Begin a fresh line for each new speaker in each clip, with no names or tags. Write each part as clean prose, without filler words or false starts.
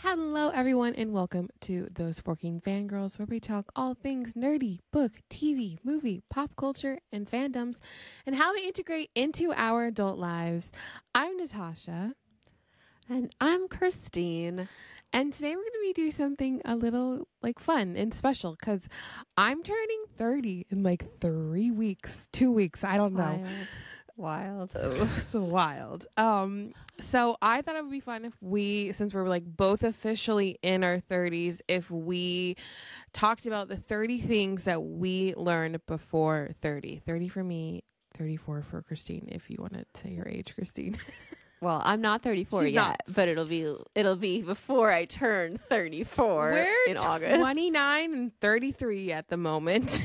Hello, everyone, and welcome to Those Working Fangirls, where we talk all things nerdy, book, TV, movie, pop culture, and fandoms, and how they integrate into our adult lives. I'm Natasha.
And I'm Christine.
And today we're going to be doing something a little fun and special because I'm turning 30 in 3 weeks, 2 weeks. I don't know.
Wild.
So wild. So I thought it would be fun if we, since we're both officially in our 30s, if we talked about the 30 things that we learned before 30. 30 for me, 34 for Christine, if you want to say your age, Christine.
Well, I'm not 34
She's
yet,
not.
but it'll be before I turn 34 in August.
29 and 33 at the moment.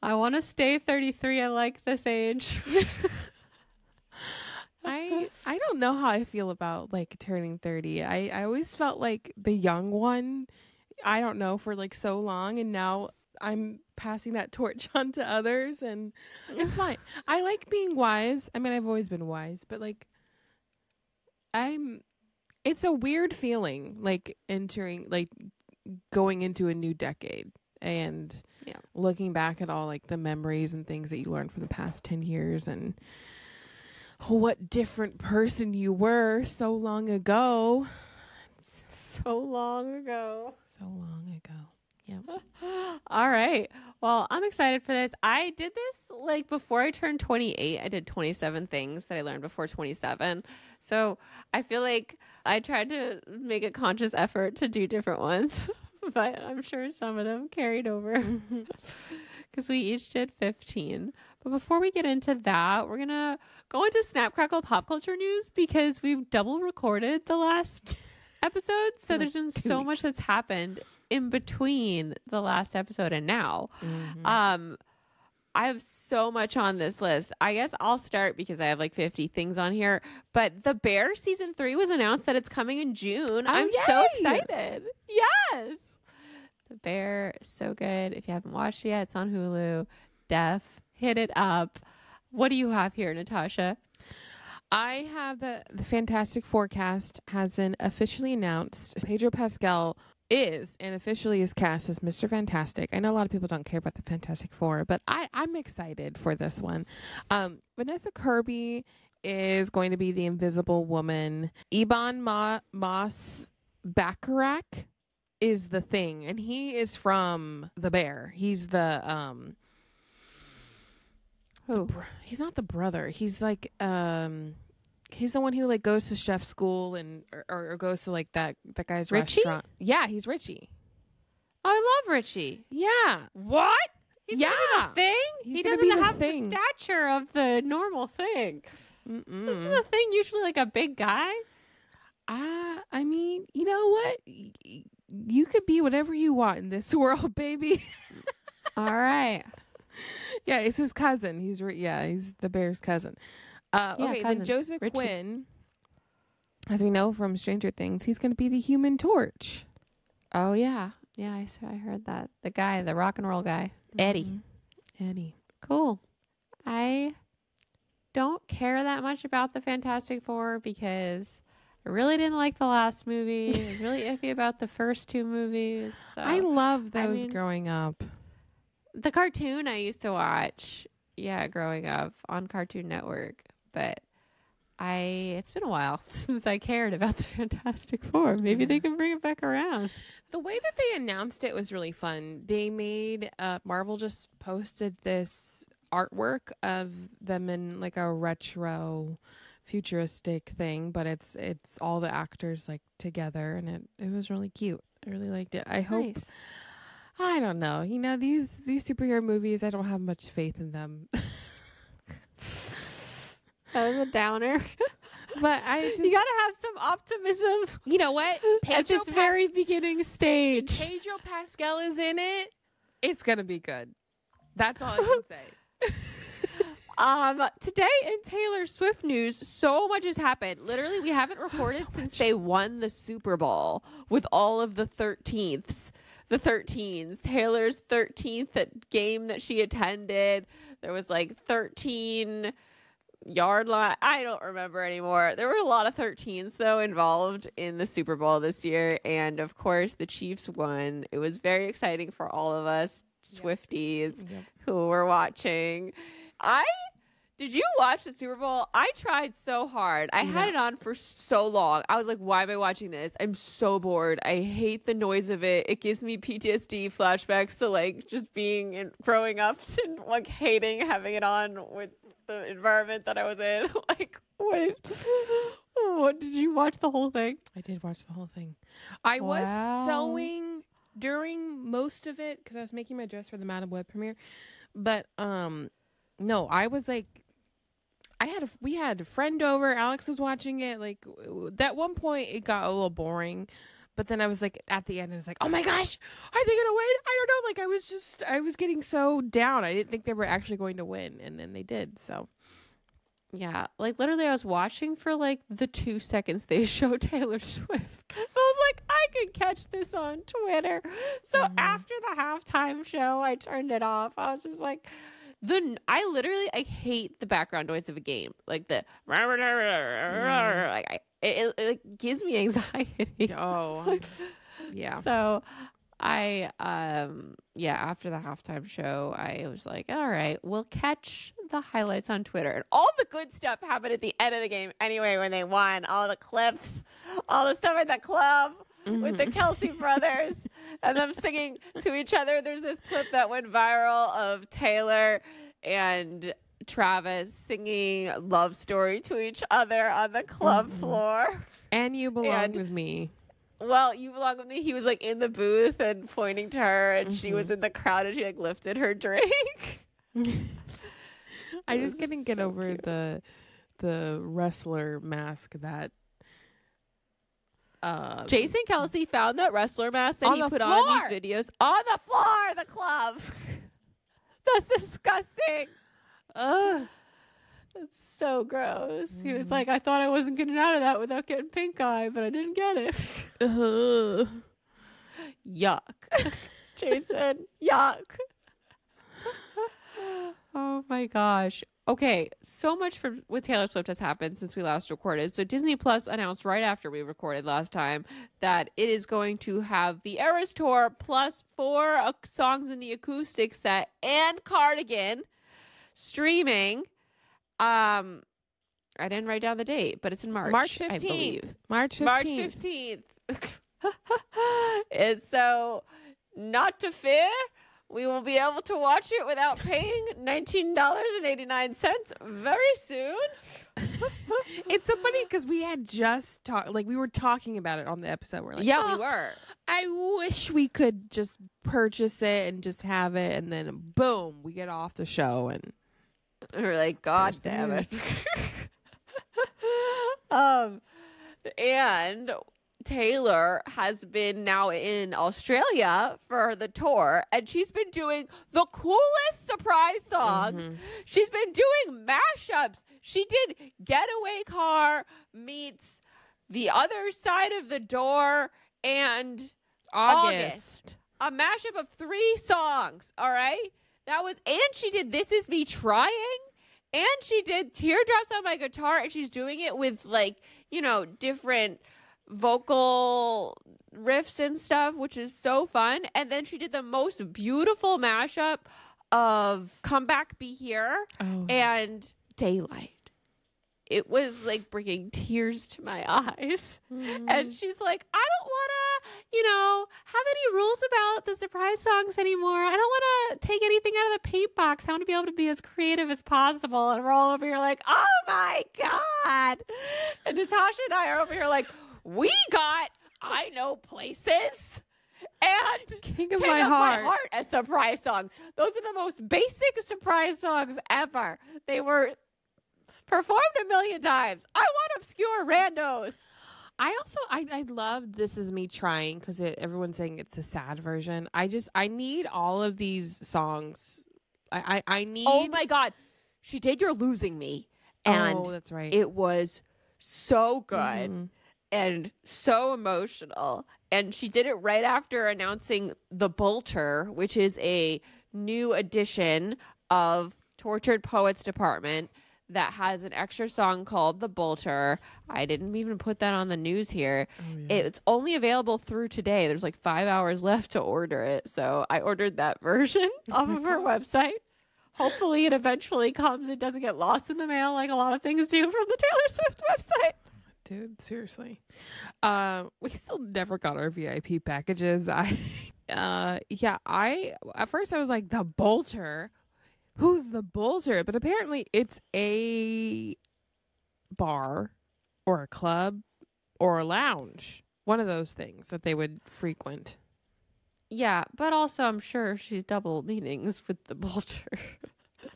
I want to stay 33. I like this age.
I don't know how I feel about turning 30. I always felt like the young one. I don't know, for so long, and now I'm passing that torch on to others, and it's fine. I like being wise. I mean, I've always been wise, but it's a weird feeling going into a new decade and looking back at all the memories and things that you learned from the past 10 years and what different person you were so long ago.
So long ago.
Yeah.
All right. Well, I'm excited for this. I did this before I turned 28. I did 27 things that I learned before 27. So I feel like I tried to make a conscious effort to do different ones, but I'm sure some of them carried over because we each did 15. But before we get into that, we're going to go into Snap Crackle Pop Culture News because we've double recorded the last episode. So there's been so much that's happened in between the last episode and now. I have so much on this list. I guess I'll start because I have 50 things on here. But The Bear season 3 was announced that it's coming in June. I'm so excited. Yes. The Bear is so good. If you haven't watched it yet, it's on Hulu. Hit it up. What do you have here, Natasha?
I have the Fantastic Four cast has been officially announced. Pedro Pascal is and officially is cast as Mr. Fantastic. I know a lot of people don't care about the Fantastic Four, but I'm excited for this one. Vanessa Kirby is going to be the Invisible Woman. Ebon Moss Bacharach is the Thing, and he is from The Bear. He's the he's not the brother. He's he's the one who goes to chef school and or goes to that guy's
Richie?
restaurant. Yeah, he's Richie.
Oh, I love Richie.
Yeah.
What? He's gonna be the Thing?
He's
he
gonna
doesn't
be the
have
Thing.
the stature of the normal Thing. Isn't the Thing usually a big guy?
I mean, you know what? You could be whatever you want in this world, baby.
All right.
Yeah, it's his cousin. He's the Bear's cousin. Okay,
cousin.
then Joseph
Richie.
Quinn, as we know from Stranger Things, he's going to be the Human Torch.
Oh, yeah. Yeah, I heard that. The guy, the rock and roll guy. Eddie. Cool. I don't care that much about the Fantastic Four because I really didn't like the last movie. I was really iffy about the first two movies. So,
I love those growing up.
The cartoon I used to watch, growing up on Cartoon Network, but it's been a while since I cared about the Fantastic Four. Maybe they can bring it back around.
The way that they announced it was really fun. They made Marvel just posted this artwork of them in a retro futuristic thing, but it's all the actors together, and it was really cute. I really liked it. I hope. I don't know. These superhero movies, I don't have much faith in them.
That was a downer.
But
you gotta have some optimism.
You know what?
At this very beginning stage.
Pedro Pascal is in it. It's gonna be good. That's all I can say.
Today in Taylor Swift news, so much has happened. Literally, we haven't recorded since they won the Super Bowl with all of the 13ths. The 13s. Taylor's 13th game that she attended. There was 13 yard line. I don't remember anymore. There were a lot of 13s though involved in the Super Bowl this year, and of course the Chiefs won. It was very exciting for all of us Swifties who were watching. Did you watch the Super Bowl? I tried so hard. I had it on for so long. I was like, why am I watching this? I'm so bored. I hate the noise of it. It gives me PTSD flashbacks to like just being and growing up and like hating having it on with the environment that I was in. Like, what did you watch the whole thing?
I did watch the whole thing. I was sewing during most of it because I was making my dress for the Madam Web premiere. But no, I was like, we had a friend over. Alex was watching it. Like, at one point, it got a little boring. But then I was like, at the end, I was like, oh my gosh, are they going to win? I don't know. Like, I was getting so down. I didn't think they were actually going to win. And then they did. So,
yeah. Like, literally, I was watching for like the 2 seconds they showed Taylor Swift. I was like, I could catch this on Twitter. So after the halftime show, I turned it off. I was just like, I hate the background noise of a game. Like the like it gives me anxiety.
Oh, yeah.
So I after the halftime show, I was like, all right, we'll catch the highlights on Twitter. And all the good stuff happened at the end of the game anyway when they won. All the clips, all the stuff at the club with the Kelsey brothers and them singing to each other. There's this clip that went viral of Taylor and Travis singing Love Story to each other on the club floor.
And You Belong With Me.
Well, You Belong With Me. He was like in the booth and pointing to her, and she was in the crowd and she like lifted her drink.
I just couldn't get over the wrestler mask that
Jason Kelsey found that wrestler mask that he put on in these videos on the floor of the club. That's disgusting. It's so gross. He was like, I thought I wasn't getting out of that without getting pink eye, but I didn't get it. Yuck. Jason, yuck. Oh my gosh. Okay, so much with Taylor Swift has happened since we last recorded. So Disney Plus announced right after we recorded last time that it is going to have the Eras Tour plus 4 songs in the acoustic set and Cardigan streaming. I didn't write down the date, but it's in March.
March 15th.
I believe.
March 15th.
And so, not to fear, we will be able to watch it without paying $19.89 very soon.
It's so funny because we had just we were talking about it on the episode. We're like,
we were.
I wish we could just purchase it and just have it, and then boom, we get off the show, and
we're like, God damn it. And Taylor has been now in Australia for the tour, and she's been doing the coolest surprise songs. She's been doing mashups. She did Getaway Car meets The Other Side of the Door and August. A mashup of 3 songs, all right? And she did This Is Me Trying, and she did Teardrops on My Guitar, and she's doing it with, like, you know, different vocal riffs and stuff, which is so fun. And then she did the most beautiful mashup of Come Back Be Here and Daylight. It was like bringing tears to my eyes. And she's like, I don't want to, have any rules about the surprise songs anymore. I don't want to take anything out of the paint box. I want to be able to be as creative as possible. And we're all over here like, oh my God. And Natasha and I are over here like, we got I Know Places and
King of My Heart
as surprise songs. Those are the most basic surprise songs ever. They were performed a million times. I want obscure randos.
I love This Is Me Trying because everyone's saying it's a sad version. I need all of these songs. I need.
Oh my God, she did You're Losing Me, and
that's right.
It was so good. And so emotional. And she did it right after announcing The Bolter, which is a new edition of Tortured Poets Department that has an extra song called The Bolter. I didn't even put that on the news here.
Oh, yeah.
It's only available through today. There's like 5 hours left to order it. So I ordered that version off of her website. Hopefully it eventually comes. It doesn't get lost in the mail like a lot of things do from the Taylor Swift website.
Dude, seriously. We still never got our VIP packages. At first I was like, the Bolter? Who's the Bolter? But apparently it's a bar or a club or a lounge. One of those things that they would frequent.
Yeah, but also I'm sure she's double meanings with the Bolter.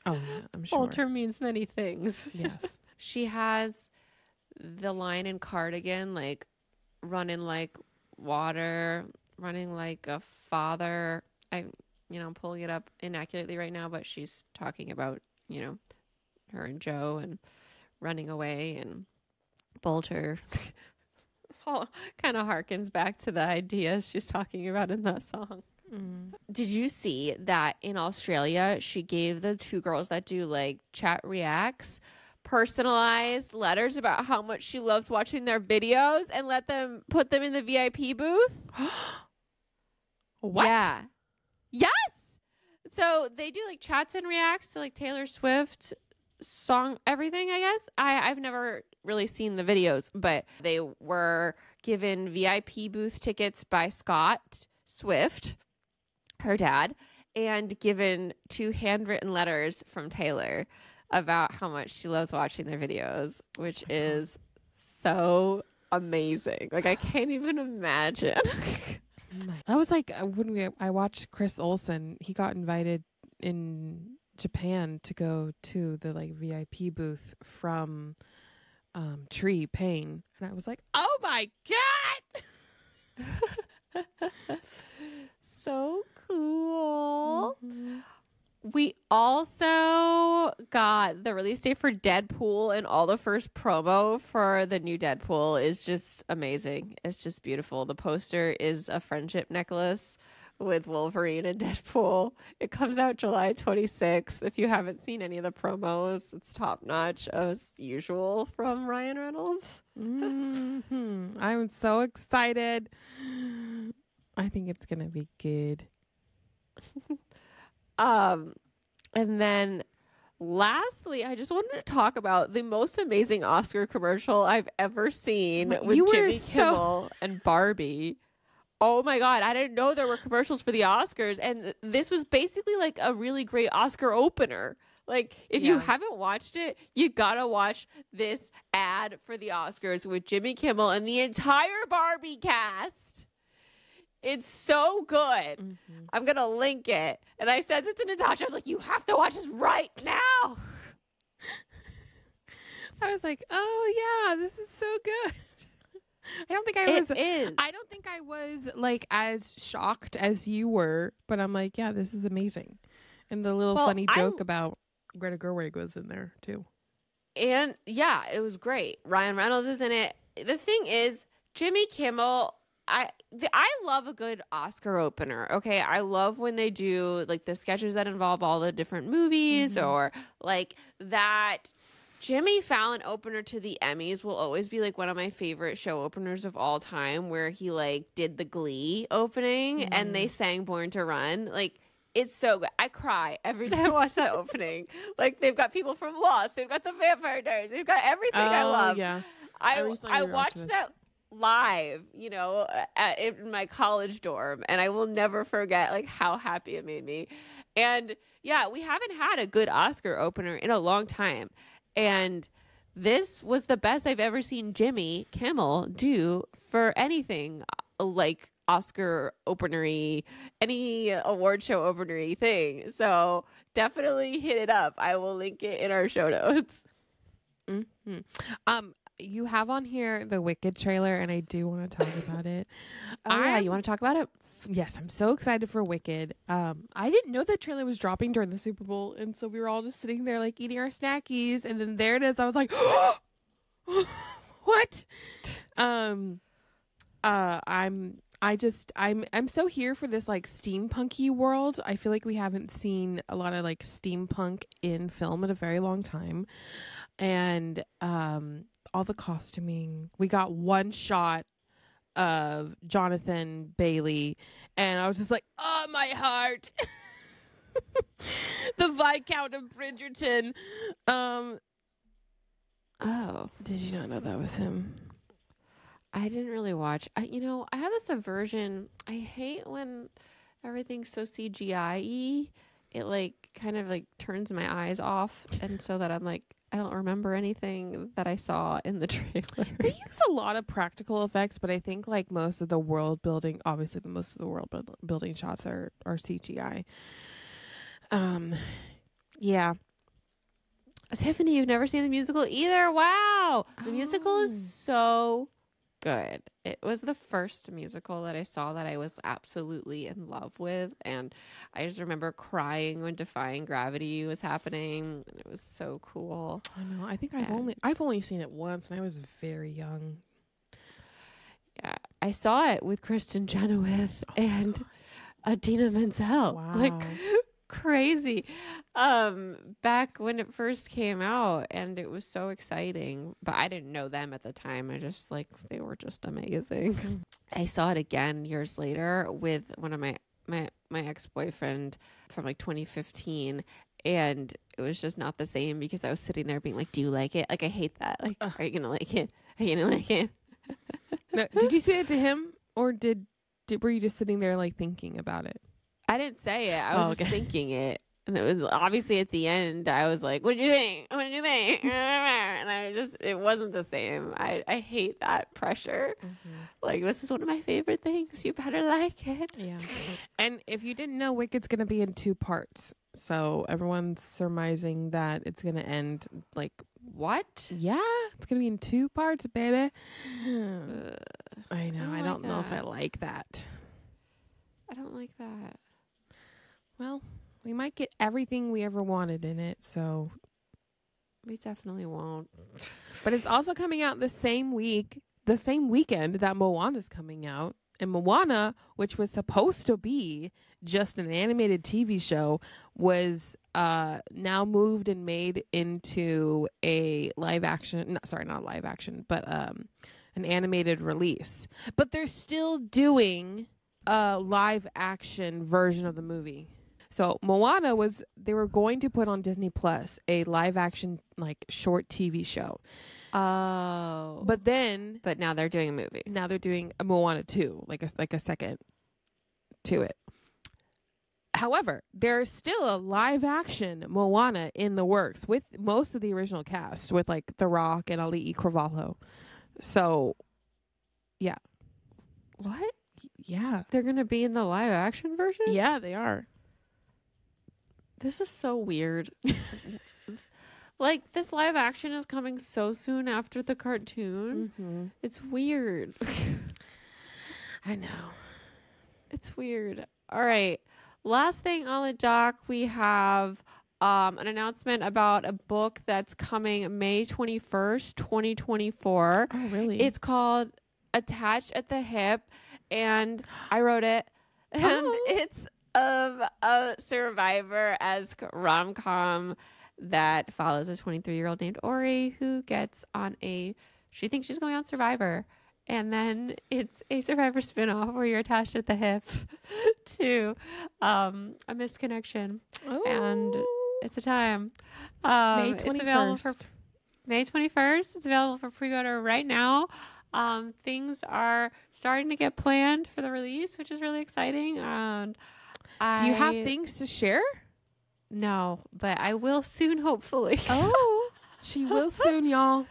Oh, yeah, I'm sure.
Bolter means many things.
Yes.
She has the line in Cardigan, like running like water, running like a father. I'm pulling it up inaccurately right now, but she's talking about, her and Joe and running away, and Bolter kind of harkens back to the ideas she's talking about in that song.
Mm.
Did you see that in Australia, she gave the two girls that do like chat reacts personalized letters about how much she loves watching their videos and let them put them in the VIP booth?
What?
Yeah. Yes. So they do like chats and reacts to like Taylor Swift song, everything, I guess. I've never really seen the videos, but they were given VIP booth tickets by Scott Swift, her dad, and given 2 handwritten letters from Taylor about how much she loves watching their videos, which is so amazing. Like, I can't even imagine.
That was like when I watched Chris Olsen. He got invited in Japan to go to the like VIP booth from Tree Pain, and I was like, oh my god.
So cool.
Mm-hmm.
We also got the release date for Deadpool, and all the first promo for the new Deadpool is just amazing. It's just beautiful. The poster is a friendship necklace with Wolverine and Deadpool. It comes out July 26th. If you haven't seen any of the promos, it's top notch as usual from Ryan Reynolds.
Mm-hmm. I'm so excited. I think it's gonna be good.
And then lastly, I just wanted to talk about the most amazing Oscar commercial I've ever seen with Jimmy Kimmel and Barbie. Oh my God, I didn't know there were commercials for the Oscars, and this was basically like a really great Oscar opener. Like, if you haven't watched it, you gotta watch this ad for the Oscars with Jimmy Kimmel and the entire Barbie cast. It's so good. Mm-hmm. I'm going to link it. And I said it to Natasha. I was like, you have to watch this right now.
I was like, oh, yeah, this is so good. I don't think I was like as shocked as you were, but I'm like, yeah, this is amazing. And the little funny joke about Greta Gerwig was in there too.
And yeah, it was great. Ryan Reynolds is in it. The thing is, Jimmy Kimmel, I love a good Oscar opener. Okay, I love when they do like the sketches that involve all the different movies, or like that Jimmy Fallon opener to the Emmys will always be like one of my favorite show openers of all time, where he like did the Glee opening and they sang Born to Run. Like, it's so good. I cry every time I watch that opening. Like, they've got people from Lost, they've got the Vampire Diaries, they've got everything I love.
Yeah,
I watched that live, in my college dorm, and I will never forget like how happy it made me. And yeah, we haven't had a good Oscar opener in a long time, and this was the best I've ever seen Jimmy Kimmel do for anything like Oscar openery, any award show openery thing. So definitely hit it up. I will link it in our show notes.
You have on here the Wicked trailer, and I do want to talk about it.
You want to talk about it?
Yes, I'm so excited for Wicked. I didn't know that trailer was dropping during the Super Bowl, and so we were all just sitting there like eating our snackies, and then there it is. I was like, what? I'm I'm so here for this like steampunky world. I feel like we haven't seen a lot of like steampunk in film in a very long time. And all the costuming. We got one shot of Jonathan Bailey and I was just like, oh my heart. The Viscount of Bridgerton.
Oh,
did you not know that was him?
I didn't really watch. I have this aversion. I hate when everything's so CGI-y. It like kind of like turns my eyes off, and so that I'm like, I don't remember anything that I saw in the trailer.
They use a lot of practical effects, but I think like most of the world building, obviously most of the world building shots are CGI. Yeah.
Tiffany, you've never seen the musical either. Wow. The musical is so good. It was the first musical that I saw that I was absolutely in love with, and I just remember crying when Defying Gravity was happening, and it was so cool.
I know. I think I've only seen it once, and I was very young.
Yeah, I saw it with Kristen Chenoweth and Adina Menzel.
Wow.
Like crazy. Back when it first came out, and it was so exciting, but I didn't know them at the time. I just like, they were just amazing. I saw it again years later with one of my ex-boyfriend from like 2015, and it was just not the same because I was sitting there being like, do you like it? Like, I hate that. Like, are you gonna like it? Are you gonna like it?
No, did you say it to him, or were you just sitting there like thinking about it?
I didn't say it. I was just thinking it. And it was obviously at the end, I was like, what did you think? What did you think? And it wasn't the same. I hate that pressure. Mm-hmm. Like, this is one of my favorite things. You better like it.
Yeah. And if you didn't know, Wicked's going to be in 2 parts. So everyone's surmising that it's going to end like,
what?
Yeah. It's going to be in 2 parts, baby. I know. I don't know if I like that.
I don't like that.
Well, we might get everything we ever wanted in it, so
we definitely won't.
But it's also coming out the same weekend that Moana's coming out. And Moana, which was supposed to be just an animated TV show, was now moved and made into a live action, not live action, but an animated release. But they're still doing a live action version of the movie. So Moana they were going to put on Disney Plus a live action like short TV show.
Oh.
But
now they're doing a movie.
Now they're doing a Moana 2, like a second to it. However, there's still a live action Moana in the works with most of the original cast, with like The Rock and Ali Carvalho. So, yeah.
What?
Yeah.
They're going to be in the live action version?
Yeah, they are.
This is so weird. Like, this live action is coming so soon after the cartoon. Mm-hmm. It's weird.
I know.
It's weird. All right. Last thing on the dock, we have an announcement about a book that's coming May 21st, 2024.
Oh, really?
It's called Attached at the Hip, and I wrote it. And it's of a Survivor-esque rom-com that follows a 23-year-old named Ori who gets on she thinks she's going on Survivor. And then it's a Survivor spinoff where you're attached at the hip to a missed connection.
Oh.
And it's a time.
May 21st.
May 21st. It's available for pre-order right now. Things are starting to get planned for the release, which is really exciting. And
do you have things to share?
No, but I will soon, hopefully.
Oh, she will soon, y'all.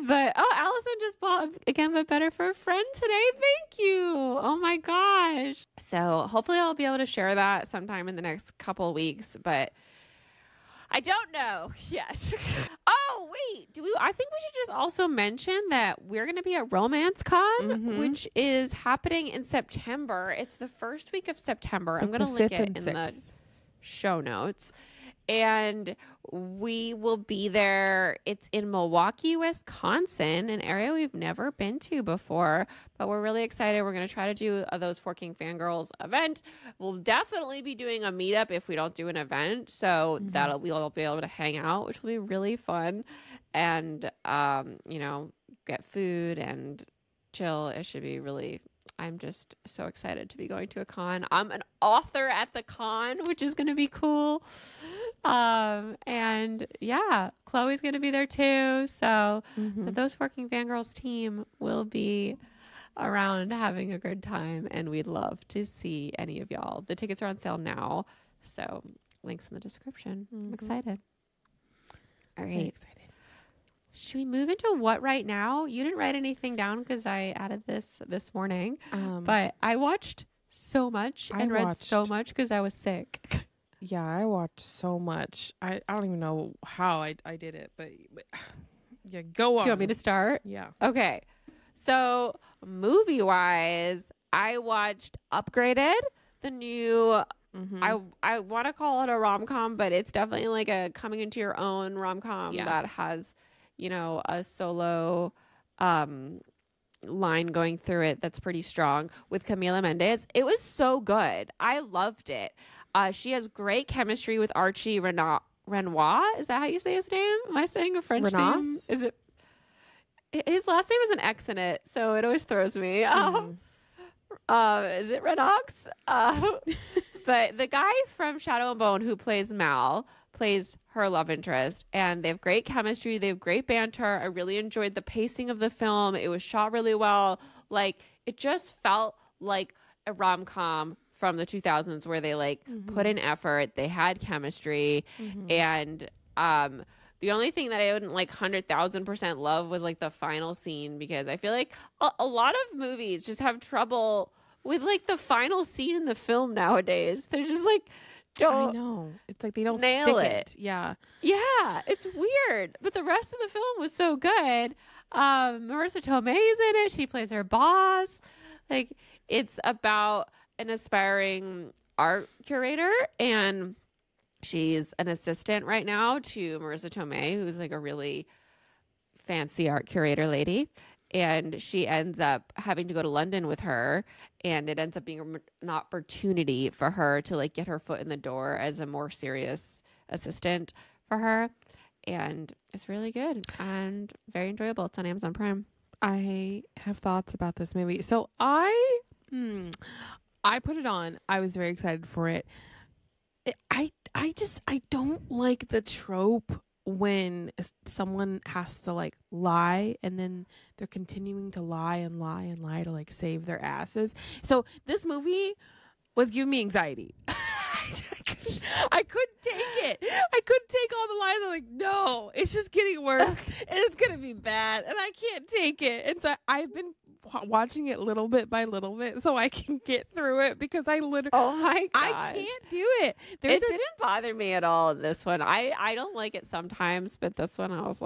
But, Allison just bought Again But Better for a Friend today. Thank you. Oh, my gosh. So hopefully I'll be able to share that sometime in the next couple of weeks, but I don't know yet. Oh, wait. I think we should just also mention that we're going to be at Romance Con, which is happening in September. It's the first week of September. I'm going to link it in the show notes. And we will be there. It's in Milwaukee, Wisconsin, an area we've never been to before, but we're really excited. We're going to try to do those Forking Fangirls event. We'll definitely be doing a meetup if we don't do an event. So we'll be able to hang out, which will be really fun. And, get food and chill. It should be really, I'm just so excited to be going to a con. I'm an author at the con, which is going to be cool. And yeah, Chloe's going to be there too. So those Forking Fangirls team will be around having a good time, and we'd love to see any of y'all. The tickets are on sale now. So links in the description. I'm excited. All right.
Excited.
Should we move into what right now? You didn't write anything down because I added this morning, but I watched so much and read so much because I was sick.
Yeah, I watched so much. I don't even know how I did it, but yeah, go on.
Do you want me to start?
Yeah.
Okay. So movie-wise, I watched Upgraded, the new... I want to call it a rom-com, but it's definitely like a coming into your own rom-com that has... a solo line going through it that's pretty strong with Camila Mendes. It was so good. I loved it. She has great chemistry with Archie Renoir. Is that how you say his name? Am I saying a French name? Is it? His last name is an X in it, so it always throws me. Is it Renox? But the guy from Shadow and Bone who plays Mal plays her love interest, and they have great chemistry. They have great banter. I really enjoyed the pacing of the film. It was shot really well. Like, it just felt like a rom-com from the 2000s where they put in effort. They had chemistry. And the only thing that I wouldn't 100,000% love was the final scene, because I feel like a lot of movies just have trouble with the final scene in the film nowadays. They're just don't. I
know. It's they don't
nail
stick
it.
Yeah.
Yeah. It's weird. But the rest of the film was so good. Marissa Tomei's in it. She plays her boss. It's about an aspiring art curator, and she's an assistant right now to Marissa Tomei, who's a really fancy art curator lady. And she ends up having to go to London with her, and it ends up being an opportunity for her to get her foot in the door as a more serious assistant for her. And it's really good and very enjoyable. It's on Amazon Prime.
I have thoughts about this movie. So I put it on. I was very excited for it. I don't like the trope when someone has to lie, and then they're continuing to lie and lie and lie to save their asses. So this movie was giving me anxiety. I couldn't take it. I couldn't take all the lies. I'm no, it's just getting worse, and it's gonna be bad, and I can't take it. And so I've been watching it little bit by little bit so I can get through it, because I literally,
oh my gosh,
I can't do it.
It didn't bother me at all in this one. I don't like it sometimes, but this one I was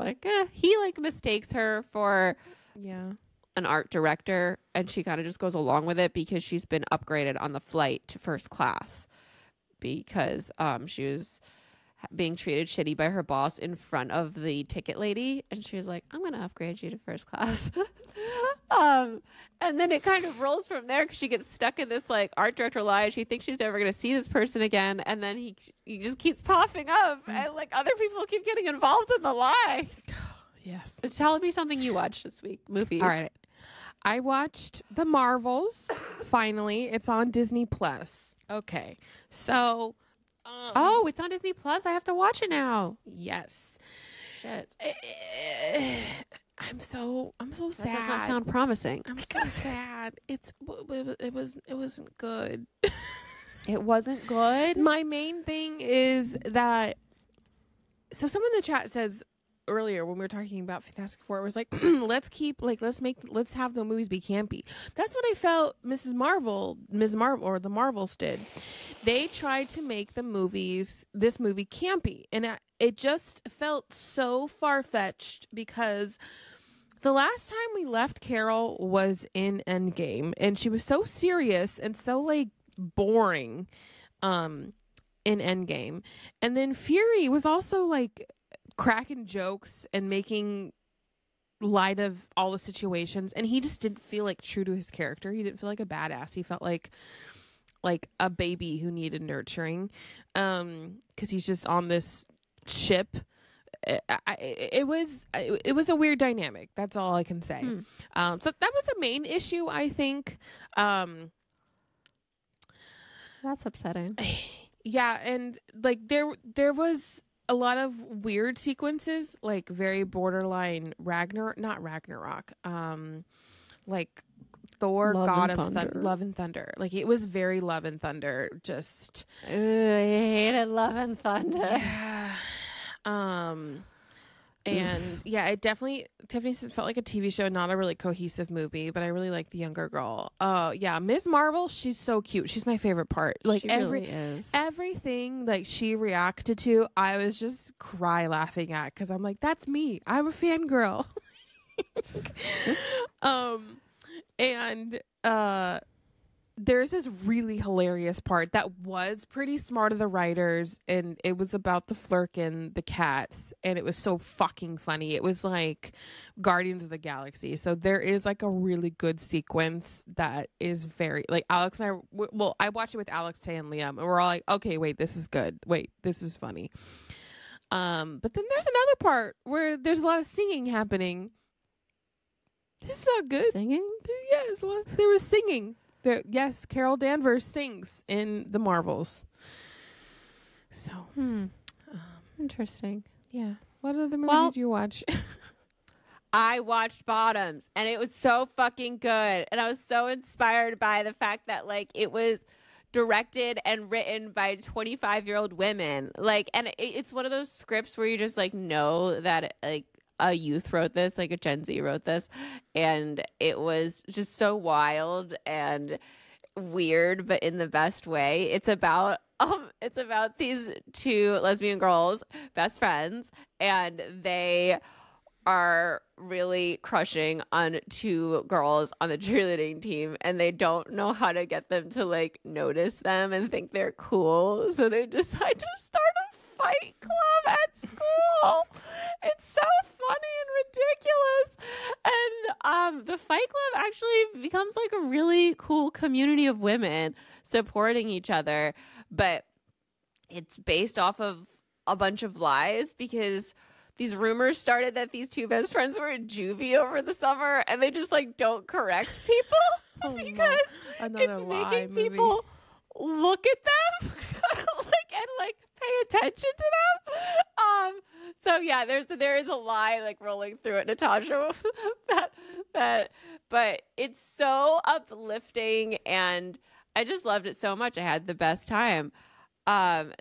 he mistakes her for an art director, and she kind of just goes along with it because she's been upgraded on the flight to first class because she was being treated shitty by her boss in front of the ticket lady, and she was like, I'm gonna upgrade you to first class. And then it kind of rolls from there, because she gets stuck in this art director lie. She thinks she's never gonna see this person again, and then he just keeps popping up, and other people keep getting involved in the lie.
Yes.
So tell me something you watched this week. Movies.
All right, I watched The Marvels. Finally, it's on Disney Plus. Okay, so
it's on Disney Plus. I have to watch it now.
Yes.
Shit.
I'm so sad.
That does not sound promising.
I'm so sad. It wasn't good.
It wasn't good.
My main thing is that, so someone in the chat says earlier when we were talking about Fantastic Four, it was let's have the movies be campy. That's what I felt Ms. Marvel or the Marvels did. They tried to make this movie campy, and it just felt so far-fetched, because the last time we left Carol was in Endgame, and she was so serious and so boring. in Endgame. And then Fury was also like cracking jokes and making light of all the situations, and he just didn't feel like true to his character. He didn't feel like a badass. He felt like a baby who needed nurturing, because he's just on this ship. It was a weird dynamic. That's all I can say. So that was the main issue, I think.
That's upsetting.
Yeah, and like there was a lot of weird sequences, like very borderline not Ragnarok, like Thor, God of Love and Thunder. Like it was very Love and Thunder. Just
I hated Love and Thunder.
Yeah. And yeah, it definitely felt like a TV show, not a really cohesive movie, but I really like the younger girl. Yeah, Ms. Marvel, she's so cute. She's my favorite part. Like
she really is. Everything
like she reacted to, I was just cry laughing at, because I'm like, that's me. I'm a fangirl. And there's this really hilarious part that was pretty smart of the writers, and it was about the Flurkin, the cats, and it was so fucking funny. It was like Guardians of the Galaxy. So there is like a really good sequence that is very, like, Alex and I watched it with Alex, Tay, and Liam, and we're all like, okay, wait, this is good. Wait, this is funny. But then there's another part where there's a lot of singing happening. This is not good.
Singing?
Yes, there was singing. Yes, Carol Danvers sings in the Marvels. So,
interesting.
Yeah. What other movie did you watch?
I watched Bottoms, and it was so fucking good. And I was so inspired by the fact that, like, it was directed and written by 25-year-old women. Like, and it's one of those scripts where you just, like, know that, like, a youth wrote this, like a Gen Z wrote this, and it was just so wild and weird, but in the best way. It's about these two lesbian girls, best friends, and they are really crushing on two girls on the cheerleading team, and they don't know how to get them to like notice them and think they're cool, so they decide to start a fight club at school. It's so funny and ridiculous. And the fight club actually becomes like a really cool community of women supporting each other, but it's based off of a bunch of lies, because these rumors started that these two best friends were in juvie over the summer, and they just like don't correct people because it's making people look at them and pay attention to them. So yeah, there is a lie like rolling through it, Natasha. But it's so uplifting, and I just loved it so much. I had the best time.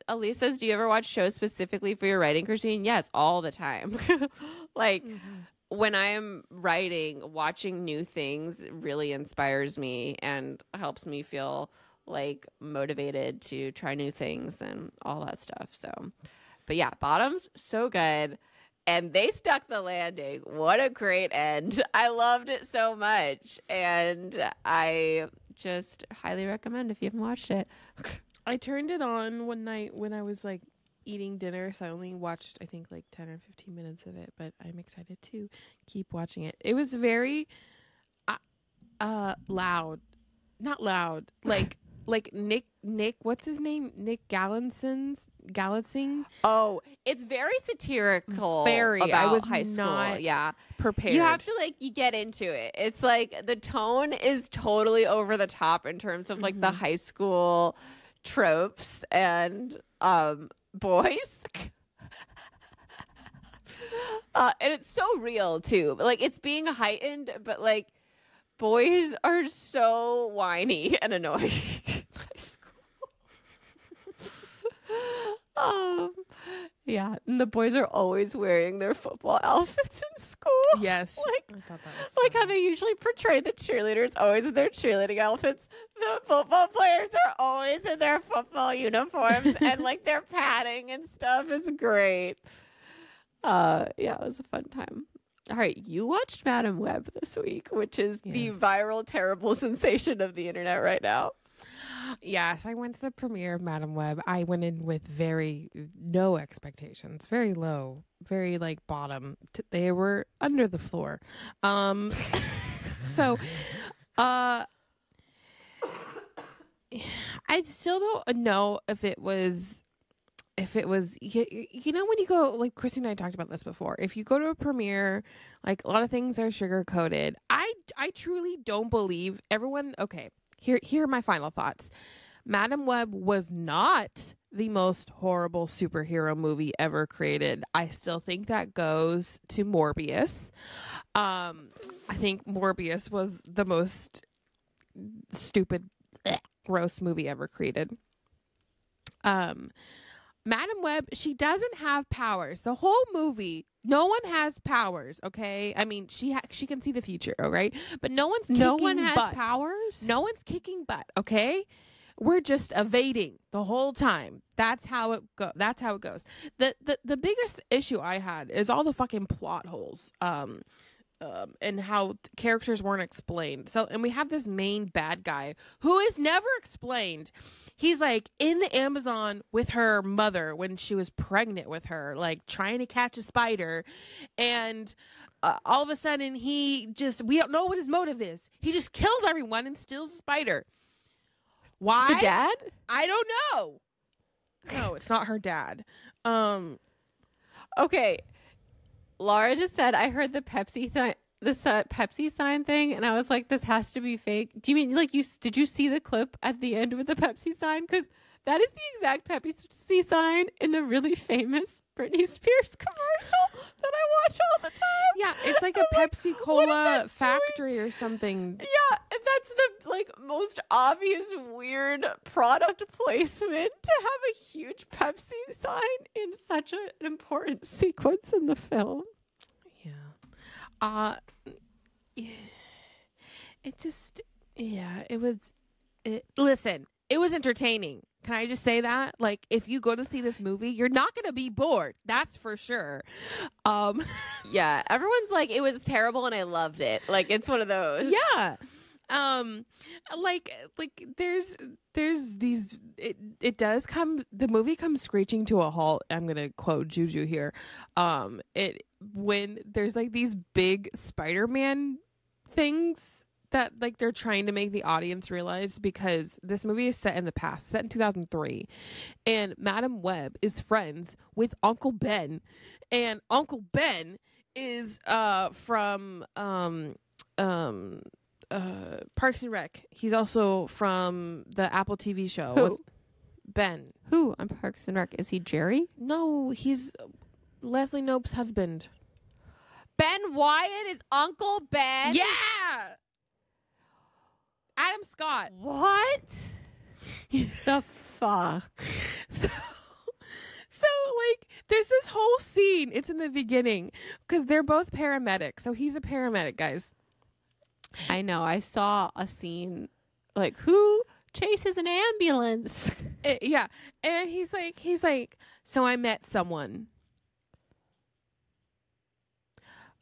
Elise says, do you ever watch shows specifically for your writing, Christine? Yes, all the time. When I'm writing, watching new things really inspires me and helps me feel like motivated to try new things and all that stuff. So, but yeah, Bottoms, so good. And they stuck the landing. What a great end. I loved it so much. And I just highly recommend if you haven't watched it.
I turned it on one night when I was like eating dinner, so I only watched I think like 10 or 15 minutes of it, but I'm excited to keep watching it. It was very loud. Not loud. Like Nick, what's his name? Nick Galitzing.
Oh, it's very satirical.
Very.
About
I was
high school.
not
yeah.
prepared.
You have to you get into it. It's like the tone is totally over the top in terms of like the high school tropes and boys. And it's so real too. Like it's being heightened, but like boys are so whiny and annoying. Yeah, and the boys are always wearing their football outfits in school.
Yes,
I
thought that was
like how they usually portray the cheerleaders always in their cheerleading outfits. The football players are always in their football uniforms and like their padding and stuff is great. Yeah, it was a fun time. All right, you watched Madam Web this week, which is the viral, terrible sensation of the internet right now.
Yes, I went to the premiere of Madam Web. I went in with no expectations, very low, very like bottom. They were under the floor. So, I still don't know if it was you know, when you go, like Christy and I talked about this before, if you go to a premiere, like a lot of things are sugar coated. I truly don't believe everyone. Okay, here are my final thoughts. Madam Web was not the most horrible superhero movie ever created. I still think that goes to Morbius. I think Morbius was the most stupid, gross movie ever created. Madam Web, she doesn't have powers. The whole movie, no one has powers, okay? I mean, she can see the future, all right? But no one has
powers?
No one's kicking butt, okay? We're just evading the whole time. That's how it goes. The biggest issue I had is all the fucking plot holes. And how characters weren't explained. So, and we have this main bad guy who is never explained. He's like in the Amazon with her mother when she was pregnant with her, like trying to catch a spider. And all of a sudden we don't know what his motive is. He just kills everyone and steals a spider. Why?
The dad?
I don't know. No, it's not her dad.
Okay. Laura just said, I heard the Pepsi Pepsi sign thing, and I was like, this has to be fake. Do you mean like did you see the clip at the end with the Pepsi sign? Because that is the exact Pepsi sign in the really famous Britney Spears commercial that I watch all the time.
Yeah, it's like a Pepsi Cola factory or something.
Yeah, and that's the like most obvious weird product placement to have a huge Pepsi sign in such an important sequence in the film.
Yeah. It just, yeah, listen, it was entertaining. Can I just say that? Like, if you go to see this movie, you're not going to be bored. That's for sure.
Yeah, everyone's like, it was terrible and I loved it. Like, it's one of those.
Yeah. Like there's these, it does come, the movie comes screeching to a halt. I'm going to quote Juju here. When there's like these big Spider-Man things that like they're trying to make the audience realize, because this movie is set in the past, set in 2003, and Madam Web is friends with Uncle Ben, and Uncle Ben is from Parks and Rec. He's also from the Apple TV show.
Who?
Ben.
Who on Parks and Rec? Is he Jerry?
No, he's Leslie Knope's husband.
Ben Wyatt is Uncle Ben?
Yeah! Adam Scott.
What? The fuck?
So like, there's this whole scene. It's in the beginning because they're both paramedics. So he's a paramedic, guys.
I know. I saw a scene like, who chases an ambulance?
Yeah. And he's like, so I met someone.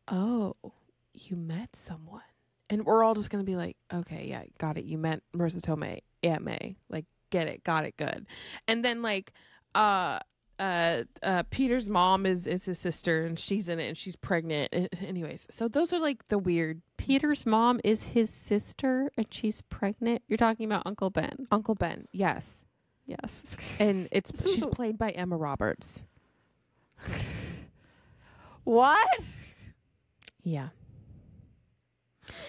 Oh, you met someone. And we're all just going to be like, okay, yeah, got it. You met Marissa Tomei, Aunt May. Like, get it. Got it. Good. And then like, Peter's mom is his sister, and she's in it, and she's pregnant. Anyways, so those are like the weird.
Peter's mom is his sister, and she's pregnant. You're talking about Uncle Ben.
Uncle Ben, yes.
Yes.
And she's played by Emma Roberts.
What?
Yeah.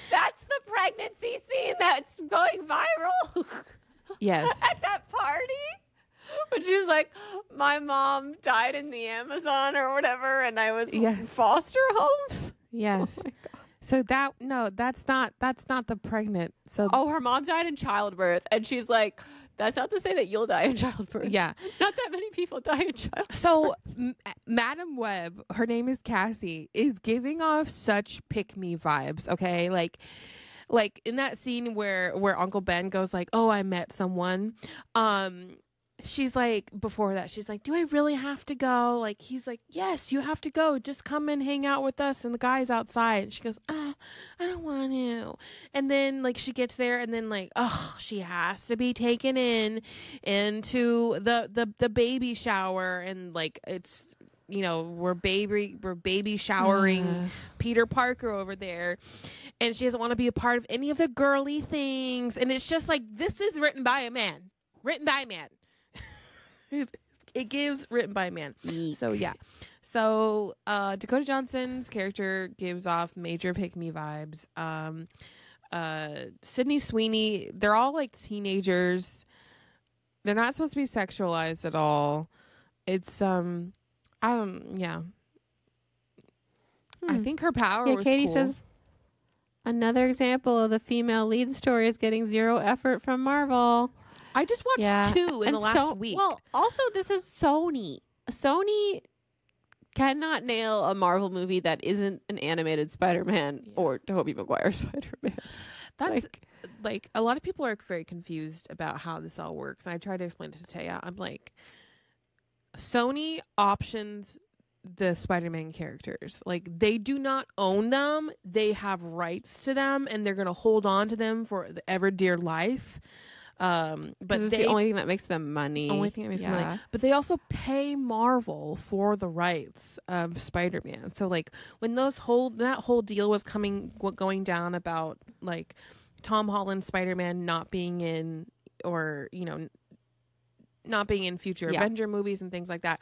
That's the pregnancy scene that's going viral.
Yes.
At that party. When she was like, my mom died in the Amazon or whatever, and I was in foster homes.
Yes.
Oh my God.
So that's not the pregnant. So
her mom died in childbirth, and she's like, that's not to say that you'll die in childbirth.
Yeah.
Not that many people die in childbirth.
So Madam Web, her name is Cassie, is giving off such pick-me vibes, okay? Like in that scene where Uncle Ben goes like, oh, I met someone. she's like, before that, she's like, do I really have to go? Like, he's like, yes, you have to go. Just come and hang out with us. And the guy's outside. And she goes, I don't want to. And then, like, she gets there, and then, like, she has to be taken into the baby shower. And, like, it's, you know, we're baby showering Peter Parker over there. And she doesn't want to be a part of any of the girly things. And it's just like, this is written by a man. Written by a man. It gives written by a man. Eek. So yeah. So Dakota Johnson's character gives off major pick me vibes. Sydney Sweeney, they're all like teenagers. They're not supposed to be sexualized at all. It's I think her power was
Katie
cool.
says another example of the female lead story is getting zero effort from Marvel.
I just watched 2 in the last week.
Well, also, this is Sony. Sony cannot nail a Marvel movie that isn't an animated Spider-Man or Tobey Maguire Spider-Man.
That's like a lot of people are very confused about how this all works. And I tried to explain it to Taya. I'm like, Sony options the Spider-Man characters. Like, they do not own them. They have rights to them, and they're going to hold on to them for the ever dear life. But
it's the only thing that makes them money.
Only thing that makes them money. But they also pay Marvel for the rights of Spider-Man. So like when that whole deal was going down about like Tom Holland Spider-Man not being in, or you know, not being in future Avenger movies and things like that,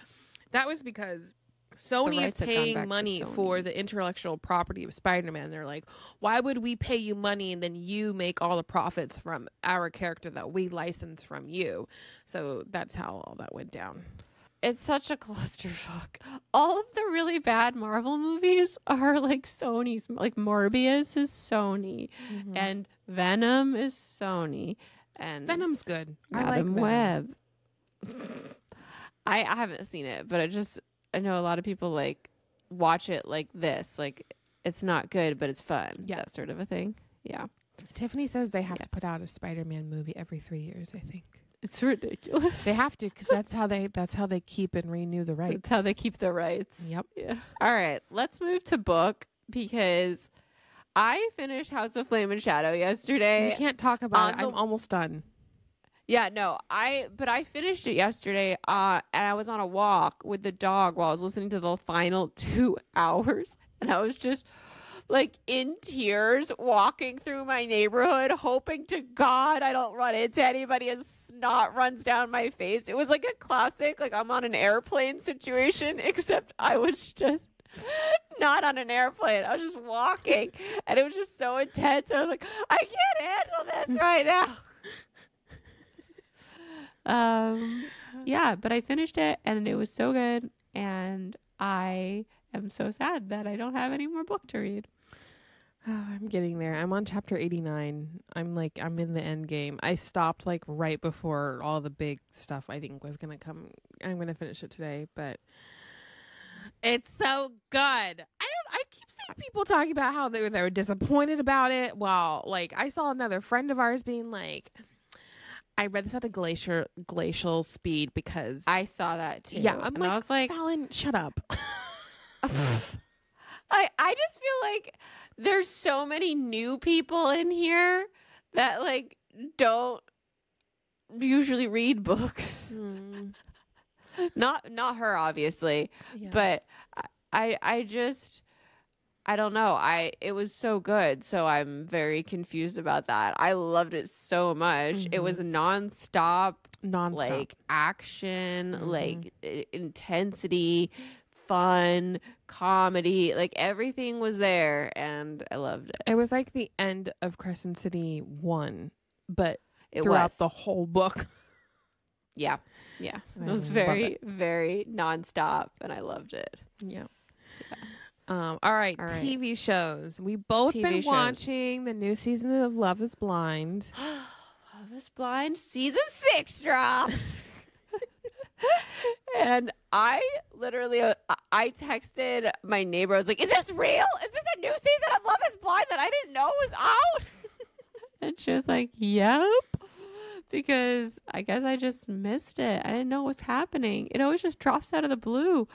that was because Sony is paying money for the intellectual property of Spider-Man. They're like, why would we pay you money and then you make all the profits from our character that we license from you? So that's how all that went down.
It's such a clusterfuck. All of the really bad Marvel movies are like Sony's. Like Morbius is Sony, and Venom is Sony, and
Venom's good.
Madam Web. I haven't seen it, but I know a lot of people like watch it like this. Like, it's not good, but it's fun. Yeah. That sort of a thing. Yeah.
Tiffany says they have to put out a Spider-Man movie every 3 years, I think.
It's ridiculous.
They have to, because that's how they keep and renew the rights.
That's how they keep the rights.
Yep.
Yeah. All right. Let's move to book, because I finished House of Flame and Shadow yesterday.
You can't talk about it. I'm almost done.
Yeah, no, I finished it yesterday, and I was on a walk with the dog while I was listening to the final 2 hours, and I was just like in tears walking through my neighborhood, hoping to God I don't run into anybody as snot runs down my face. It was like a classic, like I'm on an airplane situation, except I was just not on an airplane. I was just walking, and it was just so intense. I was like, I can't handle this right now. Yeah, but I finished it and it was so good, and I am so sad that I don't have any more book to read.
Oh, I'm getting there. I'm on chapter 89. I'm in the end game. I stopped like right before all the big stuff I think was going to come. I'm going to finish it today, but it's so good. I keep seeing people talking about how they were disappointed about it. Well, like I saw another friend of ours being like, I read this at a glacial speed because
I saw that too.
Yeah, I'm
and I was like,
Fallon, shut up.
I just feel like there's so many new people in here that like don't usually read books. Not her, obviously, but I don't know. It was so good, so I'm very confused about that. I loved it so much. It was nonstop, like action, like intensity, fun, comedy, like everything was there, and I loved it.
It was like the end of Crescent City 1, but throughout the whole book.
Yeah. It was very, very nonstop, and I loved it.
Yeah. All right, TV shows. We both been watching the new season of Love is Blind.
Love is Blind season 6 dropped. And I literally, I texted my neighbor. I was like, is this real? Is this a new season of Love is Blind that I didn't know was out? And she was like, yep. because I guess I just missed it. I didn't know what's happening. It always just drops out of the blue.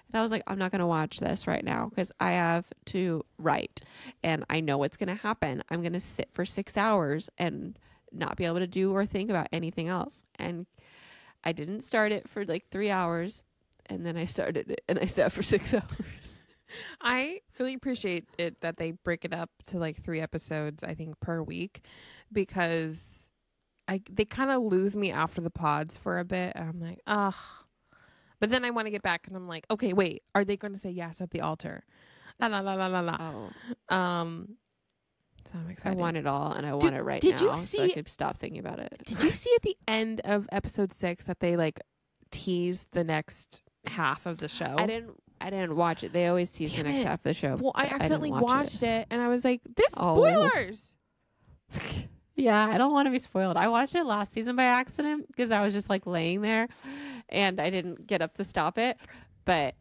And I was like, I'm not going to watch this right now because I have to write and I know what's going to happen. I'm going to sit for 6 hours and not be able to do or think about anything else. And I didn't start it for like 3 hours, and then I started it and I sat for 6 hours.
I really appreciate it that they break it up to like 3 episodes, I think, per week, because they kind of lose me after the pods for a bit. And I'm like, ugh. But then I want to get back, and I'm like, okay, wait, are they going to say yes at the altar? La la la la la la.
Oh.
So I'm excited.
I want it all, and I want it right
did
now,
you see,
so I could stop thinking about it.
Did you see at the end of episode 6 that they like teased the next half of the show?
I didn't watch it. They always tease the next half of the show.
Well, I accidentally watched it, and I was like, this spoilers.
Yeah, I don't want to be spoiled. I watched it last season by accident because I was just like laying there and I didn't get up to stop it. But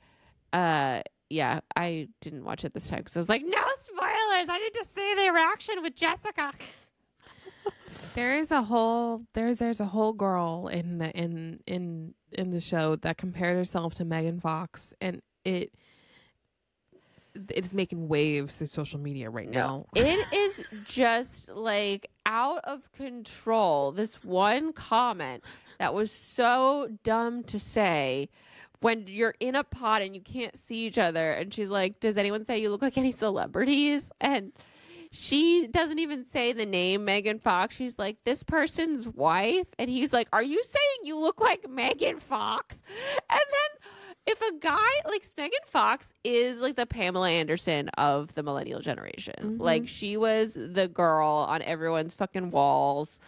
yeah, I didn't watch it this time because I was like, no spoilers. I need to see the reaction with Jessica.
There's a whole girl in the show that compared herself to Megan Fox, and it's making waves through social media right now.
It is just like out of control. This one comment that was so dumb to say when you're in a pod and you can't see each other. And she's like, does anyone say you look like any celebrities? And she doesn't even say the name Megan Fox. She's like, this person's wife. And he's like, are you saying you look like Megan Fox? And then if a guy like Megan Fox is like the Pamela Anderson of the millennial generation.
Mm-hmm.
Like she was the girl on everyone's fucking walls.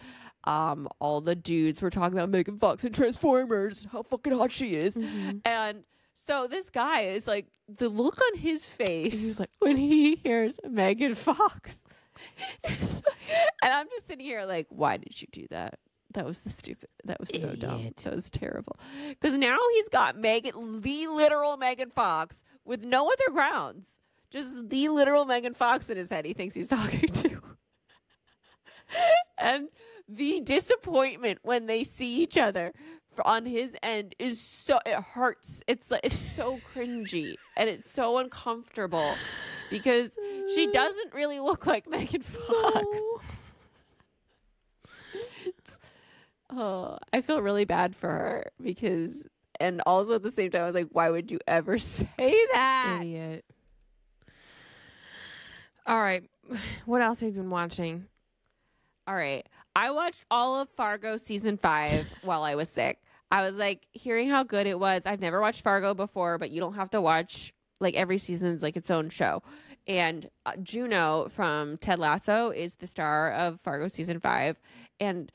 All the dudes were talking about Megan Fox and Transformers, how fucking hot she is. Mm-hmm. And so this guy is like, the look on his face like, when he hears Megan Fox. And I'm just sitting here like, why did you do that? That was so dumb. That was terrible. Because now he's got Megan, the literal Megan Fox, with no other grounds. Just the literal Megan Fox in his head he thinks he's talking to. And the disappointment when they see each other on his end is so, it hurts. It's so cringy and it's so uncomfortable because she doesn't really look like Megan Fox. No. Oh, I feel really bad for her because, and also at the same time, I was like, why would you ever say that?
Idiot. All right. What else have you been watching?
All right. I watched all of Fargo season 5 while I was sick. I was like hearing how good it was. I've never watched Fargo before, but you don't have to watch like every season's like its own show. And Juno from Ted Lasso is the star of Fargo season 5. And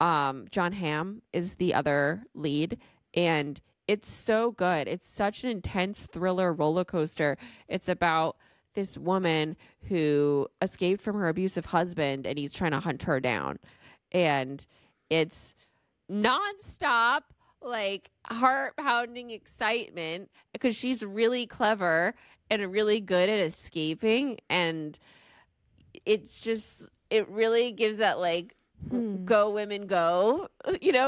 John Hamm is the other lead, and it's so good. It's such an intense thriller roller coaster. It's about this woman who escaped from her abusive husband, and he's trying to hunt her down. And it's nonstop, like heart-pounding excitement because she's really clever and really good at escaping. And it's just, it really gives that like, go women go,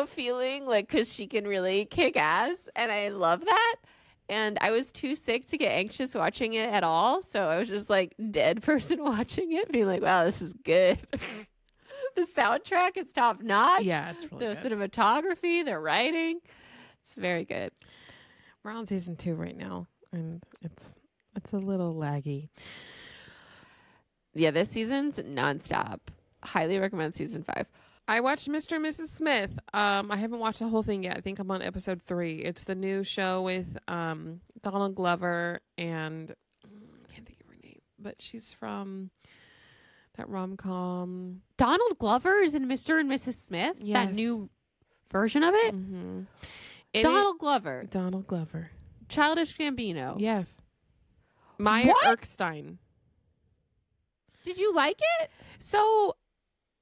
feeling like, because she can really kick ass, and I love that. And I was too sick to get anxious watching it at all, so I was just like dead person watching it, being like, wow, this is good. The soundtrack is top notch.
Yeah, it's really
the good. Cinematography, the writing, it's very good.
We're on season 2 right now, and it's a little laggy.
Yeah, this season's nonstop. Highly recommend season 5.
I watched Mr. and Mrs. Smith. I haven't watched the whole thing yet. I think I'm on episode 3. It's the new show with Donald Glover and I can't think of her name, but she's from that rom-com.
Donald Glover is in Mr. and Mrs. Smith?
Yes.
That new version of it?
Mm-hmm.
Donald Glover. Childish Gambino.
Yes. Maya Erskine.
Did you like it?
So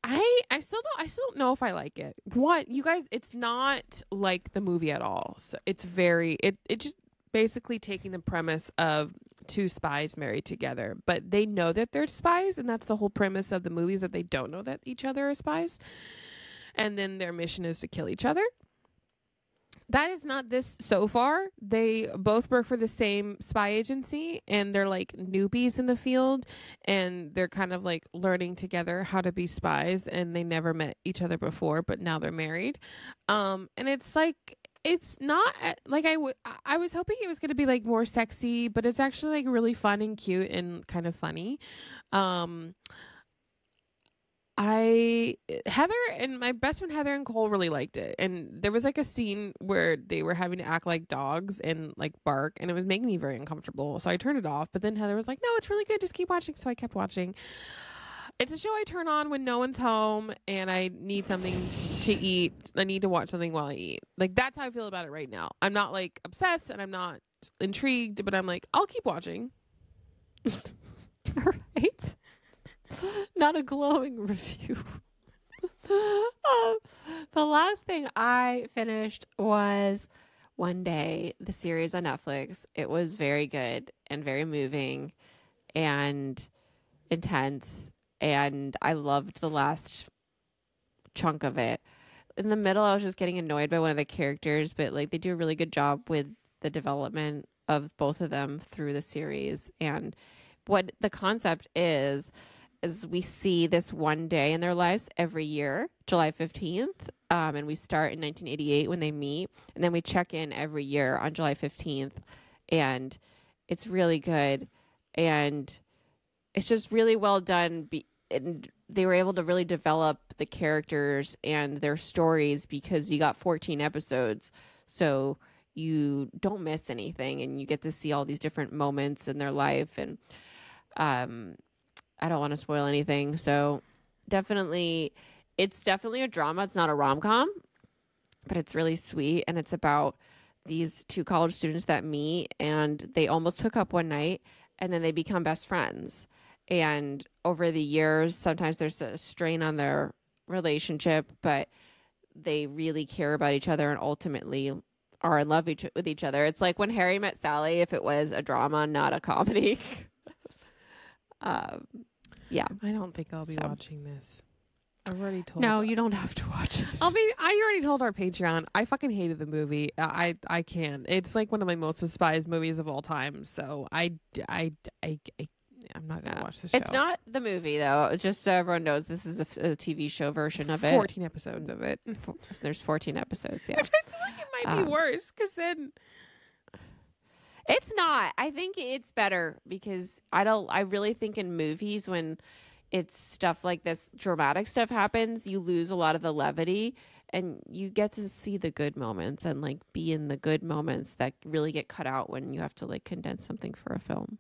I still don't know if I like it. What, you guys, it's not like the movie at all. So it's it just basically taking the premise of 2 spies married together, but they know that they're spies, and that's the whole premise of the movie, is that they don't know that each other are spies. and then their mission is to kill each other. That is not this so far. They both work for the same spy agency, and they're like newbies in the field, and they're kind of like learning together how to be spies, and they never met each other before, but now they're married. And it's like, it's not like I was hoping it was going to be like more sexy, but it's actually like really fun and cute and kind of funny. Heather and my best friend Heather and Cole really liked it, and there was like a scene where they were having to act like dogs and like bark, and it was making me very uncomfortable, so I turned it off. But then Heather was like, no, it's really good, just keep watching, so I kept watching. It's a show I turn on when no one's home and I need something to eat. I need to watch something while I eat. Like, that's how I feel about it right now. I'm not like obsessed and I'm not intrigued, but I'm like, I'll keep watching.
Right? Not a glowing review. The last thing I finished was One Day, the series on Netflix. It was very good and very moving and intense, and I loved the last chunk of it. In the middle, I was just getting annoyed by one of the characters, but like they do a really good job with the development of both of them through the series. And what the concept is we see this one day in their lives every year, July 15th. And we start in 1988 when they meet, and then we check in every year on July 15th. And it's really good. And it's just really well done. And they were able to really develop the characters and their stories because you got 14 episodes. So you don't miss anything, and you get to see all these different moments in their life. And, I don't want to spoil anything. So it's definitely a drama. It's not a rom-com, but it's really sweet. And it's about these two college students that meet, and they almost hook up one night, and then they become best friends. And over the years, sometimes there's a strain on their relationship, but they really care about each other and ultimately are in love with each other. It's like When Harry Met Sally, if it was a drama, not a comedy. Yeah.
I don't think I'll be watching this. I've already told.
No, you don't have to watch it.
I already told our Patreon. I fucking hated the movie. I can't. It's like one of my most despised movies of all time. So I'm not gonna watch the show.
It's not the movie though. Just so everyone knows, this is a TV show version of it.
14 episodes of it.
There's 14 episodes. Yeah.
I feel like it might be worse because then.
It's not. I think it's better because I really think in movies when it's stuff like this, dramatic stuff happens, you lose a lot of the levity, and you get to see the good moments and like be in the good moments that really get cut out when you have to like condense something for a film.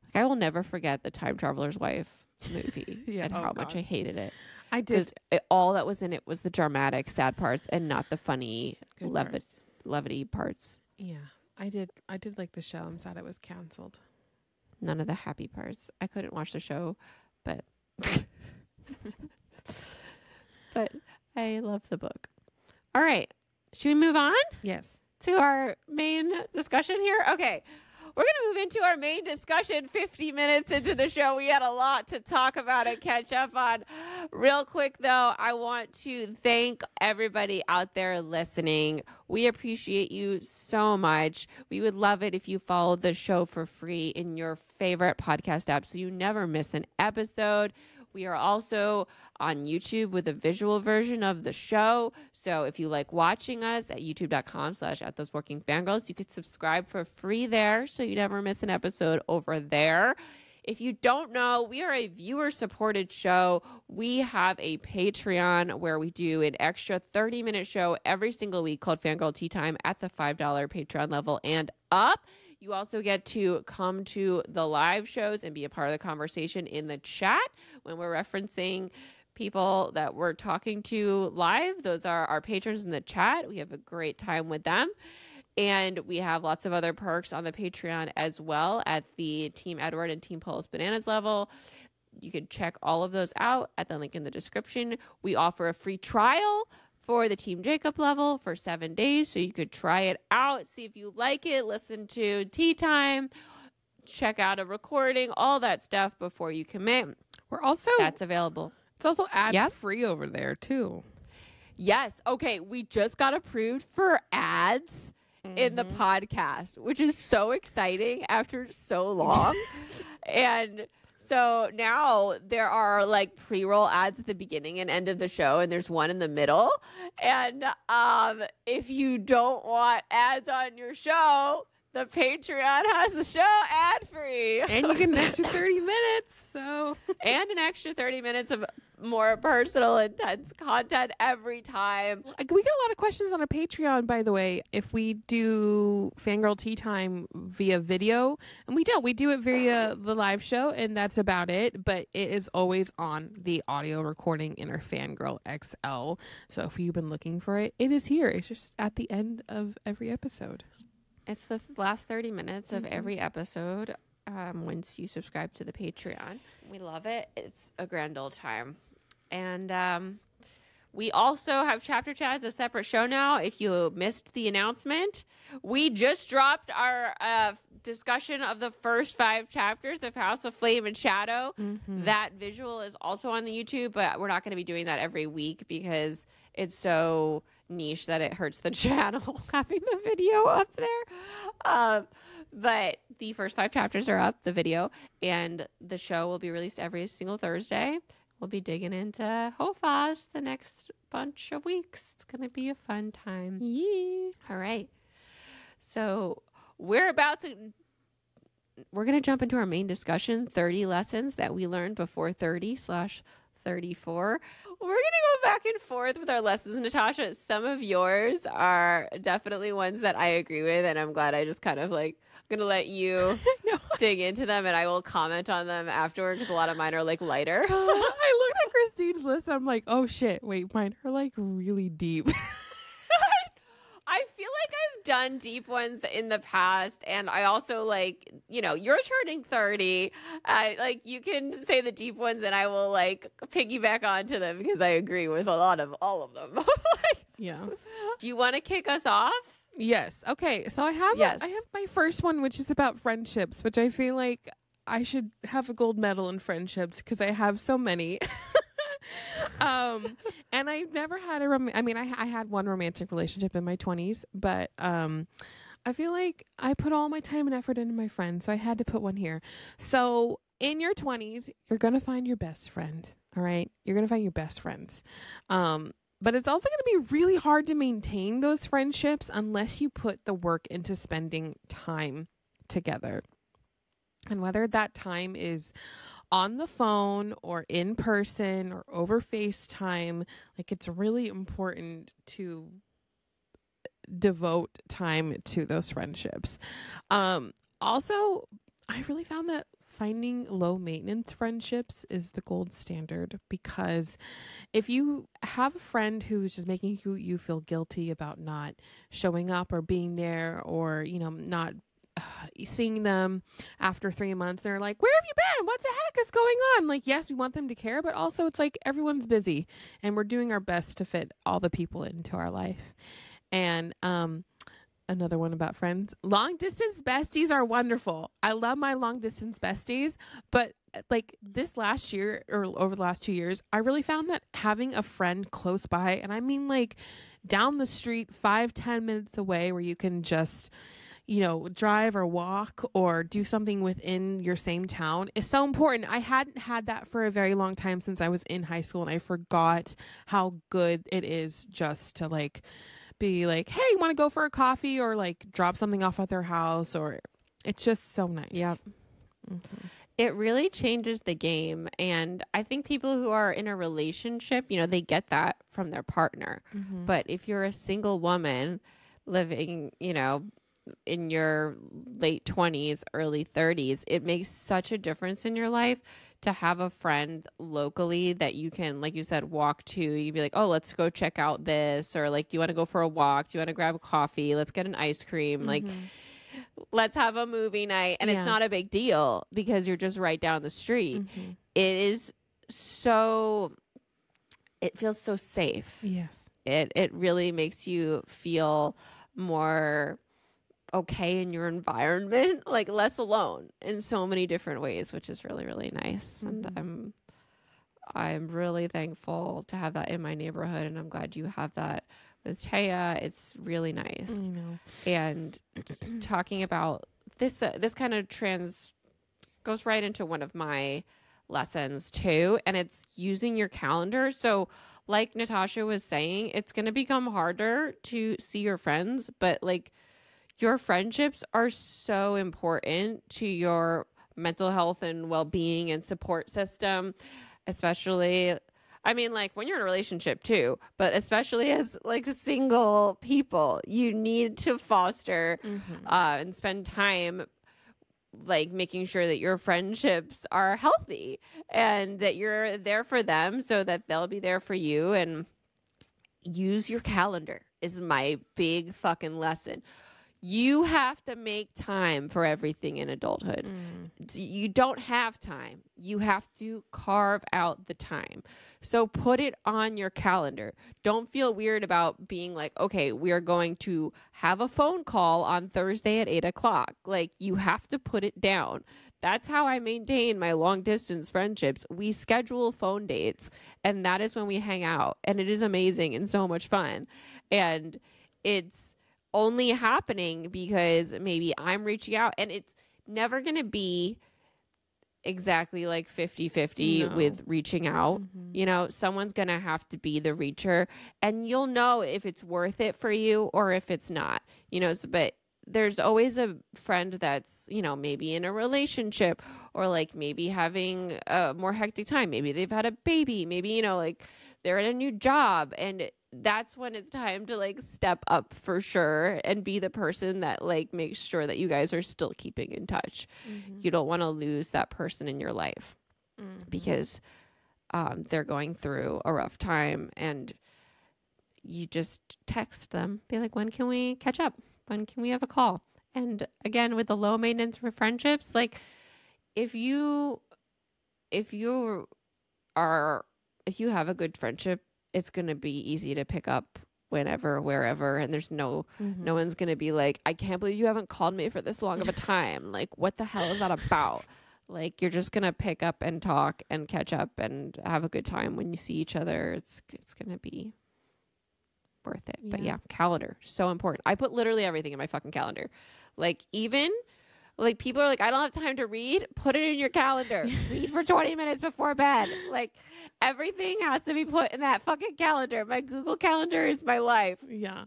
Like, I will never forget the Time Traveler's Wife movie and how much I hated it.
I did.
All that was in it was the dramatic, sad parts and not the funny, levity parts.
Yeah. I did like the show. I'm sad it was canceled.
None of the happy parts. I couldn't watch the show, but but I love the book. All right. Should we move on?
Yes.
To our main discussion here? Okay. We're going to move into our main discussion 50 minutes into the show. We had a lot to talk about and catch up on. Real quick, though, I want to thank everybody out there listening. We appreciate you so much. We would love it if you followed the show for free in your favorite podcast app so you never miss an episode. We are also on YouTube with a visual version of the show. So if you like watching us at youtube.com/@thoseworkingfangirls, you could subscribe for free there so you never miss an episode over there. If you don't know, we are a viewer-supported show. We have a Patreon where we do an extra 30-minute show every single week called Fangirl Tea Time at the $5 Patreon level and up. You also get to come to the live shows and be a part of the conversation in the chat when we're referencing people that we're talking to live. Those are our patrons in the chat. We have a great time with them. And we have lots of other perks on the Patreon as well at the Team Edward and Team Polis Bananas level. You can check all of those out at the link in the description. We offer a free trial for the Team Jacob level for 7 days. So you could try it out, see if you like it, listen to Tea Time, check out a recording, all that stuff before you commit.
We're also...
That's available.
It's also ad-free over there, too.
Yes. Okay. We just got approved for ads in the podcast, which is so exciting after so long. And so now there are like pre-roll ads at the beginning and end of the show, and there's one in the middle. And if you don't want ads on your show, the Patreon has the show ad-free.
And you get an extra 30 minutes. So
and an extra 30 minutes of more personal, intense content every time.
We get a lot of questions on our Patreon, by the way, if we do Fangirl Tea Time via video. And we do it via the live show, and that's about it. But it is always on the audio recording in our Fangirl XL. So if you've been looking for it, it is here. It's just at the end of every episode.
It's the last 30 minutes of every episode. Once you subscribe to the Patreon, we love it. It's a grand old time. And we also have Chapter Chat as a separate show now. If you missed the announcement, we just dropped our discussion of the first 5 chapters of House of Flame and Shadow. That visual is also on the YouTube, but we're not going to be doing that every week because it's so niche that it hurts the channel having the video up there. But the first 5 chapters are up, the video, and the show will be released every single Thursday. We'll be digging into Hofas the next bunch of weeks. It's going to be a fun time.
Yeah.
All right. So we're going to jump into our main discussion, 30 lessons that we learned before 30/34. We're going to go back and forth with our lessons, Natasha. Some of yours are definitely ones that I agree with, and I'm glad I just kind of like going to let you dig into them, and I will comment on them afterward because a lot of mine are like lighter.
I looked at Christine's list. I'm like, oh shit, wait, mine are like really deep.
I feel like I've done deep ones in the past, and I also like, you're turning 30. Like you can say the deep ones, and I will like piggyback onto them because I agree with a lot of all of them.
Yeah.
Do you want to kick us off?
Yes. Okay. So I have my first one, which is about friendships, which I feel like I should have a gold medal in friendships because I have so many. And I've never had I had one romantic relationship in my 20s, but I feel like I put all my time and effort into my friends, so I had to put one here. So in your 20s, you're going to find your best friend. All right. You're going to find your best friends. But it's also going to be really hard to maintain those friendships unless you put the work into spending time together. And whether that time is on the phone or in person or over FaceTime, like it's really important to devote time to those friendships. Also, I really found that finding low maintenance friendships is the gold standard, because if you have a friend who's just making you feel guilty about not showing up or being there, or, not seeing them after 3 months, they're like, where have you been? What the heck is going on? Like, yes, we want them to care, but also it's like everyone's busy and we're doing our best to fit all the people into our life. And, another one about friends. Long distance besties are wonderful. I love my long distance besties, but like this last year or over the last 2 years, I really found that having a friend close by, and I mean like down the street, 5-10 minutes away, where you can just, drive or walk or do something within your same town, is so important. I hadn't had that for a very long time since I was in high school, and I forgot how good it is just to like be like, hey, you want to go for a coffee, or like drop something off at their house, or it's just so nice.
Yep. It really changes the game. And I think people who are in a relationship, they get that from their partner. But if you're a single woman living, in your late 20s, early 30s, it makes such a difference in your life to have a friend locally that you can, like you said, walk to. You'd be like, oh, let's go check out this, or like, do you want to go for a walk? Do you want to grab a coffee? Let's get an ice cream. Like, let's have a movie night. And it's not a big deal because you're just right down the street. It feels so safe.
Yes.
It really makes you feel more okay in your environment, like less alone in so many different ways, which is really, really nice. And I'm really thankful to have that in my neighborhood, and I'm glad you have that with Taya. It's really nice.
I know.
And talking about this, this kind of goes right into one of my lessons too, and it's using your calendar. So like Natasha was saying, it's going to become harder to see your friends, but like your friendships are so important to your mental health and well-being and support system, especially, I mean, like when you're in a relationship too, but especially as like single people, you need to foster and spend time like making sure that your friendships are healthy and that you're there for them so that they'll be there for you. And use your calendar is my big fucking lesson. You have to make time for everything in adulthood. You don't have time. You have to carve out the time. So put it on your calendar. Don't feel weird about being like, okay, we are going to have a phone call on Thursday at 8:00. Like, you have to put it down. That's how I maintain my long distance friendships. We schedule phone dates, and that is when we hang out. And it is amazing and so much fun. And it's only happening because maybe I'm reaching out, and it's never going to be exactly like 50-50 with reaching out. You know, someone's going to have to be the reacher, and you'll know if it's worth it for you or if it's not, you know, but there's always a friend that's, you know, maybe in a relationship or like maybe having a more hectic time. Maybe they've had a baby, maybe, you know, like they're in a new job, and that's when it's time to like step up for sure and be the person that like makes sure that you guys are still keeping in touch. You don't want to lose that person in your life because they're going through a rough time, and you just text them, be like, when can we catch up? When can we have a call? And again, with the low maintenance for friendships, like if you have a good friendship, it's going to be easy to pick up whenever, wherever. And there's no one's going to be like, I can't believe you haven't called me for this long of a time. Like, what the hell is that about? Like, you're just going to pick up and talk and catch up and have a good time when you see each other. It's going to be worth it. But yeah, calendar, so important. I put literally everything in my fucking calendar. Like, even like people are like, I don't have time to read. Put it in your calendar. Read for 20 minutes before bed. Like, everything has to be put in that fucking calendar. My Google Calendar is my life.
Yeah.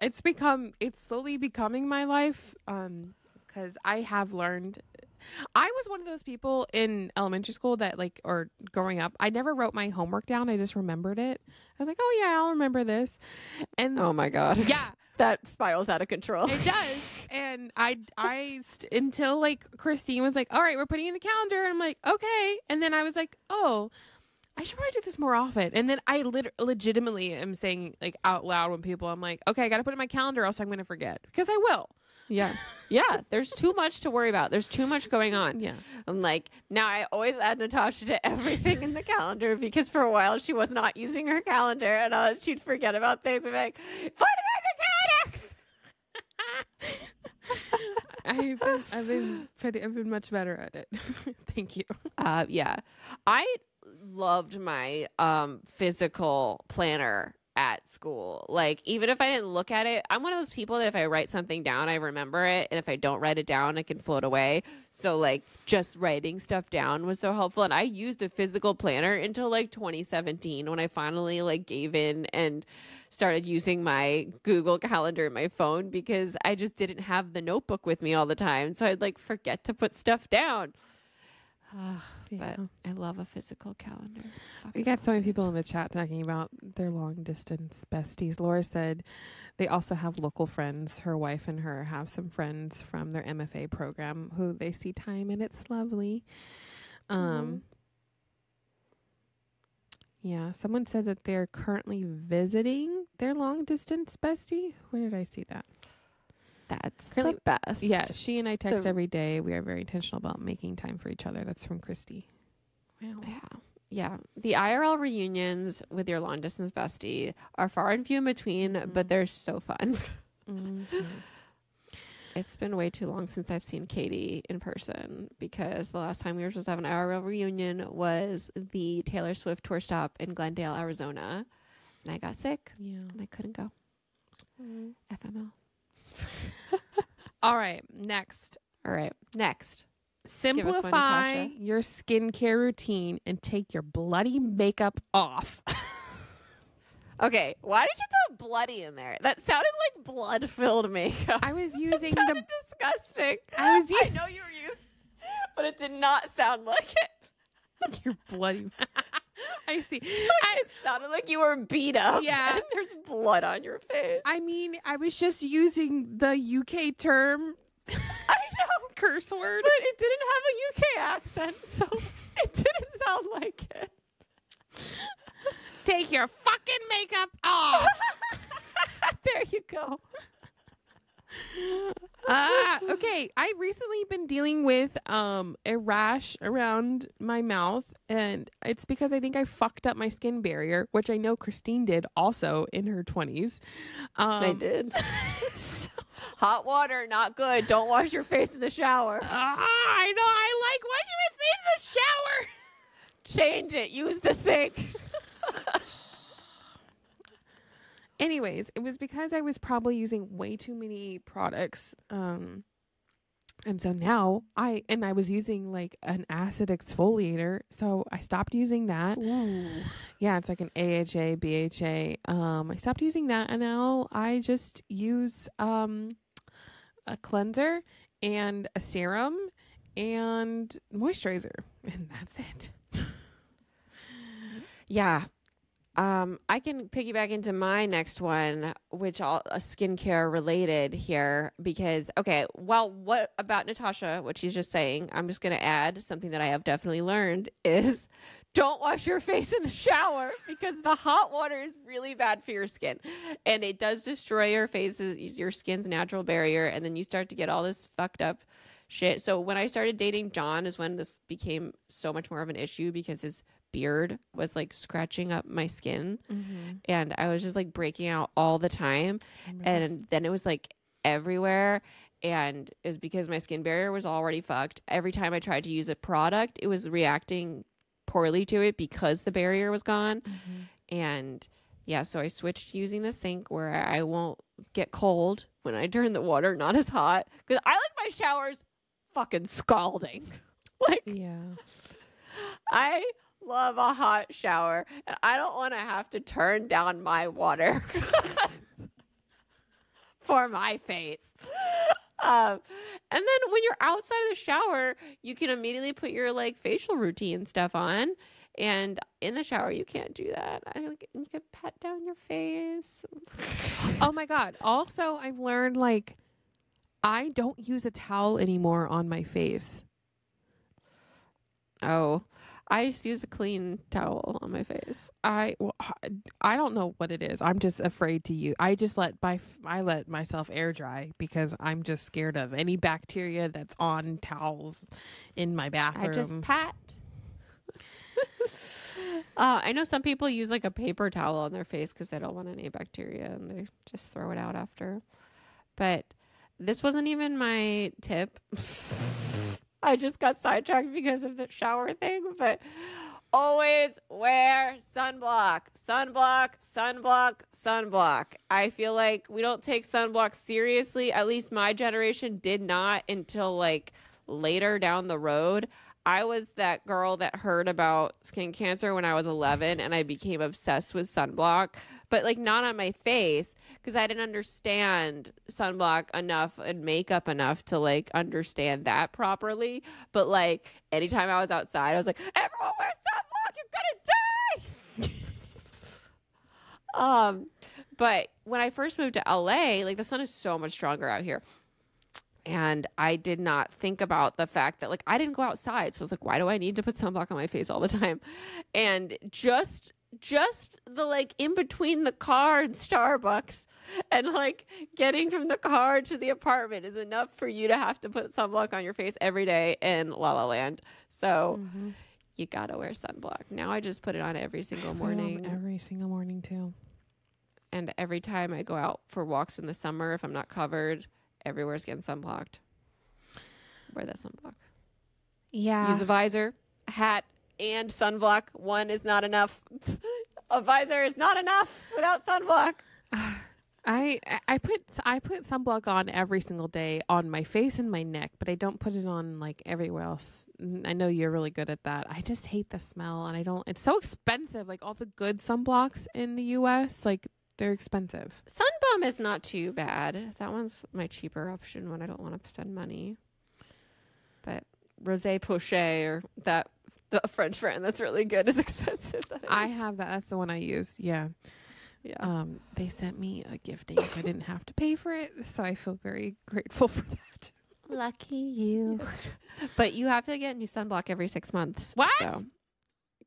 It's slowly becoming my life. Because I have learned, I was one of those people in elementary school that like, or growing up, I never wrote my homework down. I just remembered it. I was like, oh yeah, I'll remember this. And
oh my God.
Yeah.
That spirals out of control.
It does. And until like Christine was like, all right, we're putting in the calendar. And I'm like, okay. And then I was like, oh, I should probably do this more often. And then I legitimately am saying like out loud when people, I'm like, okay, I got to put it in my calendar, else I'm going to forget, because I will.
Yeah. Yeah. There's too much to worry about. There's too much going on.
Yeah.
I'm like, now I always add Natasha to everything in the calendar, because for a while she was not using her calendar, and she'd forget about things. I'm like, put it in the calendar.
I've been much better at it. Thank you.
Yeah. I loved my physical planner at school. Like, even if I didn't look at it, I'm one of those people that if I write something down, I remember it. And if I don't write it down, it can float away. So like just writing stuff down was so helpful. And I used a physical planner until like 2017, when I finally like gave in and started using my Google Calendar in my phone, because I just didn't have the notebook with me all the time. So I'd like forget to put stuff down. But I love a physical calendar.
We got so many people in the chat talking about their long distance besties. Laura said they also have local friends. Her wife and her have some friends from their MFA program who they see time, and it's lovely. Yeah, someone said that they're currently visiting their long distance bestie. Where did I see that?
That's the best.
Yeah, she and I text every day. We are very intentional about making time for each other. That's from Christy.
Wow. Yeah. The IRL reunions with your long distance bestie are far and few in between, but they're so fun. It's been way too long since I've seen Katie in person, because the last time we were supposed to have an IRL reunion was the Taylor Swift tour stop in Glendale, Arizona. And I got sick and I couldn't go. FML.
All right. Next. Simplify your skincare routine and take your bloody makeup off.
Okay, why did you throw bloody in there? That sounded like blood-filled makeup.
I was using
it sounded disgusting. I know you were using, but it did not sound like it.
Your bloody. I see.
It sounded like you were beat up.
Yeah,
and there's blood on your face.
I mean, I was just using the UK term.
I know,
curse word,
but it didn't have a UK accent, so it didn't sound like it.
Take your fucking makeup off.
There you go.
Okay. I've recently been dealing with a rash around my mouth, and it's because I think I fucked up my skin barrier, which I know Christine did also in her 20s.
I did. Hot water, not good. Don't wash your face in the shower.
I know. I like washing my face in the shower.
Change it. Use the sink.
Anyways, it was because I was probably using way too many products. And so now I was using like an acid exfoliator. So I stopped using that.
Ooh.
Yeah, it's like an AHA, BHA. I stopped using that, and now I just use a cleanser and a serum and moisturizer, and that's it.
Yeah. I can piggyback into my next one, which all skincare related here, because, okay, well, what about Natasha, what she's just saying, I'm just going to add something that I have definitely learned is don't wash your face in the shower, because the hot water is really bad for your skin, and it does destroy your your skin's natural barrier. And then you start to get all this fucked up shit. So when I started dating John is when this became so much more of an issue, because his beard was like scratching up my skin, and I was just like breaking out all the time, and then it was like everywhere, and it was because my skin barrier was already fucked. Every time I tried to use a product, it was reacting poorly to it because the barrier was gone. And yeah, so I switched to using the sink where I won't get cold when I turn the water, not as hot, because I like my showers fucking scalding. Like,
yeah,
I love a hot shower, and I don't want to have to turn down my water for my face. And then when you're outside of the shower, you can immediately put your like facial routine stuff on, and in the shower you can't do that. You can pat down your face.
Oh my God. Also, I've learned like I don't use a towel anymore on my face.
Oh, I just use a clean towel on my face.
I don't know what it is. I'm just afraid to use. I let myself air dry because I'm just scared of any bacteria that's on towels in my bathroom.
I just pat. I know some people use like a paper towel on their face because they don't want any bacteria, and they just throw it out after. But this wasn't even my tip. I just got sidetracked because of the shower thing, but always wear sunblock, sunblock, sunblock, sunblock. I feel like we don't take sunblock seriously. At least my generation did not until like later down the road. I was that girl that heard about skin cancer when I was 11, and I became obsessed with sunblock, but like not on my face, because I didn't understand sunblock enough and makeup enough to like understand that properly. But like anytime I was outside, I was like, everyone wear sunblock, you're gonna die. But when I first moved to LA, like the sun is so much stronger out here. And I did not think about the fact that like I didn't go outside. So I was like, why do I need to put sunblock on my face all the time? And just the like in between the car and Starbucks and like getting from the car to the apartment is enough for you to have to put sunblock on your face every day in La La Land. So you gotta wear sunblock. Now I just put it on every single morning.
Every single morning too.
And every time I go out for walks in the summer, if I'm not covered, everywhere's getting sunblocked. Wear that sunblock.
Yeah.
Use a visor, a hat, and sunblock. One is not enough. A visor is not enough without sunblock.
I put sunblock on every single day on my face and my neck, but I don't put it on like everywhere else. I know you're really good at that. I just hate the smell, and it's so expensive. Like all the good sunblocks in the US, like they're expensive.
Sunbum is not too bad. That one's my cheaper option when I don't want to spend money. But Rosé Pochet or the French brand that's really good is expensive.
I have that. That's the one I used. Yeah.
Yeah.
They sent me a gifting, so I didn't have to pay for it. So I feel very grateful for that.
Lucky you. But you have to get new sunblock every 6 months.
What?
So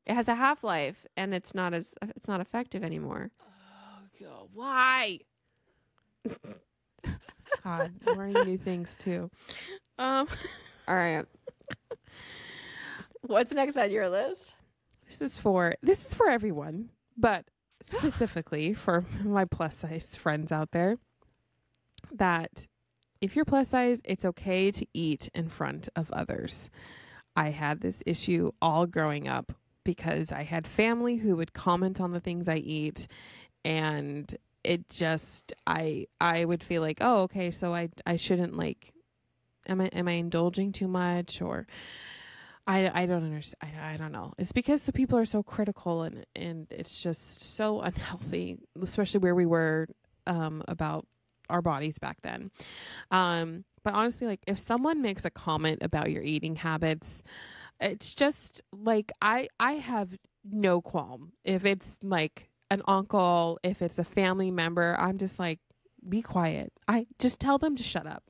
it has a half-life, and it's not effective anymore.
Oh God, why? God, I'm learning new things too.
All right. What's next on your list?
This is for everyone, but specifically for my plus size friends out there, that if you're plus size, it's okay to eat in front of others. I had this issue all growing up because I had family who would comment on the things I eat, and it just, I would feel like, oh, okay, so I shouldn't, like, am I indulging too much, or I don't understand. I don't know. It's because the people are so critical, and it's just so unhealthy, especially where we were about our bodies back then. But honestly, like if someone makes a comment about your eating habits, it's just like I have no qualm. If it's like an uncle, if it's a family member, I'm just like, be quiet. I just tell them to shut up.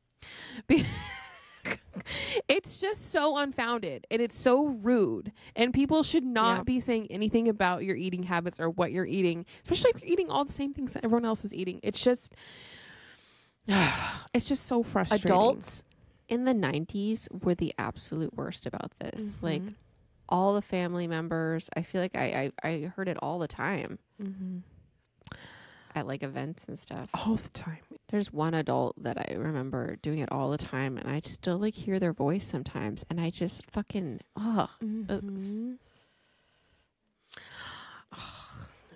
It's just so unfounded, and it's so rude, and people should not be saying anything about your eating habits or what you're eating, especially if you're eating all the same things that everyone else is eating. It's just so frustrating.
Adults in the 90s were the absolute worst about this.
Mm-hmm.
Like all the family members, I feel like I heard it all the time.
Mm-hmm.
At like events and stuff.
All the time.
There's one adult that I remember doing it all the time, and I still like hear their voice sometimes, and I just fucking
Mm-hmm.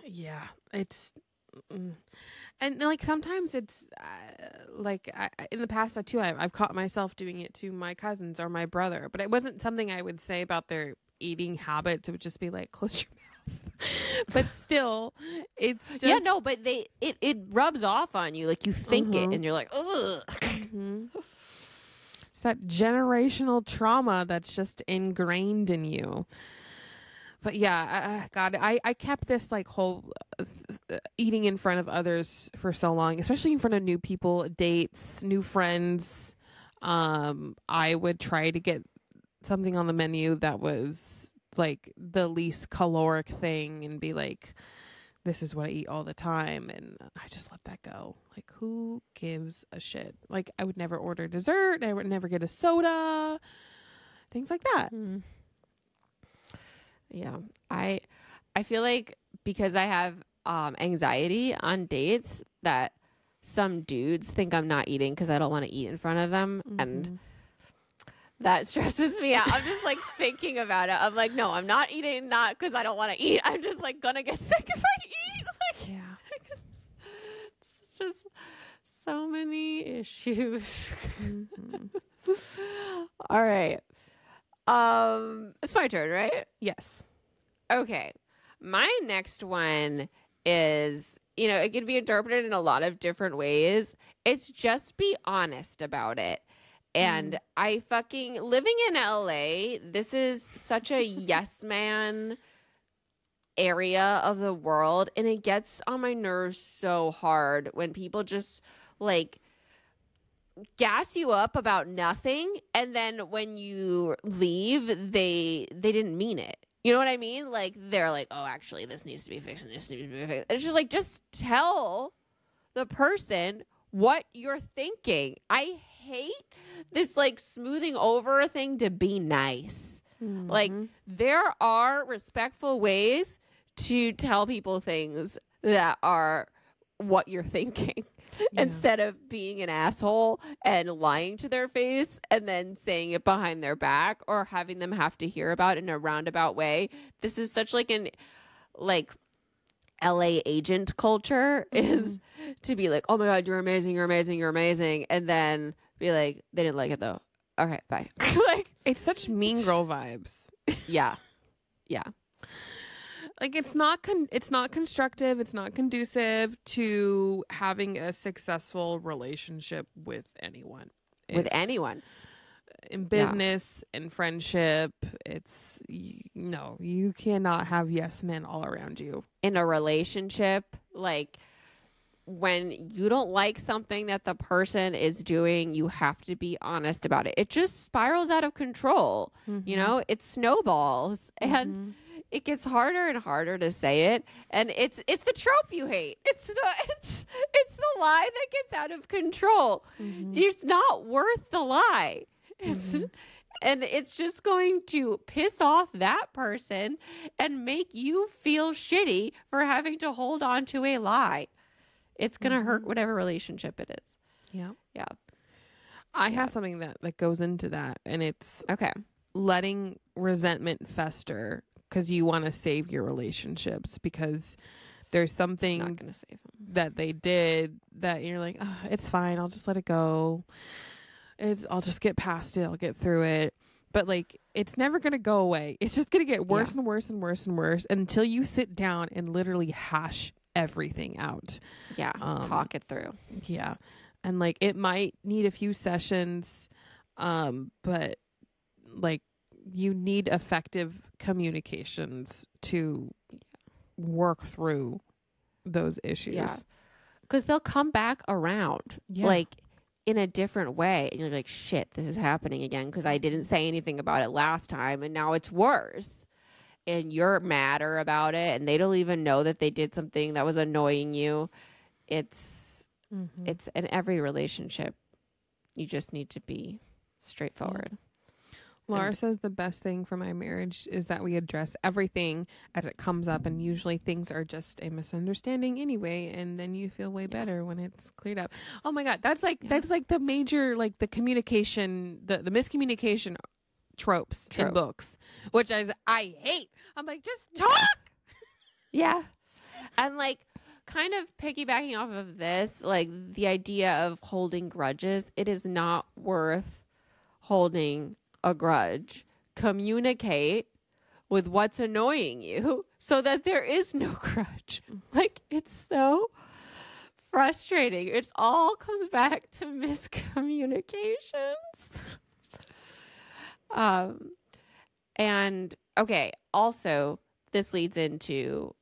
Yeah, it's and like sometimes it's like in the past too, I've caught myself doing it to my cousins or my brother, but it wasn't something I would say about their eating habits. It would just be like, close your mouth. But still, it's just
but it rubs off on you, like you think it, and you're like, ugh.
Mm-hmm. It's that generational trauma that's just ingrained in you. But yeah, God, I kept this like whole eating in front of others for so long, especially in front of new people, dates, new friends. I would try to get something on the menu that was like the least caloric thing and be like, this is what I eat all the time, and I just let that go. Like, who gives a shit? Like, I would never order dessert, I would never get a soda, things like that.
Yeah, I feel like because I have anxiety on dates, that some dudes think I'm not eating because I don't want to eat in front of them, and that stresses me out. I'm just like thinking about it. I'm like, no, I'm not eating, not because I don't want to eat. I'm just like gonna get sick if I eat. Like,
Yeah.
It's just so many issues. All right. It's my turn, right?
Yes.
Okay. My next one is, it can be interpreted in a lot of different ways. It's just be honest about it. And I fucking, living in LA, this is such a yes man area of the world, and it gets on my nerves so hard when people just like gas you up about nothing, and then when you leave, they didn't mean it. You know what I mean? Like, they're like, oh, actually, this needs to be fixed, and this needs to be fixed. It's just like, just tell the person what you're thinking. I hate this like smoothing over thing to be nice. Like, there are respectful ways to tell people things that are what you're thinking instead of being an asshole and lying to their face and then saying it behind their back or having them have to hear about it in a roundabout way. This is such like an like LA agent culture is to be like, oh my God, you're amazing, you're amazing, you're amazing. And then be like, they didn't like it though. Okay, bye. Like,
it's such Mean Girl vibes.
Yeah. Yeah.
Like it's not constructive. It's not conducive to having a successful relationship with anyone.
With anyone.
In business and friendship, it's no, you cannot have yes men all around you.
In a relationship, like when you don't like something that the person is doing, you have to be honest about it. It just spirals out of control. You know, it snowballs and it gets harder and harder to say it. And it's the trope you hate. It's the lie that gets out of control. It's not worth the lie. And it's just going to piss off that person and make you feel shitty for having to hold on to a lie. It's going to hurt whatever relationship it is.
Yeah.
Yeah.
I have something that goes into that, and it's letting resentment fester because you want to save your relationships because there's something
not gonna save them.
That they did that you're like, oh, it's fine. I'll just let it go. I'll just get past it. I'll get through it. But like, it's never going to go away. It's just going to get worse and worse and worse and worse until you sit down and literally hash everything out.
Yeah. Talk it through.
Yeah. And like, it might need a few sessions, but like you need effective communications to work through those issues.
Yeah. Because they'll come back around. Yeah. Like, in a different way, and you're like, shit, this is happening again because I didn't say anything about it last time and now it's worse, and you're madder about it and they don't even know that they did something that was annoying you. It's in every relationship, you just need to be straightforward.
Laura says the best thing for my marriage is that we address everything as it comes up, and usually things are just a misunderstanding anyway, and then you feel way better when it's cleared up. Oh my God, that's like the major, like the communication, the miscommunication tropes in books, which I hate. I'm like, just talk.
Yeah. And like, kind of piggybacking off of this, like the idea of holding grudges, it is not worth holding a grudge. Communicate with what's annoying you so that there is no grudge. Like, it's so frustrating. It all comes back to miscommunications. And okay, also this leads into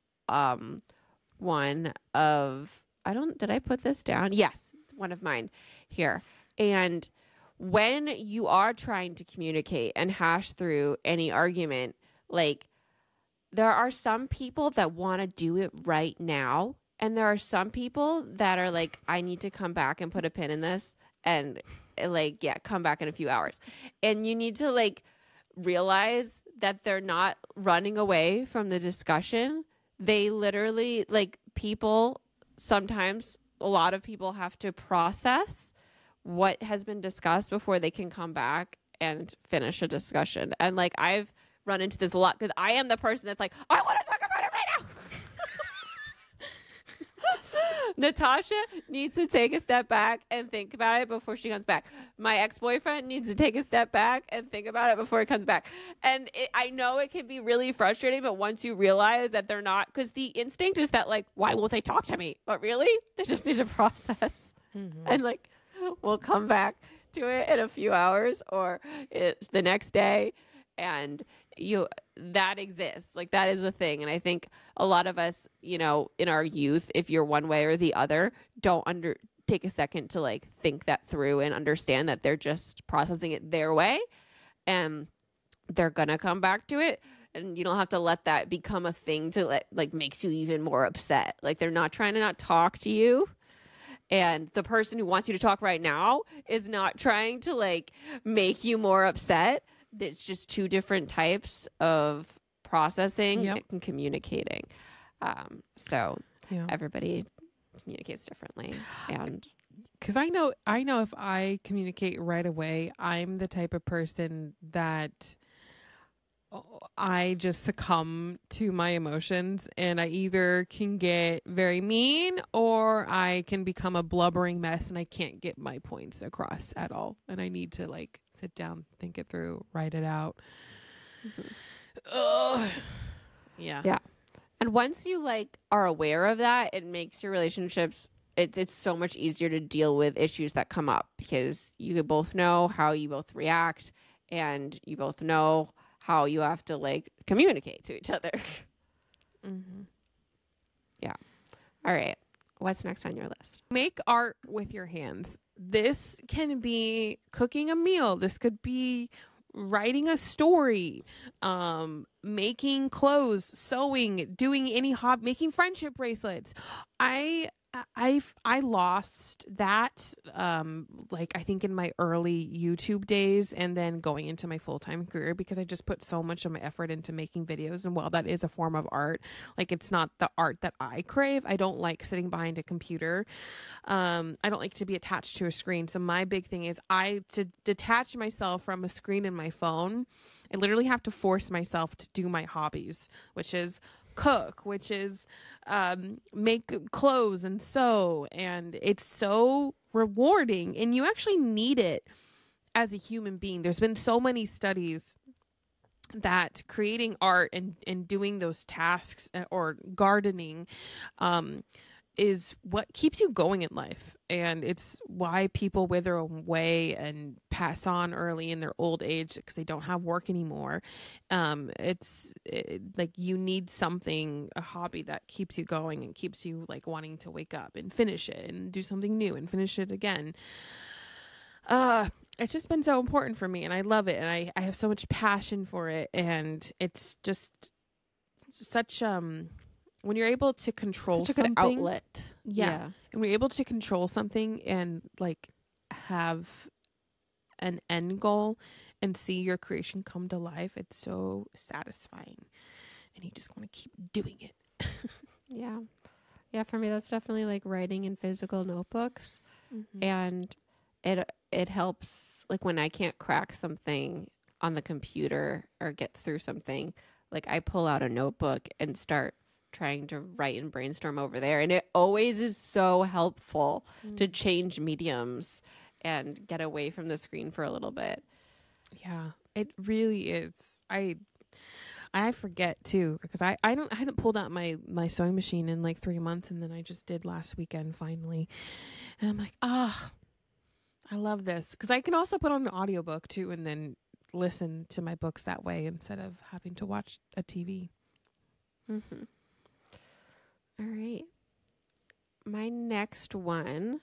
one of, did I put this down? Yes, one of mine here. And when you are trying to communicate and hash through any argument, like, there are some people that want to do it right now. And there are some people that are like, I need to come back and put a pin in this and like, come back in a few hours. And you need to like realize that they're not running away from the discussion. They literally, like, sometimes a lot of people have to process what has been discussed before they can come back and finish a discussion. And like, I've run into this a lot because I am the person that's like, I want to talk about it right now. Natasha needs to take a step back and think about it before she comes back. My ex-boyfriend needs to take a step back and think about it before he comes back. And I know it can be really frustrating, but once you realize that they're not, because the instinct is that like, why won't they talk to me? But really, they just need to process. And like, we'll come back to it in a few hours or it's the next day, and that exists. Like, that is a thing. And I think a lot of us, you know, in our youth, if you're one way or the other, don't take a second to like think that through and understand that they're just processing it their way and they're gonna come back to it. And you don't have to let that become a thing to like makes you even more upset. Like, they're not trying to not talk to you. And the person who wants you to talk right now is not trying to like make you more upset. It's just two different types of processing and communicating. So everybody communicates differently. And
because I know if I communicate right away, I'm the type of person that I just succumb to my emotions, and I either can get very mean or I can become a blubbering mess and I can't get my points across at all. And I need to like sit down, think it through, write it out. Yeah.
Yeah. And once you like are aware of that, it makes your relationships, it's so much easier to deal with issues that come up because you both know how you both react and you both know how you have to like communicate to each other.
Mm-hmm.
Yeah. All right. What's next on your list?
Make art with your hands. This can be cooking a meal. This could be writing a story, making clothes, sewing, doing any hobby, making friendship bracelets. I lost that, like I think in my early YouTube days and then going into my full-time career because I just put so much of my effort into making videos. And while that is a form of art, like it's not the art that I crave. I don't like sitting behind a computer. I don't like to be attached to a screen. So my big thing is to detach myself from a screen in my phone. I literally have to force myself to do my hobbies, which is cook, which is make clothes and sew, and it's so rewarding and you actually need it as a human being. There's been so many studies that creating art and doing those tasks or gardening is what keeps you going in life, and it's why people wither away and pass on early in their old age because they don't have work anymore. Like you need something, a hobby that keeps you going and keeps you like wanting to wake up and finish it and do something new and finish it again. It's just been so important for me and I love it, and I have so much passion for it, and it's just such when you're able to control
Such a
something,
good outlet.
yeah. And we're able to control something and like have an end goal and see your creation come to life. It's so satisfying and you just want to keep doing it.
Yeah. Yeah. For me, that's definitely like writing in physical notebooks.
Mm-hmm.
And it helps like when I can't crack something on the computer or get through something, like I pull out a notebook and start trying to write and brainstorm over there. And it always is so helpful to change mediums and get away from the screen for a little bit.
Yeah, it really is. I forget too, because I hadn't pulled out my sewing machine in like 3 months, and then I just did last weekend finally. And I'm like, I love this. Because I can also put on an audiobook too and then listen to my books that way instead of having to watch a TV.
Mm-hmm. All right. My next one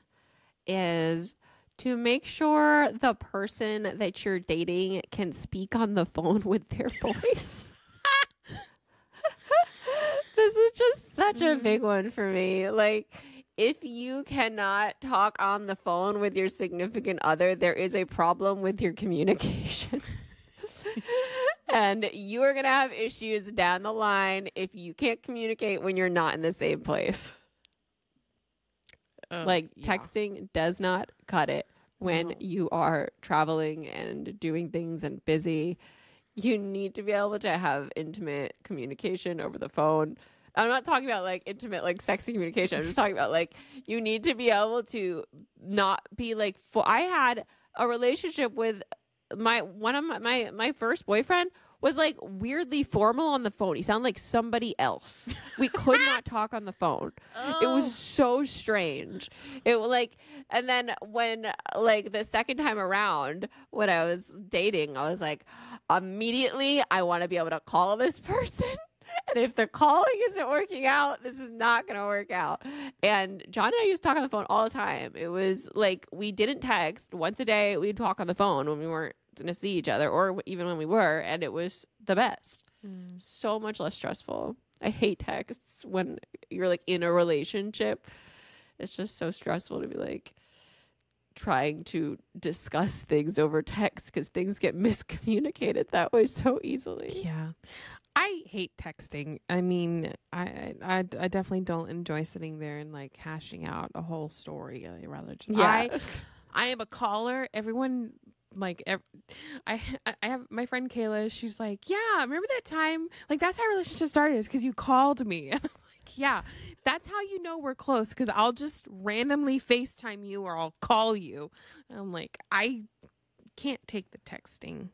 is to make sure the person that you're dating can speak on the phone with their voice. This is just such a big one for me. Like, if you cannot talk on the phone with your significant other, there is a problem with your communication. And you are going to have issues down the line if you can't communicate when you're not in the same place. Texting does not cut it when you are traveling and doing things and busy. You need to be able to have intimate communication over the phone. I'm not talking about like intimate, like sexy communication. I'm just talking about like you need to be able to not be like. I had a relationship with my first boyfriend was like weirdly formal on the phone. He sounded like somebody else. We could not talk on the phone. It was so strange. It was like, and then when like the second time around when I was dating, I was like, immediately I want to be able to call this person. And if the calling isn't working out, this is not going to work out. And John and I used to talk on the phone all the time. It was like we didn't text. Once a day, we'd talk on the phone when we weren't going to see each other or even when we were. And it was the best. So much less stressful. I hate texts when you're like in a relationship. It's just so stressful to be like trying to discuss things over text because things get miscommunicated that way so easily.
Yeah. I hate texting. I mean, I definitely don't enjoy sitting there and like hashing out a whole story. I rather just I am a caller. Everyone like I have my friend Kayla. She's like, yeah, remember that time? Like that's how our relationship started. Is because you called me. And I'm like, yeah, that's how you know we're close. Because I'll just randomly FaceTime you or I'll call you. And I'm like, I can't take the texting.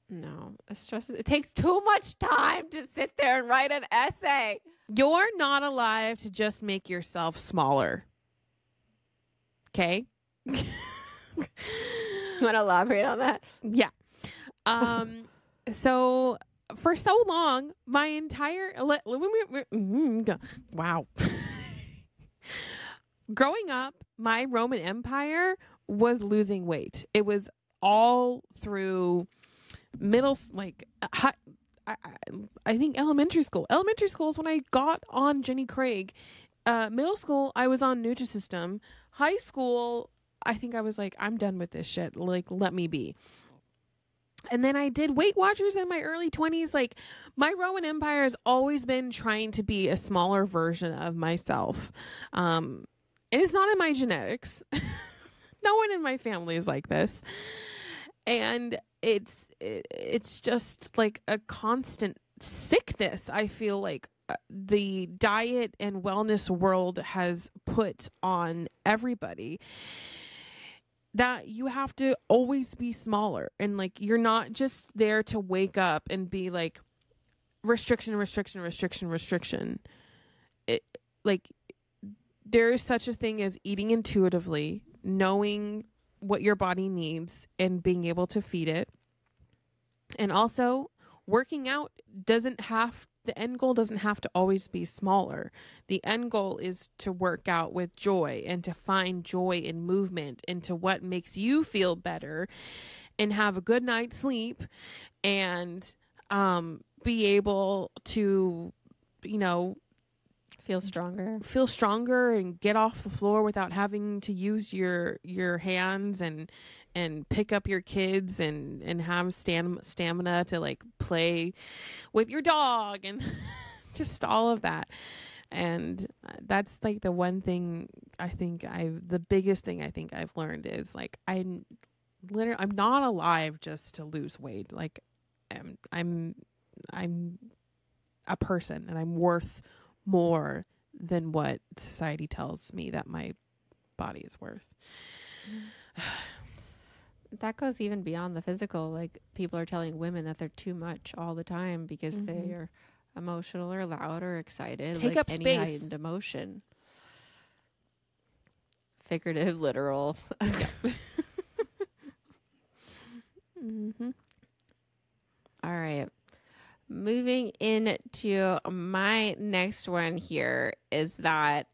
No, it takes too much time to sit there and write an essay.
You're not alive to just make yourself smaller. Okay?
You want to elaborate on that?
Yeah. So for so long, my entire wow. Growing up, my Roman Empire was losing weight. It was all through I think elementary school. Elementary school is when I got on Jenny Craig. Middle school, I was on Nutrisystem. High school, I think I was like, I'm done with this shit. Like, let me be. And then I did Weight Watchers in my early 20s. Like, my Roman Empire has always been trying to be a smaller version of myself. And it's not in my genetics. No one in my family is like this. And it's just like a constant sickness. I feel like the diet and wellness world has put on everybody that you have to always be smaller. And like, you're not just there to wake up and be like restriction. Like, there is such a thing as eating intuitively, knowing what your body needs and being able to feed it. And also, working out the end goal doesn't have to always be smaller. The end goal is to work out with joy and to find joy in movement and to what makes you feel better and have a good night's sleep and be able to,
feel stronger
and get off the floor without having to use your hands and pick up your kids and have stamina to like play with your dog and just all of that. And that's like the one thing the biggest thing I think I've learned is like, I'm not alive just to lose weight. Like I'm a person and I'm worth more than what society tells me that my body is worth.
That goes even beyond the physical. Like, people are telling women that they're too much all the time because they are emotional or loud or excited.
Take
like
up
any
space.
heightened emotion. Figurative, literal. All right. Moving into my next one here is that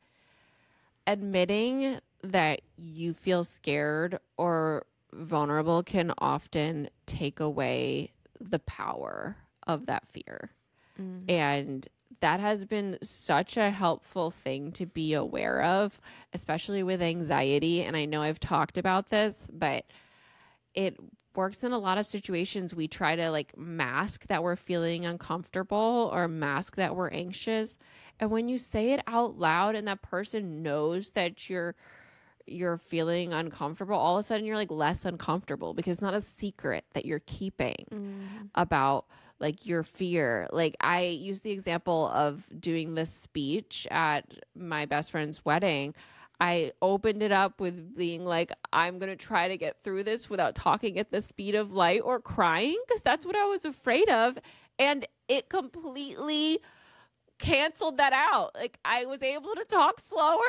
admitting that you feel scared or vulnerable can often take away the power of that fear. And that has been such a helpful thing to be aware of, especially with anxiety. And I know I've talked about this, but it works in a lot of situations. We try to like mask that we're feeling uncomfortable or mask that we're anxious. And when you say it out loud and that person knows that you're feeling uncomfortable, all of a sudden you're like less uncomfortable because it's not a secret that you're keeping about like your fear. Like, I use the example of doing this speech at my best friend's wedding. I opened it up with being like, I'm going to try to get through this without talking at the speed of light or crying, because that's what I was afraid of. And it completely canceled that out. Like, I was able to talk slower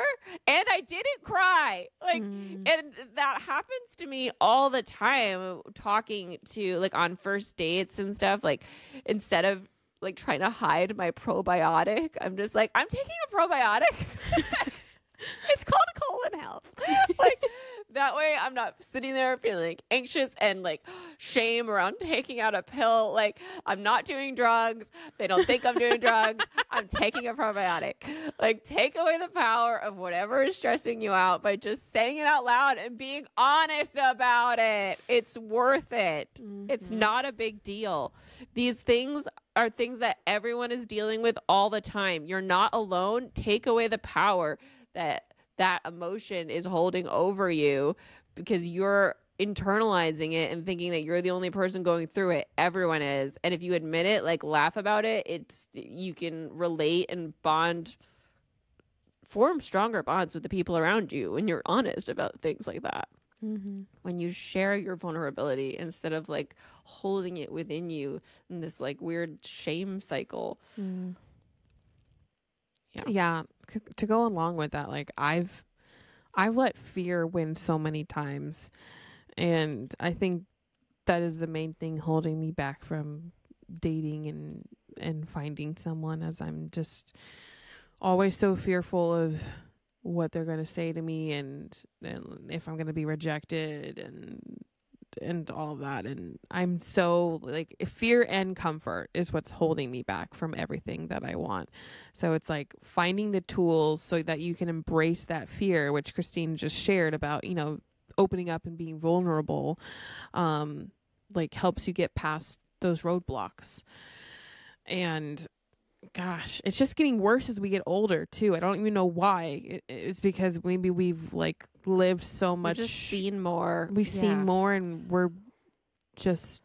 and I didn't cry. Like, and that happens to me all the time talking to like on first dates and stuff. Like, instead of like trying to hide my probiotic, I'm just like, I'm taking a probiotic. It's called colon health. Like, that way I'm not sitting there feeling anxious and like shame around taking out a pill. Like, I'm not doing drugs. They don't think I'm doing drugs. I'm taking a probiotic. Like, take away the power of whatever is stressing you out by just saying it out loud and being honest about it. It's worth it. It's not a big deal. These things are things that everyone is dealing with all the time. You're not alone. Take away the power that emotion is holding over you because you're internalizing it and thinking that you're the only person going through it. Everyone is. And if you admit it, like, laugh about it, you can relate and form stronger bonds with the people around you when you're honest about things like that. When you share your vulnerability instead of like holding it within you in this like weird shame cycle.
Yeah. To go along with that, like, I've let fear win so many times, and I think that is the main thing holding me back from dating and finding someone, as I'm just always so fearful of what they're going to say to me and if I'm going to be rejected and all of that. And I'm so like, fear and comfort is what's holding me back from everything that I want. So it's like finding the tools so that you can embrace that fear, which Christine just shared about, you know, opening up and being vulnerable, like helps you get past those roadblocks. And gosh, it's just getting worse as we get older too. I don't even know why. It's because maybe we've like lived so much.
We've just seen more.
We've seen more, and we're just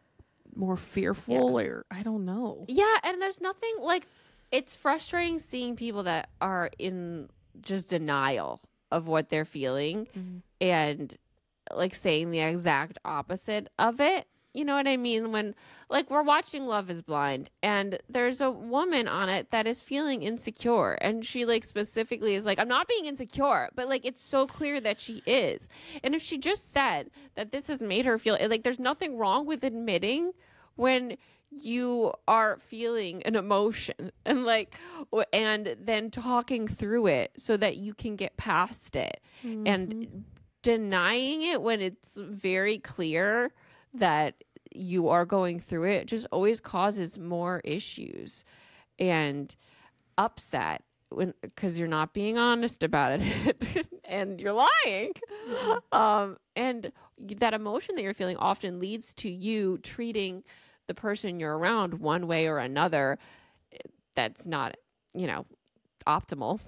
more fearful, or I don't know.
Yeah, and there's nothing like, it's frustrating seeing people that are in just denial of what they're feeling and like saying the exact opposite of it. You know what I mean? When like we're watching Love is Blind and there's a woman on it that is feeling insecure, and she like specifically is like, I'm not being insecure, but like it's so clear that she is. And if she just said that this has made her feel like, there's nothing wrong with admitting when you are feeling an emotion and like, and then talking through it so that you can get past it. And denying it when it's very clear that you are going through it just always causes more issues and upset because you're not being honest about it and you're lying. And that emotion that you're feeling often leads to you treating the person you're around one way or another that's not, you know, optimal.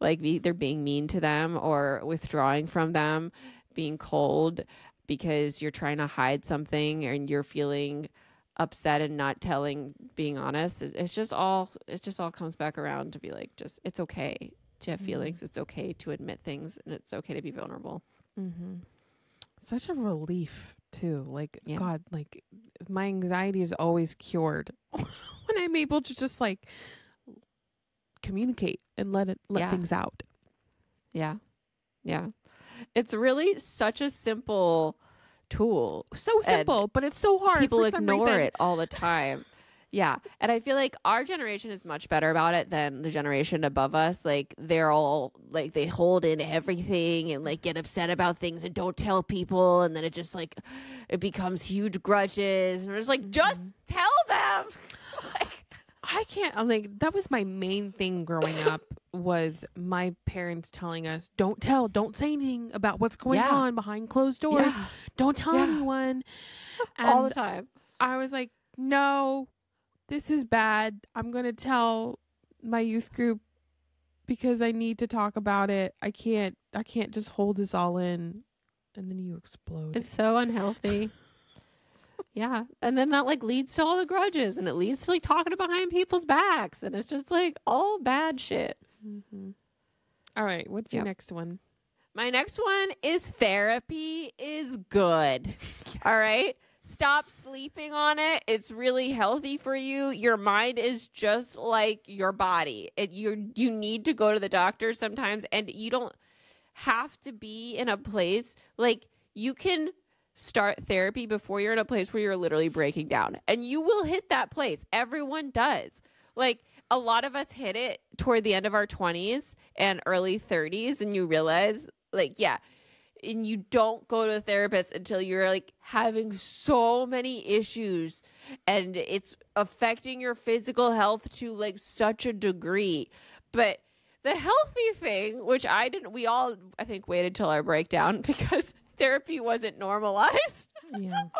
Like either being mean to them or withdrawing from them, being cold because you're trying to hide something and you're feeling upset and not being honest. It just all comes back around to be like, just, it's okay to have feelings. It's okay to admit things, and it's okay to be vulnerable.
Such a relief too. Like, God, like my anxiety is always cured when I'm able to just like communicate and let things out. Yeah.
It's really such a simple tool.
So simple, but it's so hard.
People ignore it all the time. Yeah. And I feel like our generation is much better about it than the generation above us. Like they're all like, they hold in everything and like get upset about things and don't tell people. And then it just like, it becomes huge grudges. And we're just like, just tell them.
I can't, I'm like, that was my main thing growing up, was my parents telling us, don't say anything about what's going on behind closed doors. Don't tell anyone. And
all the time.
I was like, no, this is bad. I'm going to tell my youth group because I need to talk about it. I can't just hold this all in. And then you explode.
It's so unhealthy. Yeah. And then that like leads to all the grudges, and it leads to like talking behind people's backs, and it's just like all bad shit.
All right. What's your next one?
My next one is therapy is good. All right. Stop sleeping on it. It's really healthy for you. Your mind is just like your body. You need to go to the doctor sometimes, and you don't have to be in a place like you can start therapy before you're in a place where you're literally breaking down, and you will hit that place. Everyone does. Like a lot of us hit it toward the end of our 20s and early 30s, and you realize like, and you don't go to a therapist until you're like having so many issues and it's affecting your physical health to like such a degree. But the healthy thing, which we all, I think, waited till our breakdown because therapy wasn't normalized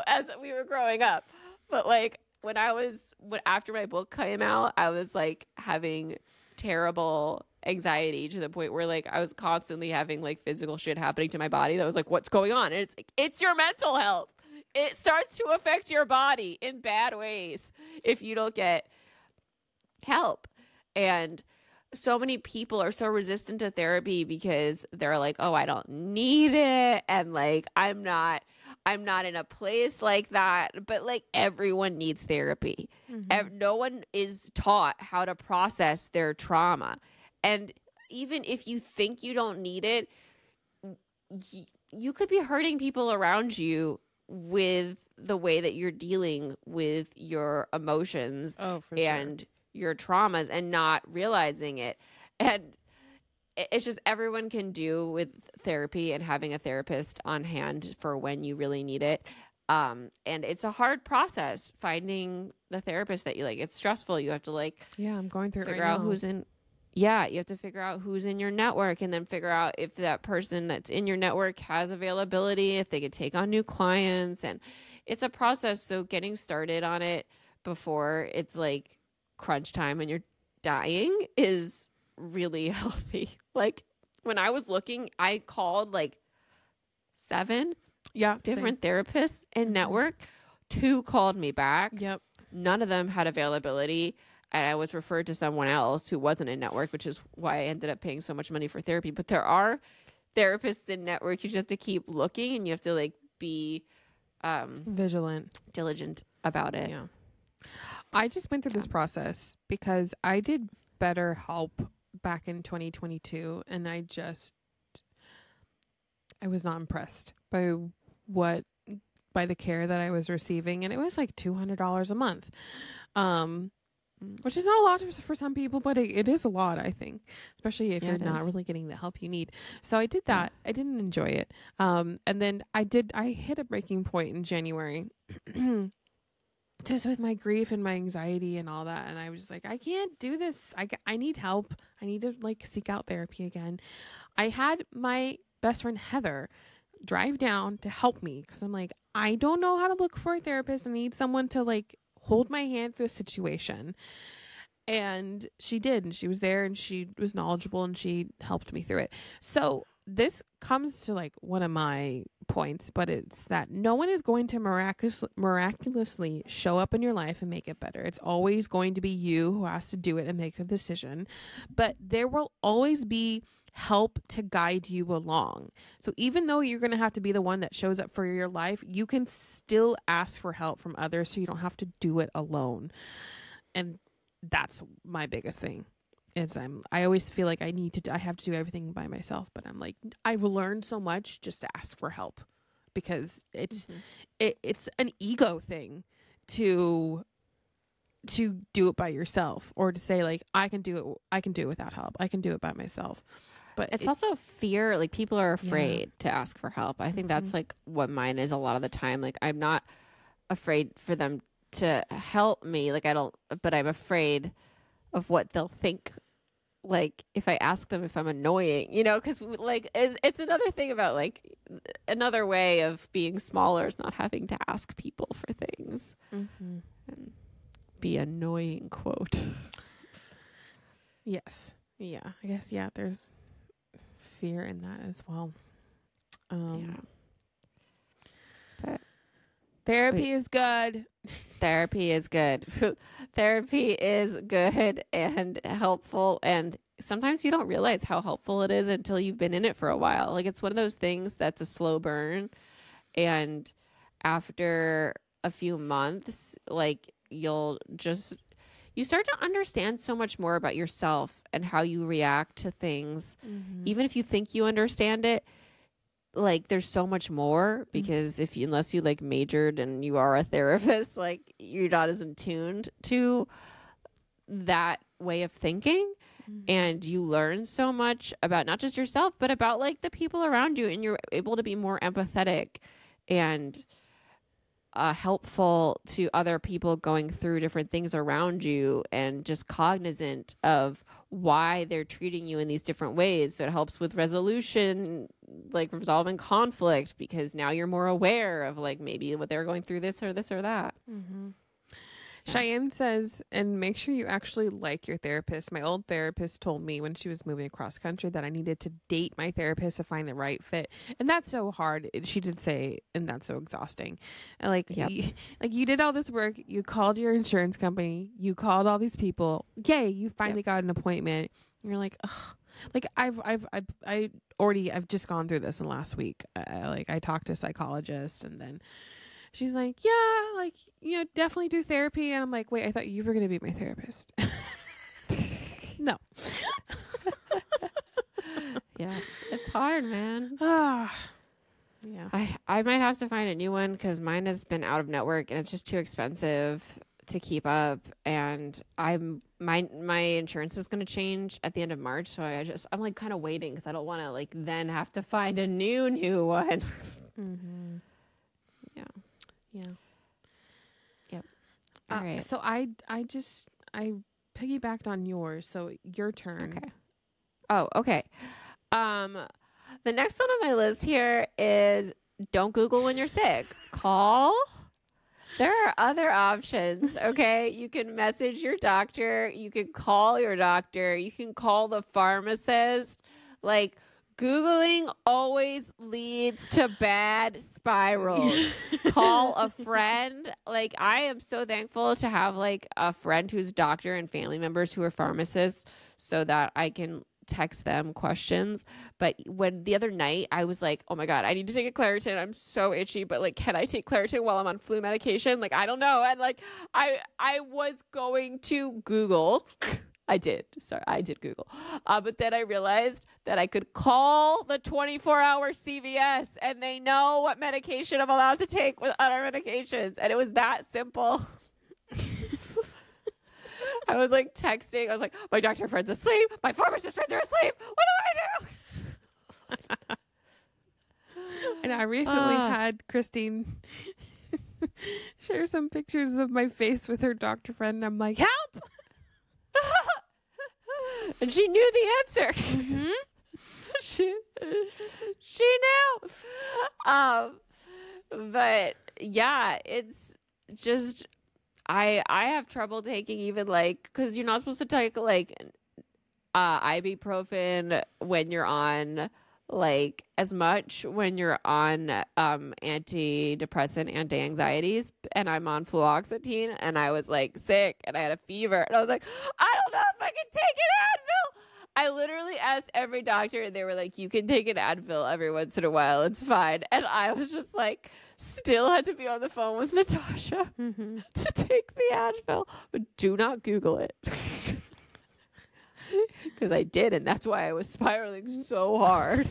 as we were growing up. But like after my book came out, I was like having terrible anxiety to the point where like I was constantly having like physical shit happening to my body that was like, what's going on? And it's like, it's your mental health. It starts to affect your body in bad ways if you don't get help. And so many people are so resistant to therapy because they're like, oh, I don't need it, and like I'm not in a place like that. But like everyone needs therapy. No one is taught how to process their trauma. And even if you think you don't need it, you could be hurting people around you with the way that you're dealing with your emotions and your traumas and not realizing it. And it's just everyone can do with therapy and having a therapist on hand for when you really need it. And it's a hard process finding the therapist that you like. It's stressful. You have to like,
I'm going through
figure out who's in. Yeah, you have to figure out who's in your network and then figure out if that person that's in your network has availability, if they could take on new clients. And it's a process. So getting started on it before it's like crunch time and you're dying is really healthy. Like when I was looking, I called like 7 different therapists in network. 2 called me back.
Yep.
None of them had availability. And I was referred to someone else who wasn't in network, which is why I ended up paying so much money for therapy. But there are therapists in network. You just have to keep looking and you have to like be
vigilant,
diligent about it.
Yeah. I just went through this process because I did BetterHelp back in 2022 and I was not impressed by the care that I was receiving, and it was like $200 a month. Which is not a lot for some people, but it is a lot, I think, especially if you're not really getting the help you need. So I did that. I didn't enjoy it. And then I hit a breaking point in January just with my grief and my anxiety and all that. And I was just like, I can't do this. I need help. I need to like seek out therapy again. I had my best friend Heather drive down to help me because I'm like, I don't know how to look for a therapist. I need someone to like hold my hand through a situation. And she did, and she was there, and she was knowledgeable, and she helped me through it. So this comes to like one of my points, but it's that no one is going to miraculously show up in your life and make it better. It's always going to be you who has to do it and make the decision, but there will always be help to guide you along. So even though you're going to have to be the one that shows up for your life, you can still ask for help from others so you don't have to do it alone. And that's my biggest thing is I always feel like I have to do everything by myself, but I'm like, I've learned so much just to ask for help because it's an ego thing to do it by yourself or to say like, I can do it without help. I can do it by myself. But
it's also fear. Like people are afraid to ask for help. I think that's like what mine is a lot of the time. Like I'm not afraid for them to help me. Like but I'm afraid of what they'll think. Like if I ask them if I'm annoying, because like it's another thing about like another way of being smaller is not having to ask people for things. And be annoying, quote.
Yes. Yeah. I guess, there's fear in that as well. But therapy is good.
Therapy is good. Therapy is good and helpful. And sometimes you don't realize how helpful it is until you've been in it for a while. Like it's one of those things that's a slow burn. And after a few months, like you start to understand so much more about yourself and how you react to things. Even if you think you understand it, like there's so much more because unless you like majored and you are a therapist, like you're not as in tuned to that way of thinking. and you learn so much about not just yourself, but about like the people around you, and you're able to be more empathetic and helpful to other people going through different things around you, and just cognizant of why they're treating you in these different ways. So it helps with resolution, like resolving conflict, because now you're more aware of like maybe what they're going through, this or that.
Cheyenne says, and make sure you actually like your therapist. My old therapist told me when she was moving across country that I needed to date my therapist to find the right fit. And that's so hard. She did say, and that's so exhausting. And like, you did all this work. You called your insurance company. You called all these people. Yay, you finally got an appointment. And you're like, ugh. Like I've just gone through this in the last week. I talked to a psychologist, and then she's like, yeah, like, definitely do therapy. And I'm like, wait, I thought you were going to be my therapist. No.
Yeah, it's hard, man.
Yeah.
I might have to find a new one, because mine has been out of network and it's just too expensive to keep up. And my insurance is going to change at the end of March. So I'm like kind of waiting, because I don't want to like then have to find a new one. Yeah. Yep. All right.
So I piggybacked on yours. So your turn.
Okay. Oh, okay. The next one on my list here is don't Google when you're sick. Call. There are other options, okay? You can message your doctor. You can call your doctor. You can call the pharmacist. Like, Googling always leads to bad spirals. Call a friend. Like, I am so thankful to have like a friend who's a doctor and family members who are pharmacists, so that I can text them questions. But when the other night I was like, oh my God, I need to take a Claritin. I'm so itchy, but like, can I take Claritin while I'm on flu medication? Like, I don't know. And like, I was going to Google. I did Google. But then I realized that I could call the 24-hour CVS and they know what medication I'm allowed to take with other medications. And it was that simple. I was like texting. I was like, my doctor friend's asleep. My pharmacist friends are asleep. What do I do?
And I recently had Christine share some pictures of my face with her doctor friend. And I'm like, help!
And she knew the answer. she knew. But yeah, it's just I have trouble taking even like, because you're not supposed to take like ibuprofen when you're on like as much when you're on antidepressant, anti-anxieties, and I'm on fluoxetine, and I was like sick and I had a fever and I was like, I don't know if I can take an Advil. I literally asked every doctor and they were like, you can take an Advil every once in a while, it's fine. And I was just like, still had to be on the phone with Natasha to take the Advil, but do not Google it. Because I did, and that's why I was spiraling so hard.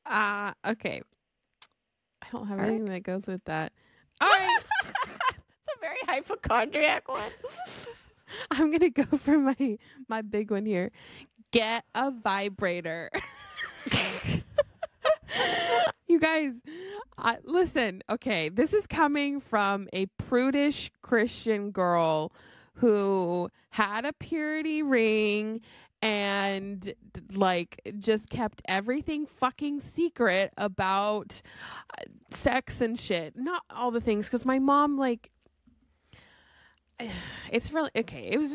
Okay. I don't have anything that goes with that. All
right. It's a very hypochondriac one.
I'm going to go for my big one here. Get a vibrator. You guys, listen, okay, this is coming from a prudish Christian girl who had a purity ring and like just kept everything fucking secret about sex and shit. Not all the things, because my mom, like, it's really okay. It was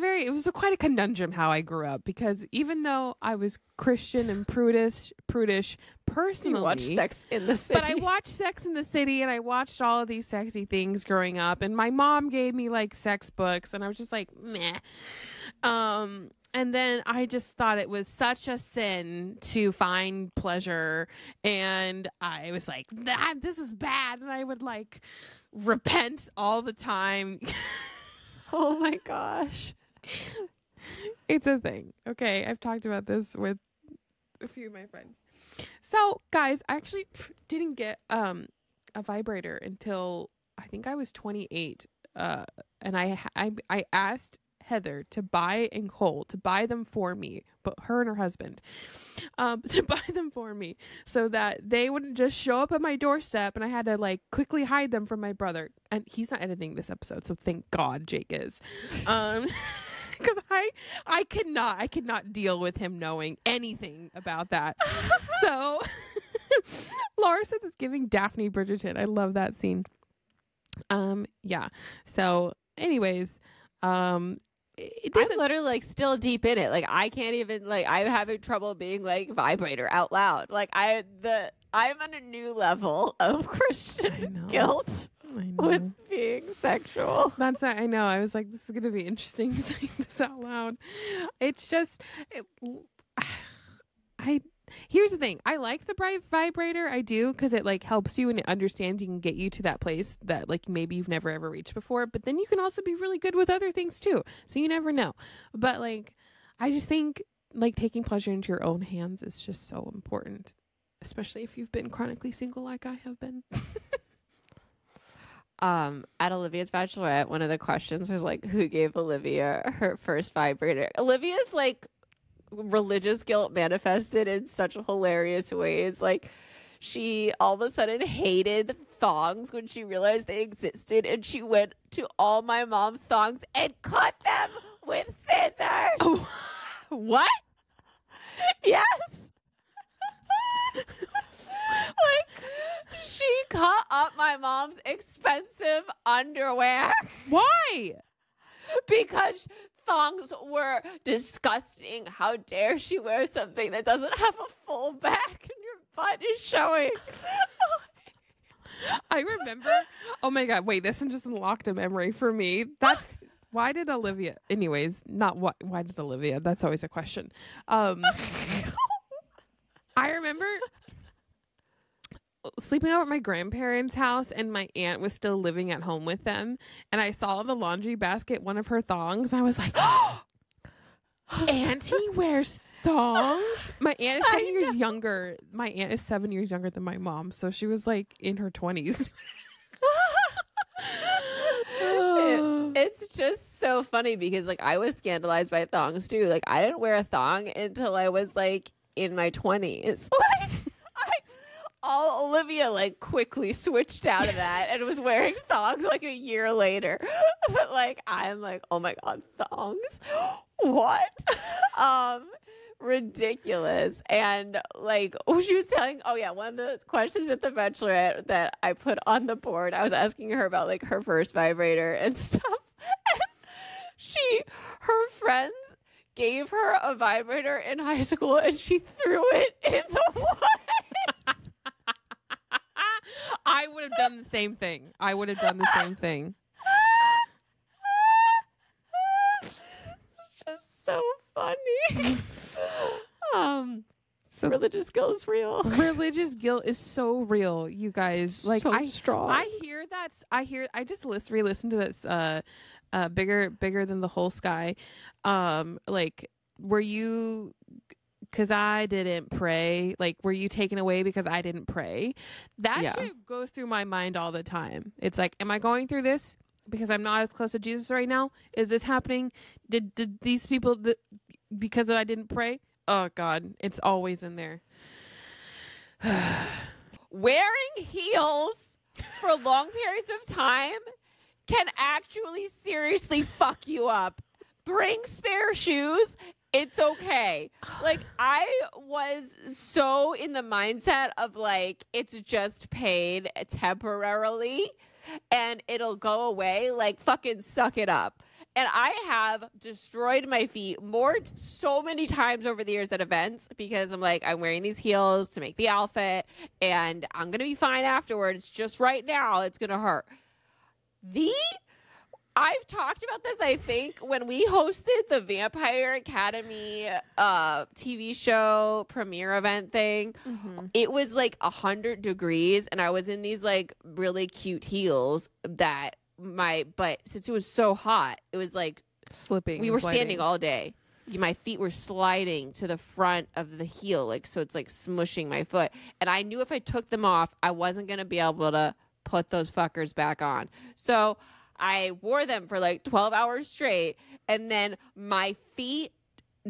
quite a conundrum how I grew up, because even though I was Christian and prudish personally,
you watched Sex in the City.
But I watched Sex in the City and I watched all of these sexy things growing up, and my mom gave me like sex books and I was just like, meh. And then I just thought it was such a sin to find pleasure, and I was like, this is bad, and I would like repent all the time.
Oh my gosh.
It's a thing. Okay, I've talked about this with a few of my friends. So, guys, I actually didn't get a vibrator until I think I was 28. and I asked Heather to buy, and Cole to buy them for me, but her and her husband, to buy them for me so that they wouldn't just show up at my doorstep and I had to like quickly hide them from my brother. And he's not editing this episode, so thank God Jake is. Because I could not deal with him knowing anything about that. So Laura says it's giving Daphne Bridgerton. I love that scene. Yeah. So anyways, I'm
literally like still deep in it. Like I can't even like I'm having trouble being like vibrator out loud. Like I'm on a new level of Christian guilt with being sexual.
That's I know. I was like, this is gonna be interesting saying this out loud. It's just here's the thing. I like the bright vibrator. I do, because it like helps you and it understands you can get you to that place that like maybe you've never ever reached before. But then you can also be really good with other things too. So you never know. But like, I just think like taking pleasure into your own hands is just so important, especially if you've been chronically single like I have been.
At Olivia's bachelorette, one of the questions was like, who gave Olivia her first vibrator? Olivia's like religious guilt manifested in such hilarious ways. Like she all of a sudden hated thongs when she realized they existed, and she went to all my mom's thongs and cut them with scissors.
Oh, what?
Yes. Like she cut up my mom's expensive underwear.
Why?
Because thongs were disgusting. How dare she wear something that doesn't have a full back and your butt is showing?
I remember. Oh my God. Wait, this one just unlocked a memory for me. That's why did Olivia, anyways, not what, why did Olivia? That's always a question. I remember sleeping over at my grandparents' house, and my aunt was still living at home with them, and I saw in the laundry basket one of her thongs, and I was like, oh, Auntie wears thongs? My aunt is 7 years younger. My aunt is 7 years younger than my mom, so she was like in her 20s.
It's just so funny because like I was scandalized by thongs too. Like I didn't wear a thong until I was like in my 20s. Olivia like quickly switched out of that and was wearing thongs like a year later. But like I'm like, oh my God, thongs? What? Ridiculous. And like she was telling, oh yeah, one of the questions at the Bachelorette that I put on the board, I was asking her about like her first vibrator and stuff. And her friends gave her a vibrator in high school and she threw it in the woods.
I would have done the same thing.
It's just so funny. So religious guilt is real.
Religious guilt is so real, you guys. Like
so strong.
I just re-listened to this bigger than the whole sky. Like, were you, because I didn't pray, like, were you taken away because I didn't pray? That shit goes through my mind all the time. It's like, am I going through this because I'm not as close to Jesus right now? Is this happening? Did these people, because I didn't pray? Oh God, it's always in there.
Wearing heels for long periods of time can actually seriously fuck you up. Bring spare shoes. It's okay. Like, I was so in the mindset of like, it's just pain temporarily and it'll go away. Like, fucking suck it up. And I have destroyed my feet so many times over the years at events because I'm like, I'm wearing these heels to make the outfit and I'm going to be fine afterwards. Just right now, it's going to hurt. I've talked about this, I think, when we hosted the Vampire Academy TV show premiere event thing. Mm-hmm. It was like 100 degrees and I was in these like really cute heels but since it was so hot, it was like
slipping.
We were standing all day. My feet were sliding to the front of the heel, like, so it's like smushing my foot. And I knew if I took them off, I wasn't going to be able to put those fuckers back on. So I wore them for like 12 hours straight, and then my feet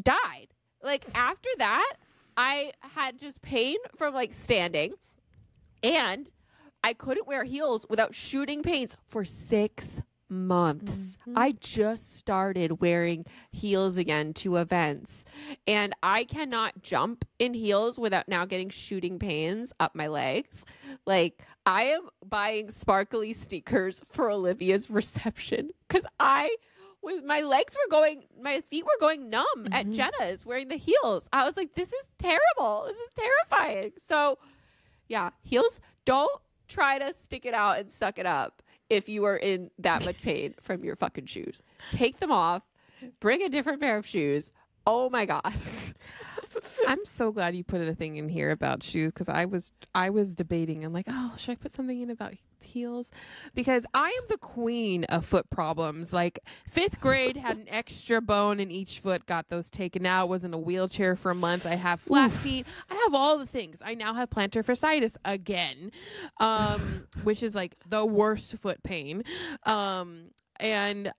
died. Like after that, I had just pain from like standing, and I couldn't wear heels without shooting pains for 6 months. I just started wearing heels again to events, and I cannot jump in heels without now getting shooting pains up my legs. Like I am buying sparkly sneakers for Olivia's reception because my feet were going numb at Jenna's wearing the heels. I was like, this is terrible. This is terrifying. So yeah, heels, don't try to stick it out and suck it up if you are in that much pain from your fucking shoes. Take them off. Bring a different pair of shoes. Oh my God.
I'm so glad you put a thing in here about shoes, because I was debating. I'm like, oh, should I put something in about heels? Because I am the queen of foot problems. Like 5th grade, had an extra bone in each foot, got those taken out, was in a wheelchair for a month. I have flat feet. I have all the things. I now have plantar fasciitis again, which is like the worst foot pain. And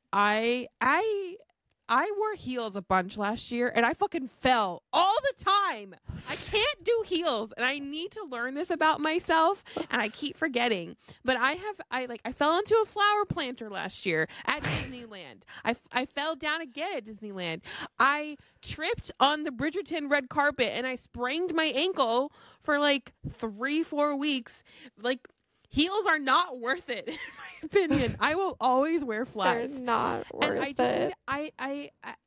I wore heels a bunch last year, and I fucking fell all the time. I can't do heels, and I need to learn this about myself, and I keep forgetting. But I fell into a flower planter last year at Disneyland. I fell down again at Disneyland. I tripped on the Bridgerton red carpet, and I sprained my ankle for like 3-4 weeks. Like, heels are not worth it, in my opinion. I will always wear flats.
They're not worth it.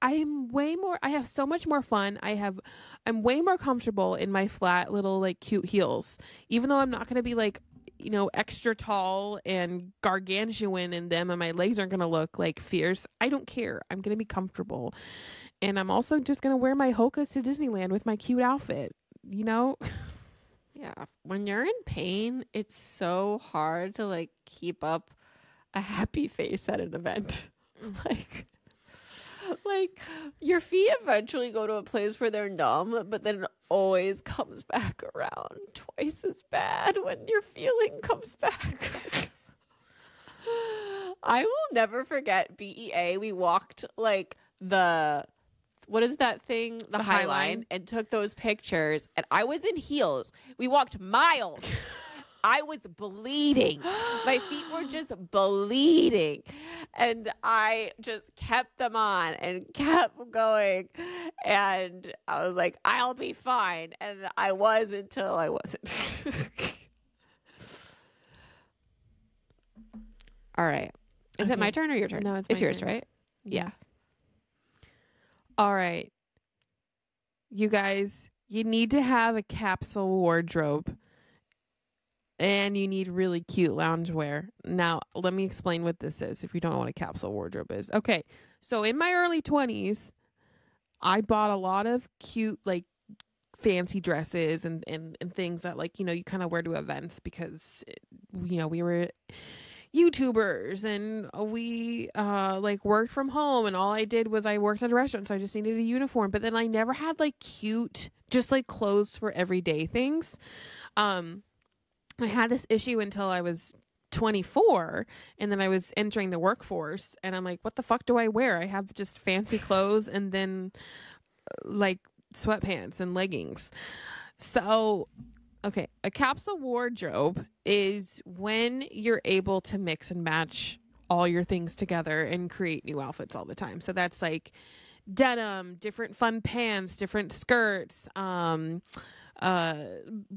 I'm way more, I have so much more fun. I'm way more comfortable in my flat little like cute heels, even though I'm not going to be like, you know, extra tall and gargantuan in them, and my legs aren't going to look like fierce. I don't care. I'm going to be comfortable. And I'm also just going to wear my Hokas to Disneyland with my cute outfit, you know?
Yeah. When you're in pain, it's so hard to like keep up a happy face at an event. like your feet eventually go to a place where they're numb, but then it always comes back around twice as bad when your feeling comes back. I will never forget BEA. We walked like what is that thing? The High Line, and took those pictures. And I was in heels. We walked miles. I was bleeding. My feet were just bleeding. And I just kept them on and kept going. And I was like, I'll be fine. And I was until I wasn't. All right. Is it my turn or your turn?
No, it's
yours,
turn.
right?
Yes. Yeah. All right. You guys, you need to have a capsule wardrobe, and you need really cute loungewear. Now, let me explain what this is if you don't know what a capsule wardrobe is. Okay. So in my early 20s, I bought a lot of cute, like, fancy dresses and things that, like, you know, you kind of wear to events because, you know, we were YouTubers and we like worked from home, and all I did was I worked at a restaurant, so I just needed a uniform. But then I never had like cute, just like clothes for everyday things. I had this issue until I was 24, and then I was entering the workforce, and I'm like, what the fuck do I wear? I have just fancy clothes and then like sweatpants and leggings. So okay, a capsule wardrobe is when you're able to mix and match all your things together and create new outfits all the time. So that's like denim, different fun pants, different skirts,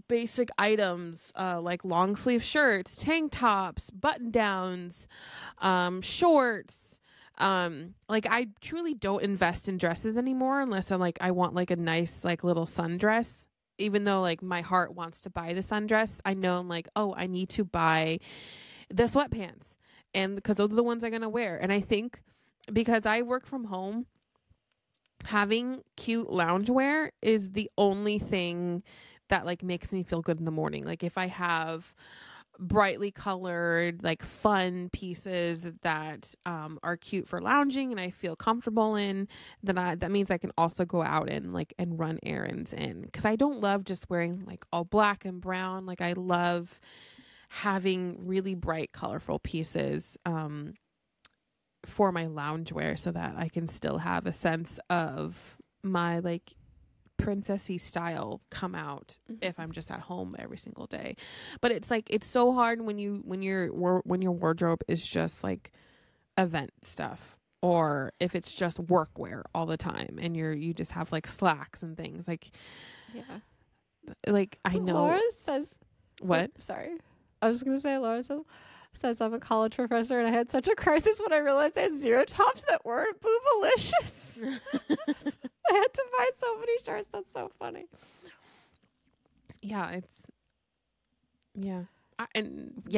basic items like long sleeve shirts, tank tops, button downs, shorts. Like I truly don't invest in dresses anymore unless I want like a nice like little sundress. Even though like my heart wants to buy the sundress, I know I'm like, oh, I need to buy the sweatpants, and because those are the ones I'm gonna wear. And I think because I work from home, having cute loungewear is the only thing that like makes me feel good in the morning. Like if I have brightly colored, like fun pieces that are cute for lounging and I feel comfortable in, then that means I can also go out and run errands in, because I don't love just wearing like all black and brown. Like I love having really bright, colorful pieces. for my loungewear so that I can still have a sense of my like princessy style come out if I'm just at home every single day. But it's like, it's so hard when your wardrobe is just like event stuff, or if it's just workwear all the time and you just have like slacks and things like, like I know
Laura says
what?
Sorry. I was going to say, Laura says I'm a college professor and I had such a crisis when I realized I had zero tops that weren't boobalicious. I had to buy so many shirts. That's so funny.
Yeah,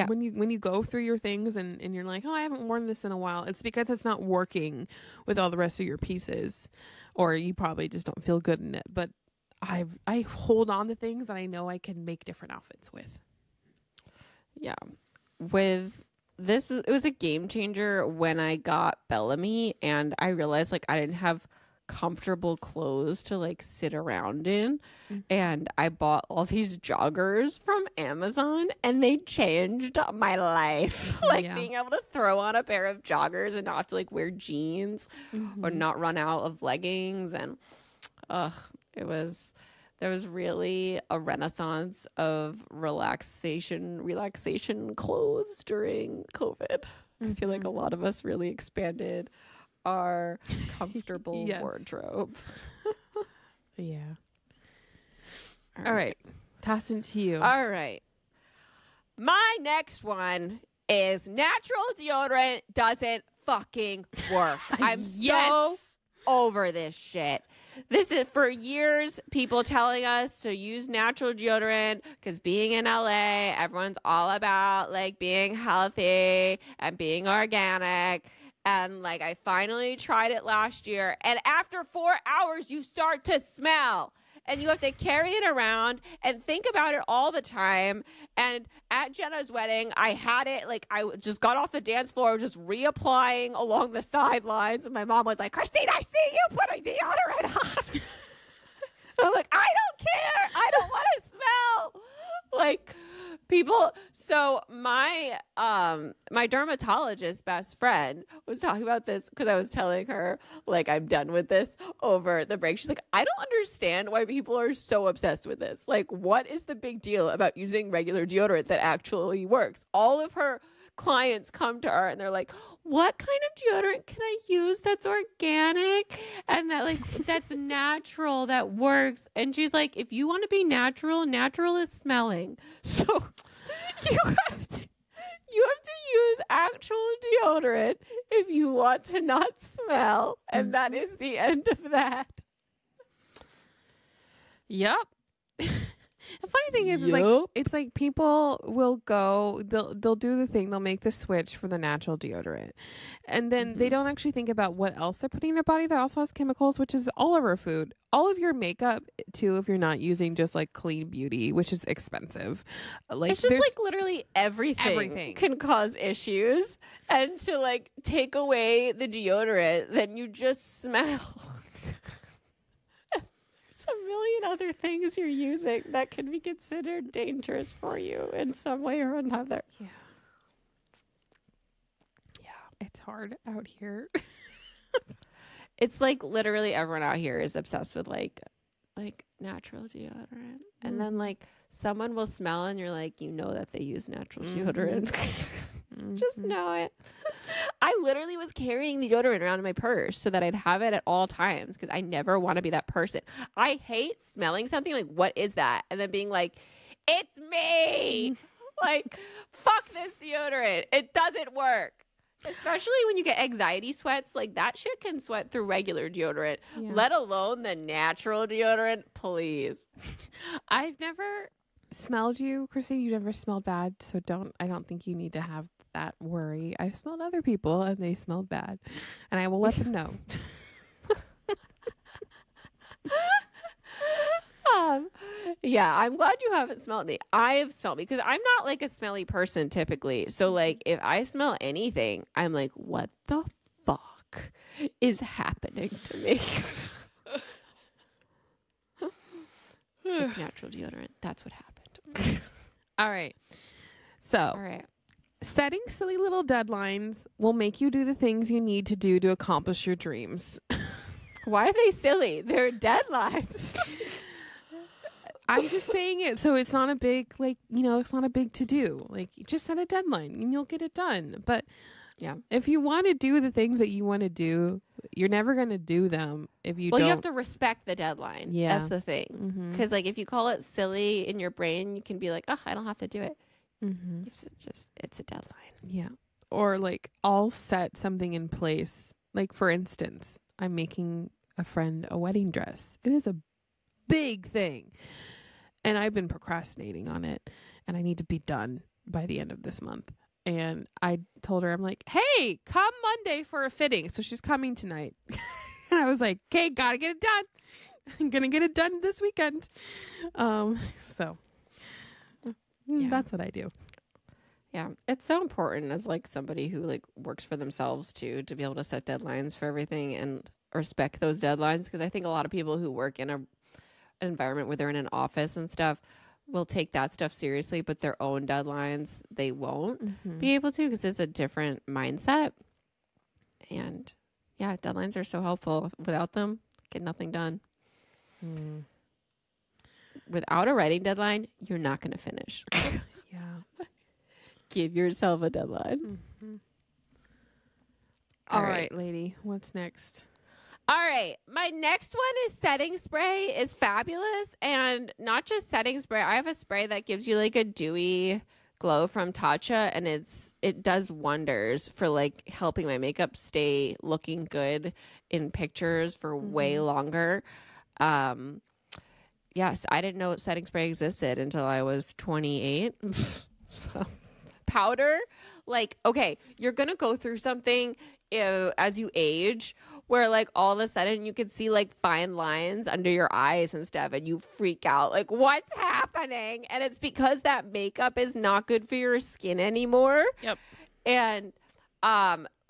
when you go through your things and you're like, oh, I haven't worn this in a while, it's because it's not working with all the rest of your pieces, or you probably just don't feel good in it. But I hold on to things that I know I can make different outfits with.
Yeah. With this, it was a game changer when I got Bellamy and I realized like I didn't have comfortable clothes to like sit around in, and I bought all these joggers from Amazon and they changed my life. Like being able to throw on a pair of joggers and not have to like wear jeans or not run out of leggings, and there was really a renaissance of relaxation clothes during COVID. I feel like a lot of us really expanded our comfortable wardrobe.
Yeah. All right. Toss it to you.
All right. My next one is natural deodorant doesn't fucking work. I'm so over this shit. This is for years, people telling us to use natural deodorant because being in LA, everyone's all about like being healthy and being organic. And like I finally tried it last year, and after 4 hours, you start to smell. And you have to carry it around and think about it all the time. And at Jenna's wedding, I had it, like, I just got off the dance floor, just reapplying along the sidelines. And my mom was like, Christine, I see you putting deodorant on. And I'm like, I don't care. I don't want to smell. Like, people. So my my dermatologist best friend was talking about this because I was telling her like I'm done with this over the break. She's like, I don't understand why people are so obsessed with this. Like, what is the big deal about using regular deodorant that actually works? All of her clients come to her and they're like, what kind of deodorant can I use that's organic and that like that's natural, that works? And she's like, if you want to be natural, natural is smelling. So you have to use actual deodorant if you want to not smell, and that is the end of that.
Yep. The funny thing is like it's like people will go, they'll do the thing, they'll make the switch for the natural deodorant, and then they don't actually think about what else they're putting in their body that also has chemicals, which is all of our food, all of your makeup too, if you're not using just like clean beauty, which is expensive. Like
it's just like literally everything can cause issues, and to like take away the deodorant, then you just smell. A million other things you're using that can be considered dangerous for you in some way or another.
Yeah, it's hard out here.
It's like literally everyone out here is obsessed with like natural deodorant, and then like someone will smell and you're like, you know that they use natural deodorant. Just know it. I literally was carrying the deodorant around in my purse so that I'd have it at all times because I never want to be that person. I hate smelling something like, what is that? And then being like, it's me. Like, fuck this deodorant. It doesn't work. Especially when you get anxiety sweats. Like, that shit can sweat through regular deodorant, let alone the natural deodorant. Please.
I've never smelled you, Christine. You never smelled bad, so I don't think you need to have that worry. I've smelled other people and they smelled bad, and I will let them know.
Yeah, I'm glad you haven't smelled me. I have smelled me because I'm not like a smelly person typically. So like if I smell anything, I'm like, what the fuck is happening to me? It's natural deodorant. That's what happened.
All right. So setting silly little deadlines will make you do the things you need to do to accomplish your dreams.
Why are they silly? They're deadlines.
I'm just saying it so it's not a big, it's not a big to do. Like, you just set a deadline and you'll get it done. But
yeah,
if you want to do the things that you want to do, you're never going to do them if you don't.
Well, you have to respect the deadline. Yeah. That's the thing. Because, like, if you call it silly in your brain, you can be like, oh, I don't have to do it. It's a deadline.
Yeah. Or, like, I'll set something in place. Like, for instance, I'm making a friend a wedding dress. It is a big thing. And I've been procrastinating on it. And I need to be done by the end of this month. And I told her, I'm like, hey, come Monday for a fitting. So she's coming tonight. And I was like, okay, gotta get it done. I'm gonna get it done this weekend. So that's what I do.
Yeah, it's so important as like somebody who like works for themselves too, to be able to set deadlines for everything and respect those deadlines. Because I think a lot of people who work in an environment where they're in an office and stuff will take that stuff seriously, but their own deadlines, they won't be able to, because it's a different mindset. And yeah, deadlines are so helpful. Without them, get nothing done. Without a writing deadline, you're not going to finish.
Yeah.
Give yourself a deadline.
All right, lady. What's next?
All right. My next one is setting spray is fabulous. And not just setting spray. I have a spray that gives you like a dewy glow from Tatcha. And it does wonders for like helping my makeup stay looking good in pictures for way longer. Yes, I didn't know setting spray existed until I was 28. So, powder, like, okay, you're going to go through something as you age where like all of a sudden you can see like fine lines under your eyes and stuff and you freak out like what's happening, and it's because that makeup is not good for your skin anymore.
Yep.
And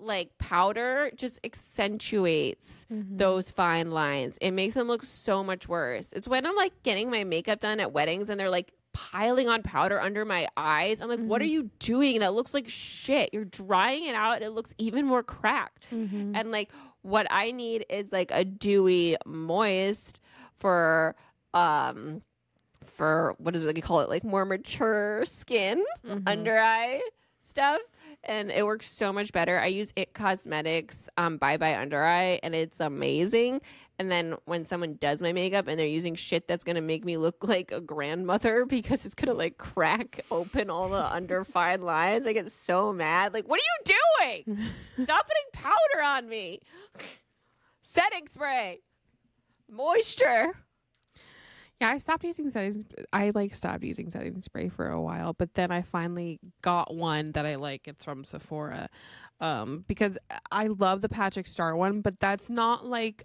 like powder just accentuates those fine lines. It makes them look so much worse. It's when I'm like getting my makeup done at weddings and they're like piling on powder under my eyes. I'm like, what are you doing? That looks like shit. You're drying it out and it looks even more cracked. And like what I need is like a dewy moist for what is it you call it, like more mature skin, under eye stuff. And it works so much better. I use It Cosmetics Bye Bye Under Eye, and it's amazing. And then when someone does my makeup and they're using shit that's going to make me look like a grandmother because it's going to like crack open all the under fine lines, I get so mad. Like, what are you doing? Stop putting powder on me. Setting spray. Moisture.
Yeah, I stopped using setting spray for a while, but then I finally got one that I like. It's from Sephora, because I love the Patrick Star one, but that's like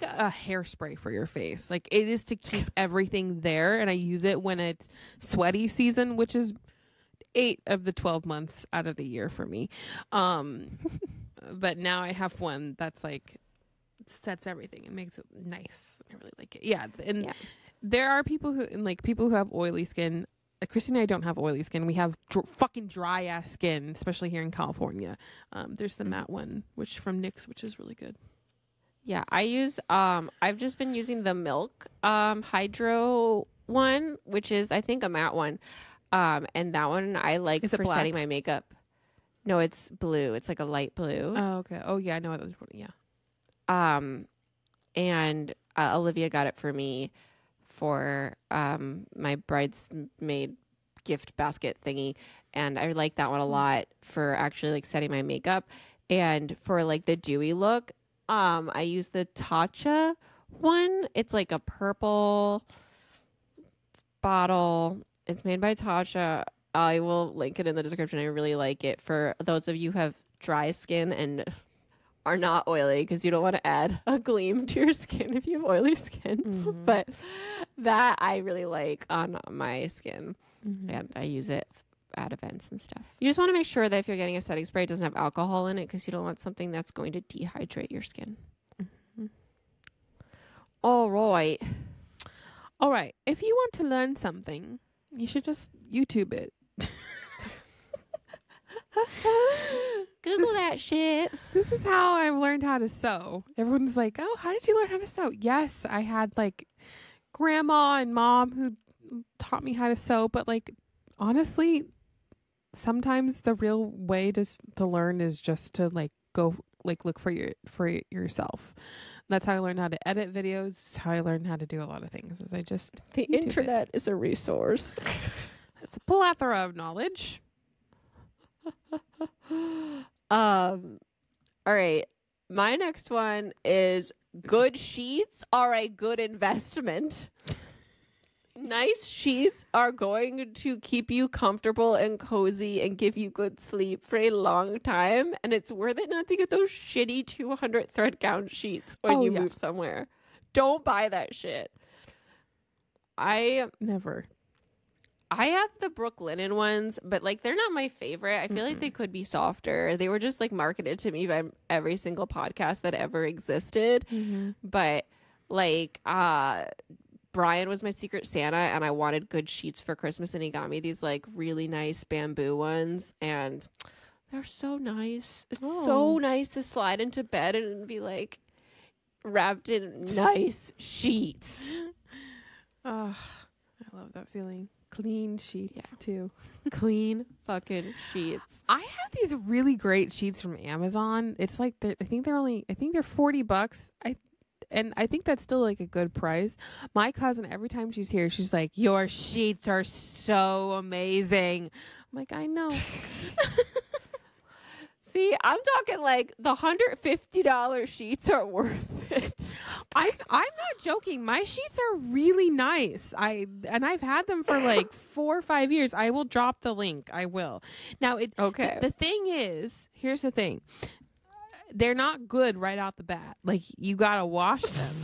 a hairspray for your face. Like, it is to keep everything there, and I use it when it's sweaty season, which is 8 of the 12 months out of the year for me. But now I have one that's like sets everything and makes it nice. I really like it. Yeah, and there are people who have oily skin. Christy and I don't have oily skin. We have fucking dry ass skin, especially here in California. There's the matte one, which from NYX, which is really good.
Yeah, I use I've just been using the Milk Hydro one, which is I think a matte one. And that one I like for setting my makeup. No, it's blue. It's like a light blue.
Oh, okay. Oh yeah, I know what those. Yeah.
And Olivia got it for me for my bridesmaid gift basket thingy, and I like that one a lot for actually like setting my makeup. And for like the dewy look, I use the Tatcha one. It's like a purple bottle. It's made by Tatcha. I will link it in the description. I really like it for those of you who have dry skin and are not oily, because you don't want to add a gleam to your skin if you have oily skin. But that I really like on my skin, and I use it at events and stuff. You just want to make sure that if you're getting a setting spray, it doesn't have alcohol in it, because you don't want something that's going to dehydrate your skin. All right.
If you want to learn something, you should just YouTube it.
Google that shit.
This is how I've learned how to sew. Everyone's like, oh, how did you learn how to sew? Yes, I had like grandma and mom who taught me how to sew. But like, honestly, sometimes the real way to learn is just to like go like look for yourself. That's how I learned how to edit videos. That's how I learned how to do a lot of things. Is I just
the
YouTube
internet is a resource.
It's a plethora of knowledge.
All right. My next one is good sheets are a good investment. Nice sheets are going to keep you comfortable and cozy and give you good sleep for a long time. And it's worth it not to get those shitty 200 thread count sheets when you move somewhere. Don't buy that shit.
Never.
I have the Brooklinen ones, but like they're not my favorite. I feel like they could be softer. They were just like marketed to me by every single podcast that ever existed. But like Brian was my secret Santa and I wanted good sheets for Christmas and he got me these like really nice bamboo ones and they're so nice. It's so nice to slide into bed and be like wrapped in nice sheets.
I love that feeling. Clean sheets too.
Clean fucking sheets.
I have these really great sheets from Amazon. It's like I think they're $40. I think that's still like a good price. My cousin, every time she's here, she's like, "Your sheets are so amazing." I'm like, I know.
See, I'm talking like the $150 sheets are worth it.
I'm not joking. My sheets are really nice. I've had them for like 4 or 5 years. I will drop the link. I will. Now the thing is, here's the thing. They're not good right out the bat. Like you gotta wash them.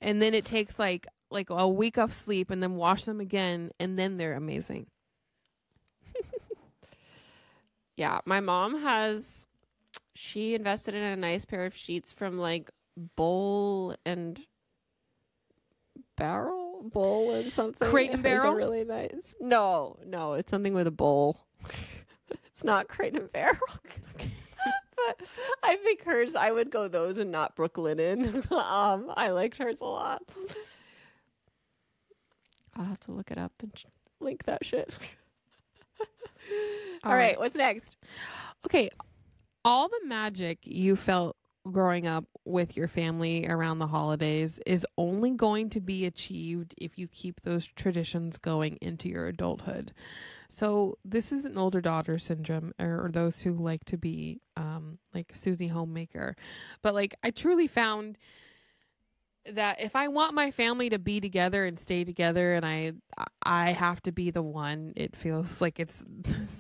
And then it takes like a week of sleep and then wash them again and then they're amazing.
Yeah, my mom she invested in a nice pair of sheets from like Bowl and something.
Crate and Barrel?
Really nice. No, it's something with a bowl. It's not Crate and Barrel. But I think hers, I would go those and not Brooklinen. I liked hers a lot. I'll have to look it up and link that shit. All right, what's next?
Okay, all the magic you felt growing up with your family around the holidays is only going to be achieved if you keep those traditions going into your adulthood. So this is an older daughter syndrome, or those who like to be like Susie Homemaker. But like I truly found that if I want my family to be together and stay together and I have to be the one, it feels like it's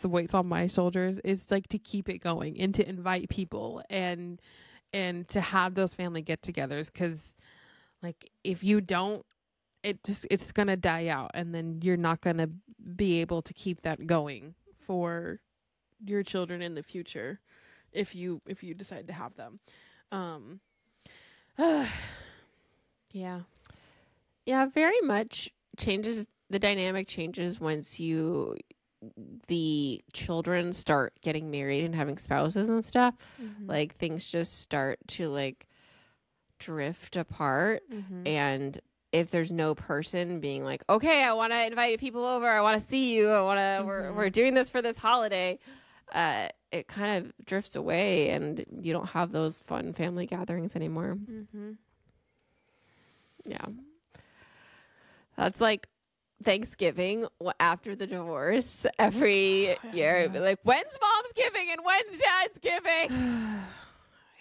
the weight's on my shoulders, is like to keep it going and to invite people and to have those family get-togethers, because like if you don't, it's gonna die out and then you're not gonna be able to keep that going for your children in the future if you decide to have them.
Yeah, very much changes. The dynamic changes once the children start getting married and having spouses and stuff. Like things just start to like drift apart. And if there's no person being like, okay, I want to invite people over, I want to see you, I want to, we're doing this for this holiday, it kind of drifts away and you don't have those fun family gatherings anymore. Yeah. That's like Thanksgiving after the divorce every year. It'd be like, when's mom's giving and when's dad's giving?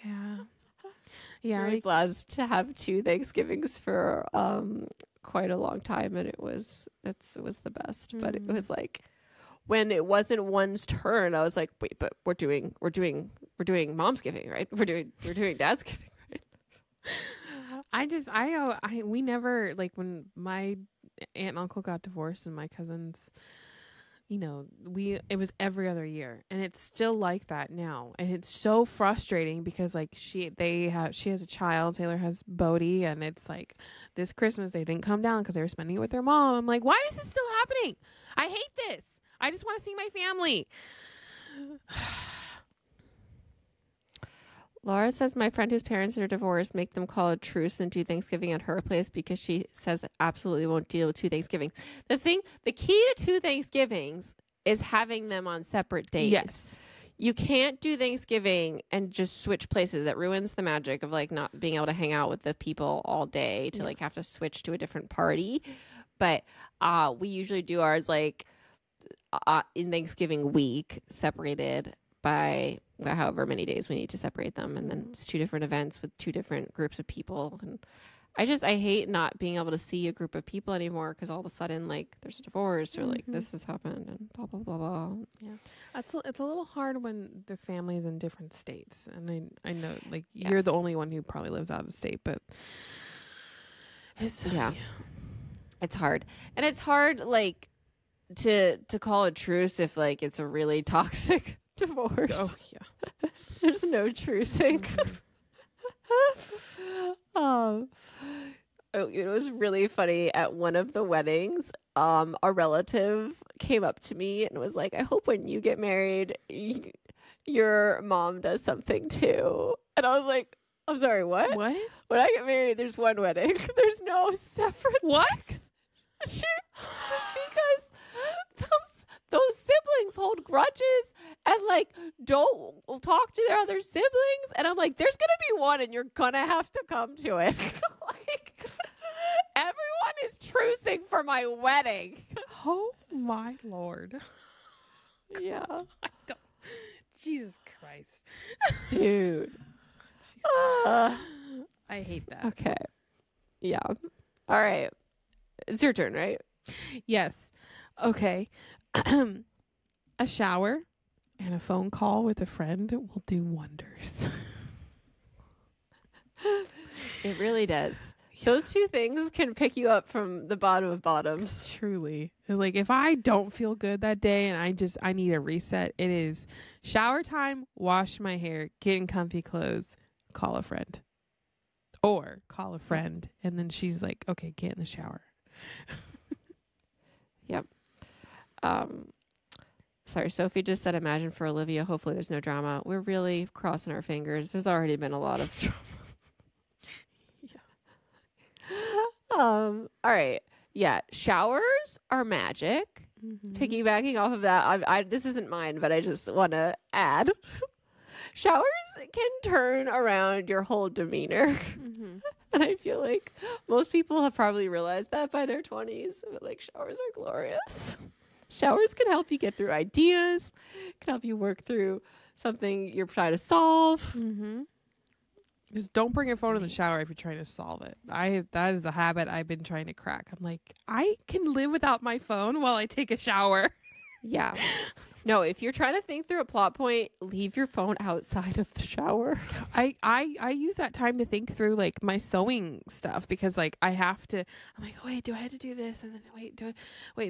Yeah.
Really blessed to have 2 Thanksgivings for quite a long time, and it was the best. But it was like when it wasn't one's turn, I was like, wait, but we're doing mom's giving, right? We're doing dad's giving, right?
We never, like when my aunt and uncle got divorced and my cousins, it was every other year, and it's still like that now. And it's so frustrating because like she has a child, Taylor has Bodie, and it's like this Christmas they didn't come down because they were spending it with their mom. I'm like, why is this still happening? I hate this. I just want to see my family.
Laura says, my friend whose parents are divorced make them call a truce and do Thanksgiving at her place because she says absolutely won't deal with 2 Thanksgivings. The key to 2 Thanksgivings is having them on separate days.
Yes.
You can't do Thanksgiving and just switch places. That ruins the magic of like not being able to hang out with the people all day to like have to switch to a different party. But we usually do ours like in Thanksgiving week, separated by however many days we need to separate them. And then it's 2 different events with 2 different groups of people. And I hate not being able to see a group of people anymore because all of a sudden, like, there's a divorce or like this has happened and blah, blah, blah, blah.
Yeah. It's a little hard when the family's in different states. And I know, like, you're the only one who probably lives out of state, but it's,
it's hard. And it's hard, like, to call a truce if, like, it's a really toxic divorce.
Oh, yeah.
There's no trucing. It was really funny at one of the weddings. A relative came up to me and was like, I hope when you get married, your mom does something too. And I was like, I'm sorry, what?
What?
When I get married, there's one wedding. There's no separate.
What?
Because those siblings hold grudges and like don't talk to their other siblings. And I'm like, there's gonna be one and you're gonna have to come to it. Like, everyone is trucing for my wedding.
Oh my Lord.
Yeah.
Jesus Christ.
Dude.
I hate that.
Okay. Yeah. All right. It's your turn, right?
Yes. Okay. A shower and a phone call with a friend will do wonders.
It really does. Those 2 things can pick you up from the bottom of bottoms.
Truly. Like, if I don't feel good that day and I need a reset, it is shower time, wash my hair, get in comfy clothes, call a friend. Or call a friend. And then she's like, okay, get in the shower.
Yep. Sorry, Sophie just said, imagine for Olivia. Hopefully there's no drama. We're really crossing our fingers. There's already been a lot of drama. All right. Yeah. Showers are magic. Piggybacking off of that, this isn't mine, but I just want to add. Showers can turn around your whole demeanor. And I feel like most people have probably realized that by their 20s. But like, showers are glorious. Showers can help you get through ideas, can help you work through something you're trying to solve.
Just don't bring your phone in the shower if you're trying to solve it. That is a habit I've been trying to crack. I'm like, I can live without my phone while I take a shower.
Yeah. No, if you're trying to think through a plot point, leave your phone outside of the shower.
I use that time to think through like my sewing stuff because like I'm like, oh, wait, do I have to do this? And then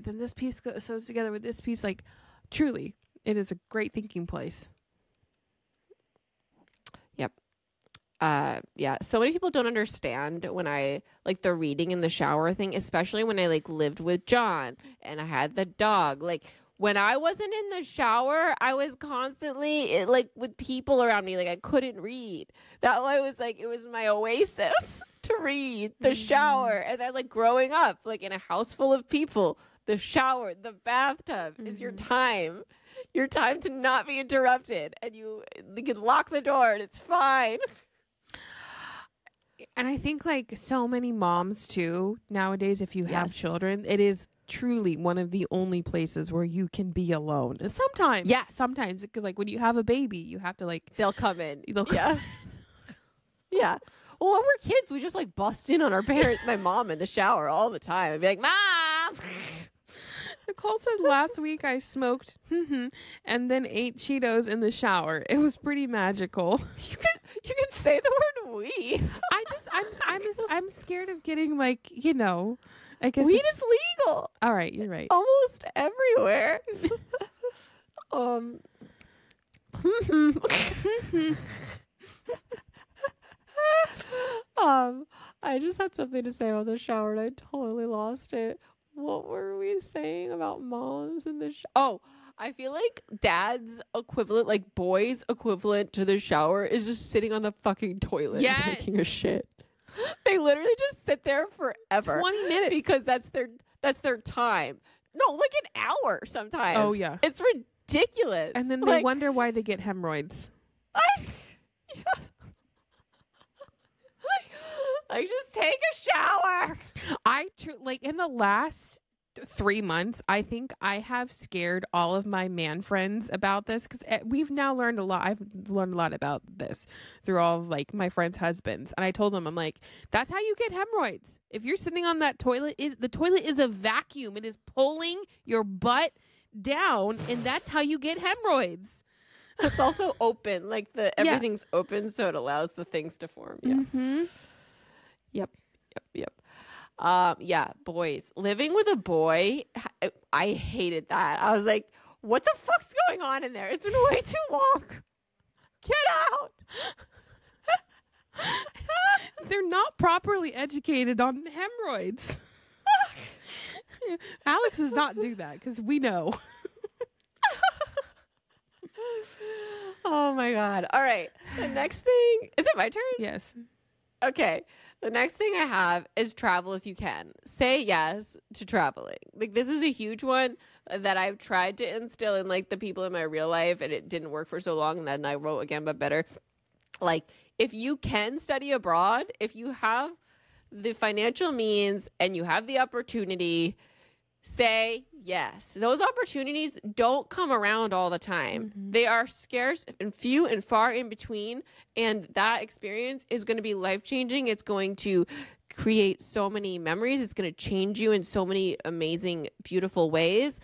then this piece sews together with this piece. Like, truly, it is a great thinking place.
Yep. Yeah. So many people don't understand when I like the reading in the shower thing, especially when I like lived with John and I had the dog. Like, when I wasn't in the shower, I was constantly like with people around me. Like, I couldn't read. That was like, it was my oasis to read the shower. And then like growing up, like in a house full of people, the shower, the bathtub is your time to not be interrupted. And you can lock the door and it's fine.
And I think like so many moms too, nowadays, if you have children, it is truly one of the only places where you can be alone. Sometimes because like when you have a baby, you have to like
they'll come in. Yeah. Well, when we're kids, we just like bust in on our parents, my mom in the shower all the time. I'd be like, Mom.
Nicole said last week I smoked and then ate Cheetos in the shower. It was pretty magical.
You can say the word we.
I'm scared of getting like, I guess
weed is legal.
All right, you're right.
Almost everywhere. I just had something to say about the shower and I totally lost it. what were we saying about moms in the oh, I feel like dad's equivalent, like boys equivalent to the shower, is just sitting on the fucking toilet
Yes.
taking a shit. They literally just sit there forever.
20 minutes.
Because that's their time. No, like an hour sometimes.
Oh, yeah.
It's ridiculous.
And then they wonder why they get hemorrhoids.
Like, just take a shower.
Like in the last 3 months, I think I have scared all of my man friends about this, because we've now learned a lot. I've learned a lot about this through all of like my friends' husbands. And I told them, I'm like, that's how you get hemorrhoids. If you're sitting on that toilet, the toilet is a vacuum. It is pulling your butt down, and that's how you get hemorrhoids.
It's also open. Like everything's open, so it allows the things to form. Yeah.
Mm-hmm.
Yep. Yeah, boys. Living with a boy, I hated that. I was like, what the fuck's going on in there? It's been way too long. Get out.
They're not properly educated on hemorrhoids. Alex does not do that, because we know.
Oh my God. All right. The next thing, is it my turn?
Yes.
Okay. The next thing I have is travel if you can. Say yes to traveling. Like, this is a huge one that I've tried to instill in like the people in my real life, and it didn't work for so long. And then I wrote again, but better. Like, if you can study abroad, if you have the financial means and you have the opportunity, say yes. Those opportunities don't come around all the time. Mm-hmm. They are scarce and few and far in between. And that experience is going to be life-changing. It's going to create so many memories. It's going to change you in so many amazing, beautiful ways.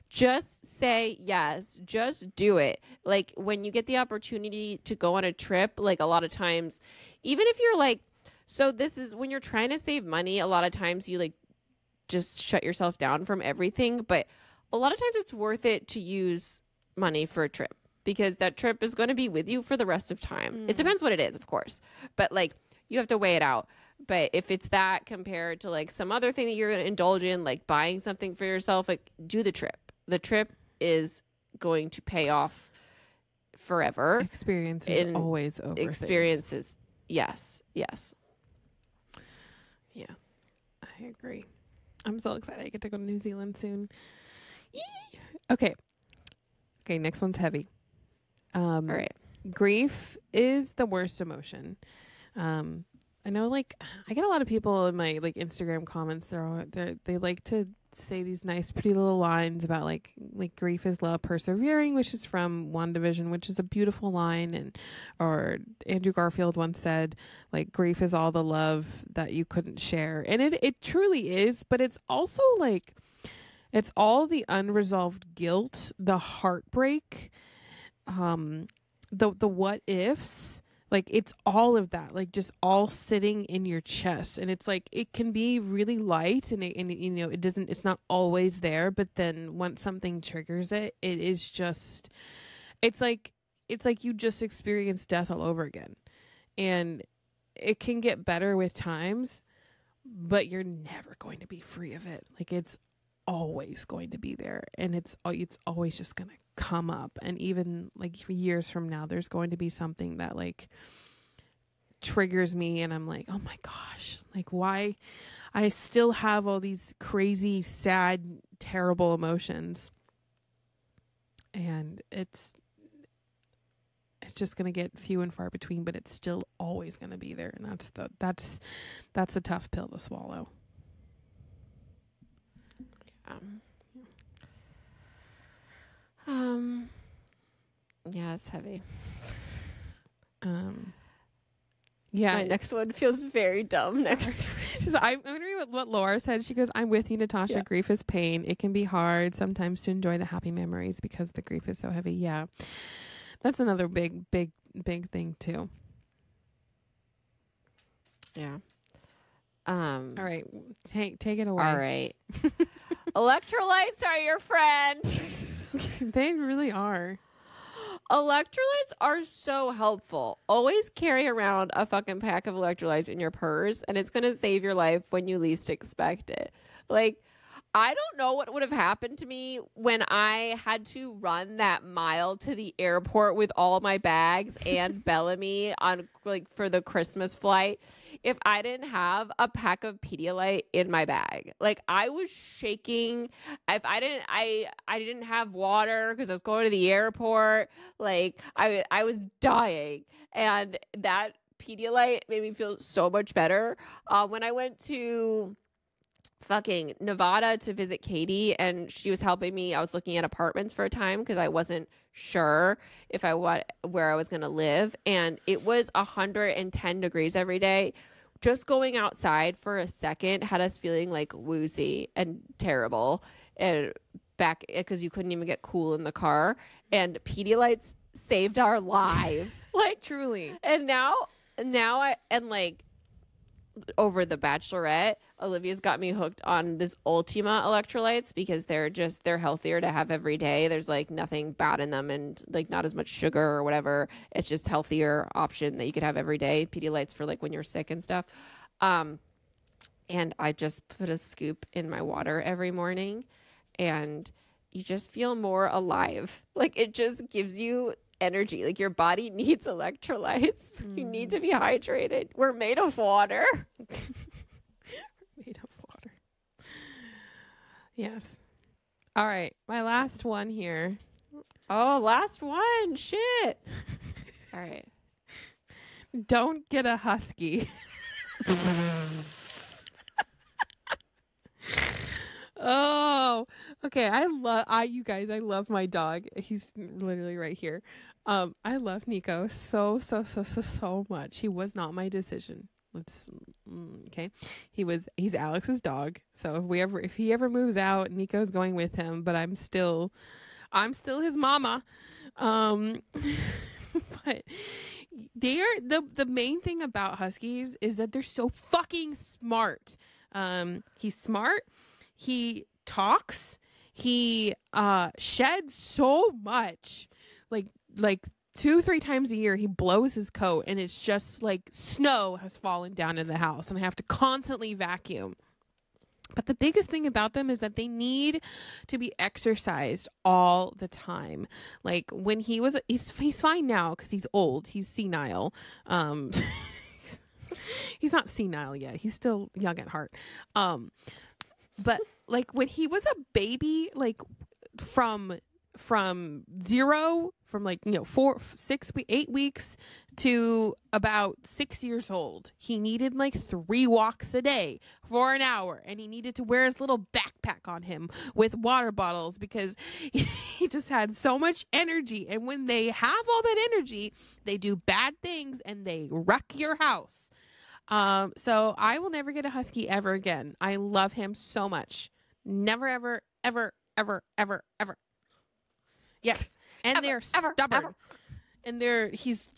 Just say yes. Just do it. Like, when you get the opportunity to go on a trip, like, a lot of times, even if you're like, so this is when you're trying to save money, a lot of times you like just shut yourself down from everything. But a lot of times it's worth it to use money for a trip, because that trip is going to be with you for the rest of time. It depends what it is, of course, but like, you have to weigh it out. But if it's that compared to like some other thing that you're going to indulge in, like buying something for yourself, like, do the trip. The trip is going to pay off forever.
Experience is always over.
Experiences. Yes. Yes.
Yeah, I agree. I'm so excited. I get to go to New Zealand soon. Yee! Okay, next one's heavy.
All right.
Grief is the worst emotion. I know, like, I get a lot of people in my like Instagram comments. They like to say these nice, pretty little lines about like grief is love persevering, which is from WandaVision, which is a beautiful line. Or Andrew Garfield once said, like, grief is all the love that you couldn't share, and it truly is. But it's also like, it's all the unresolved guilt, the heartbreak, the what ifs. Like, it's all of that, like, just all sitting in your chest. And it's like, it can be really light, and you know, it's not always there. But then once something triggers it, it is just, it's like you just experienced death all over again. And it can get better with times, but you're never going to be free of it. Like, it's always going to be there, and it's always just going to come up. And even like years from now, there's going to be something that like triggers me, and I'm like, oh my gosh, like, why I still have all these crazy, sad, terrible emotions. And it's just going to get few and far between, but it's still always going to be there. And that's a tough pill to swallow.
Yeah, it's heavy.
Yeah.
My next one feels very dumb. Next.
I'm wondering what Laura said. She goes, I'm with you, Natasha. Yeah. Grief is pain. It can be hard sometimes to enjoy the happy memories because the grief is so heavy. Yeah. That's another big thing too. Yeah. All right. Take it away.
All right. Electrolytes are your friend.
They really are.
Electrolytes are so helpful. Always carry around a fucking pack of electrolytes in your purse, and it's going to save your life when you least expect it. Like, I don't know what would have happened to me when I had to run that mile to the airport with all my bags and Bellamy on like for the Christmas flight if I didn't have a pack of Pedialyte in my bag. Like I was shaking. If I didn't have water because I was going to the airport. Like I was dying, and that Pedialyte made me feel so much better. When I went to fucking Nevada to visit Katie, and she was helping me. I was looking at apartments for a time because I wasn't sure if where I was going to live, and it was 110 degrees every day. Just going outside for a second had us feeling like woozy and terrible, and back because you couldn't even get cool in the car. And Pedialytes saved our lives, like
Truly.
And now like over The Bachelorette, Olivia's got me hooked on this Ultima electrolytes because they're healthier to have every day. There's like nothing bad in them and like not as much sugar or whatever. It's just healthier option that you could have every day. Pedialytes for like when you're sick and stuff. And I just put a scoop in my water every morning, and you just feel more alive. Like it just gives you energy. Like your body needs electrolytes. You need to be hydrated. We're made of water.
Made of water. Yes. All right. My last one here.
Oh, last one. Shit. All right.
Don't get a husky. Oh, okay. You guys, I love my dog. He's literally right here. I love Nico so much. He was not my decision. Okay. He's Alex's dog. So if he ever moves out, Nico's going with him, but I'm still his mama. But they are the main thing about huskies is that they're so fucking smart. He's smart. He talks. He sheds so much. Like 2-3 times a year he blows his coat and it's just like snow has fallen down in the house and I have to constantly vacuum. But the biggest thing about them is that they need to be exercised all the time. Like when he's fine now because he's old. He's senile. He's not senile yet. He's still young at heart. But like when he was a baby, like from 8 weeks to about 6 years old, he needed like 3 walks a day for an hour, and he needed to wear his little backpack on him with water bottles because he just had so much energy. And when they have all that energy, they do bad things and they wreck your house. So I will never get a husky ever again. I love him so much. Never, ever, ever, ever, ever, ever. Yes. And they're stubborn. And he's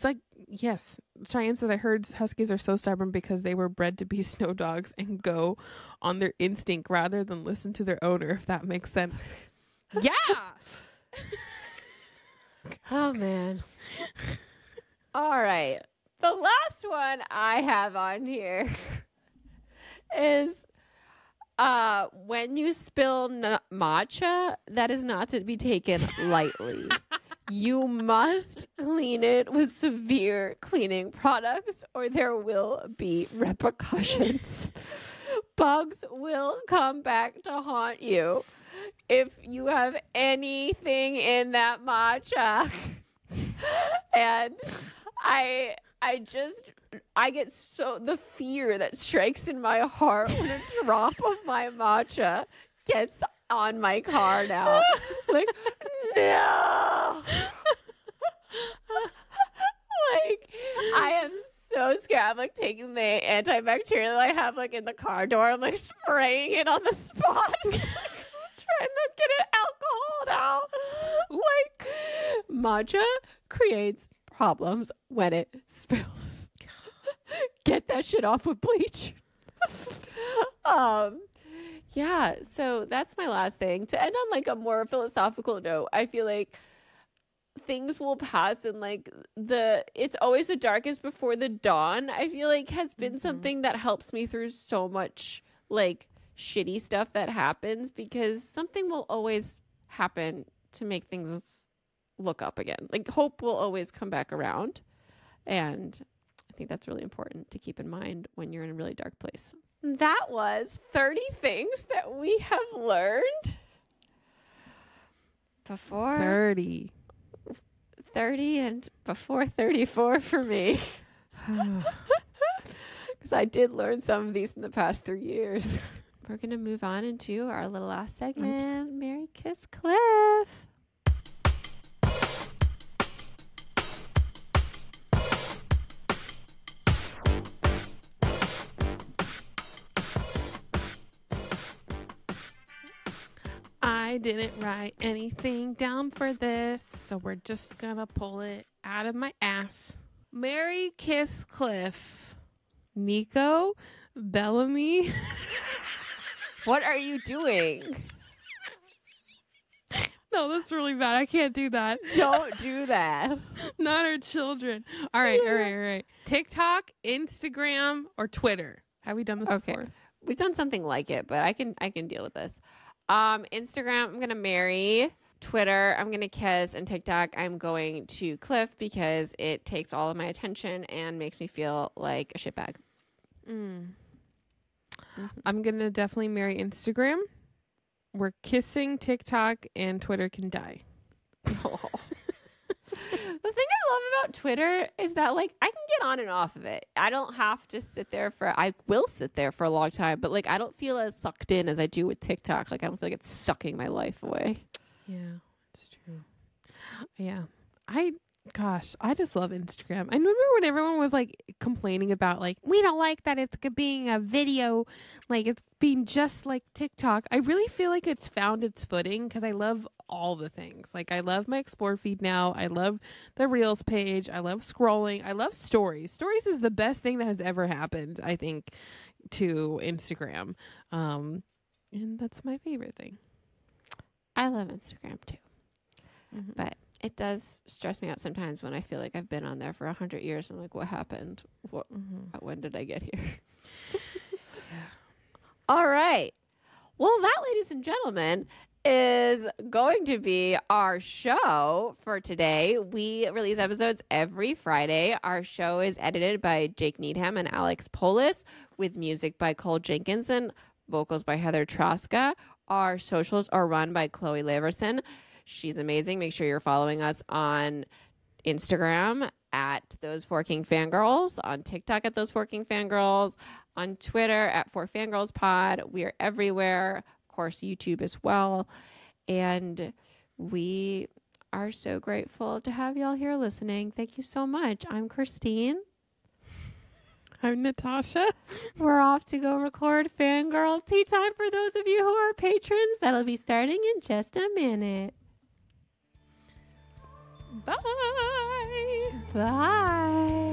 like, yes. Cheyenne said, I heard huskies are so stubborn because they were bred to be snow dogs and go on their instinct rather than listen to their owner, if that makes sense. Yeah.
Oh, man. All right. The last one I have on here is when you spill matcha, that is not to be taken lightly. You must clean it with severe cleaning products or there will be repercussions. Bugs will come back to haunt you if you have anything in that matcha. And I get the fear that strikes in my heart when a drop of my matcha gets on my car now. Like, no. Like, I am so scared. I'm like taking the antibacterial I have like in the car door. I'm like spraying it on the spot. Trying to get it alcohol out. Like, matcha creates problems when it spills. Get that shit off with bleach. Yeah, so that's my last thing. To end on like a more philosophical note, I feel like things will pass and like it's always the darkest before the dawn, I feel like has been something that helps me through so much like shitty stuff that happens, because something will always happen to make things look up again. Like hope will always come back around. And I think that's really important to keep in mind when you're in a really dark place. That was 30 things that we have learned before
30
and before 34 for me. Because I did learn some of these in the past 3 years. We're going to move on into our little last segment. Mary Kiss Cliff.
I didn't write anything down for this, so we're just gonna pull it out of my ass. Mary Kiss Cliff. Nico Bellamy.
What are you doing?
No, that's really bad. I can't do that.
Don't do that.
Not our children. All right. TikTok, Instagram, or Twitter. Have we done this before?
We've done something like it, but I can deal with this. Instagram, I'm going to Mary. Twitter, I'm going to Kiss. And TikTok, I'm going to Cliff, because it takes all of my attention and makes me feel like a shitbag.
I'm going to definitely marry Instagram. We're kissing TikTok, and Twitter can die.
Oh. The thing I love about Twitter is that, like, I can get on and off of it. I don't have to I will sit there for a long time, but, like, I don't feel as sucked in as I do with TikTok. Like, I don't feel like it's sucking my life away.
Yeah, it's true. Yeah. I just love Instagram. I remember when everyone was like complaining about like, we don't like that it's being a video, like it's being just like TikTok. I really feel like it's found its footing because I love all the things. Like I love my explore feed now. I love the Reels page. I love scrolling. I love stories. Stories is the best thing that has ever happened, I think, to Instagram. And that's my favorite thing.
I love Instagram too. But it does stress me out sometimes when I feel like I've been on there for 100 years. I'm like, what happened? When did I get here? All right. Well, that, ladies and gentlemen, is going to be our show for today. We release episodes every Friday. Our show is edited by Jake Needham and Alex Polis, with music by Cole Jenkins and vocals by Heather Traska. Our socials are run by Chloe Leverson. She's amazing. Make sure you're following us on Instagram at Those Four King Fangirls, on TikTok at Those Four King Fangirls, on Twitter at 4FangirlsPod. We are everywhere. Of course, YouTube as well. And we are so grateful to have y'all here listening. Thank you so much. I'm Christine.
I'm Natasha.
We're off to go record Fangirl Tea Time for those of you who are patrons. That'll be starting in just a minute.
Bye.
Bye.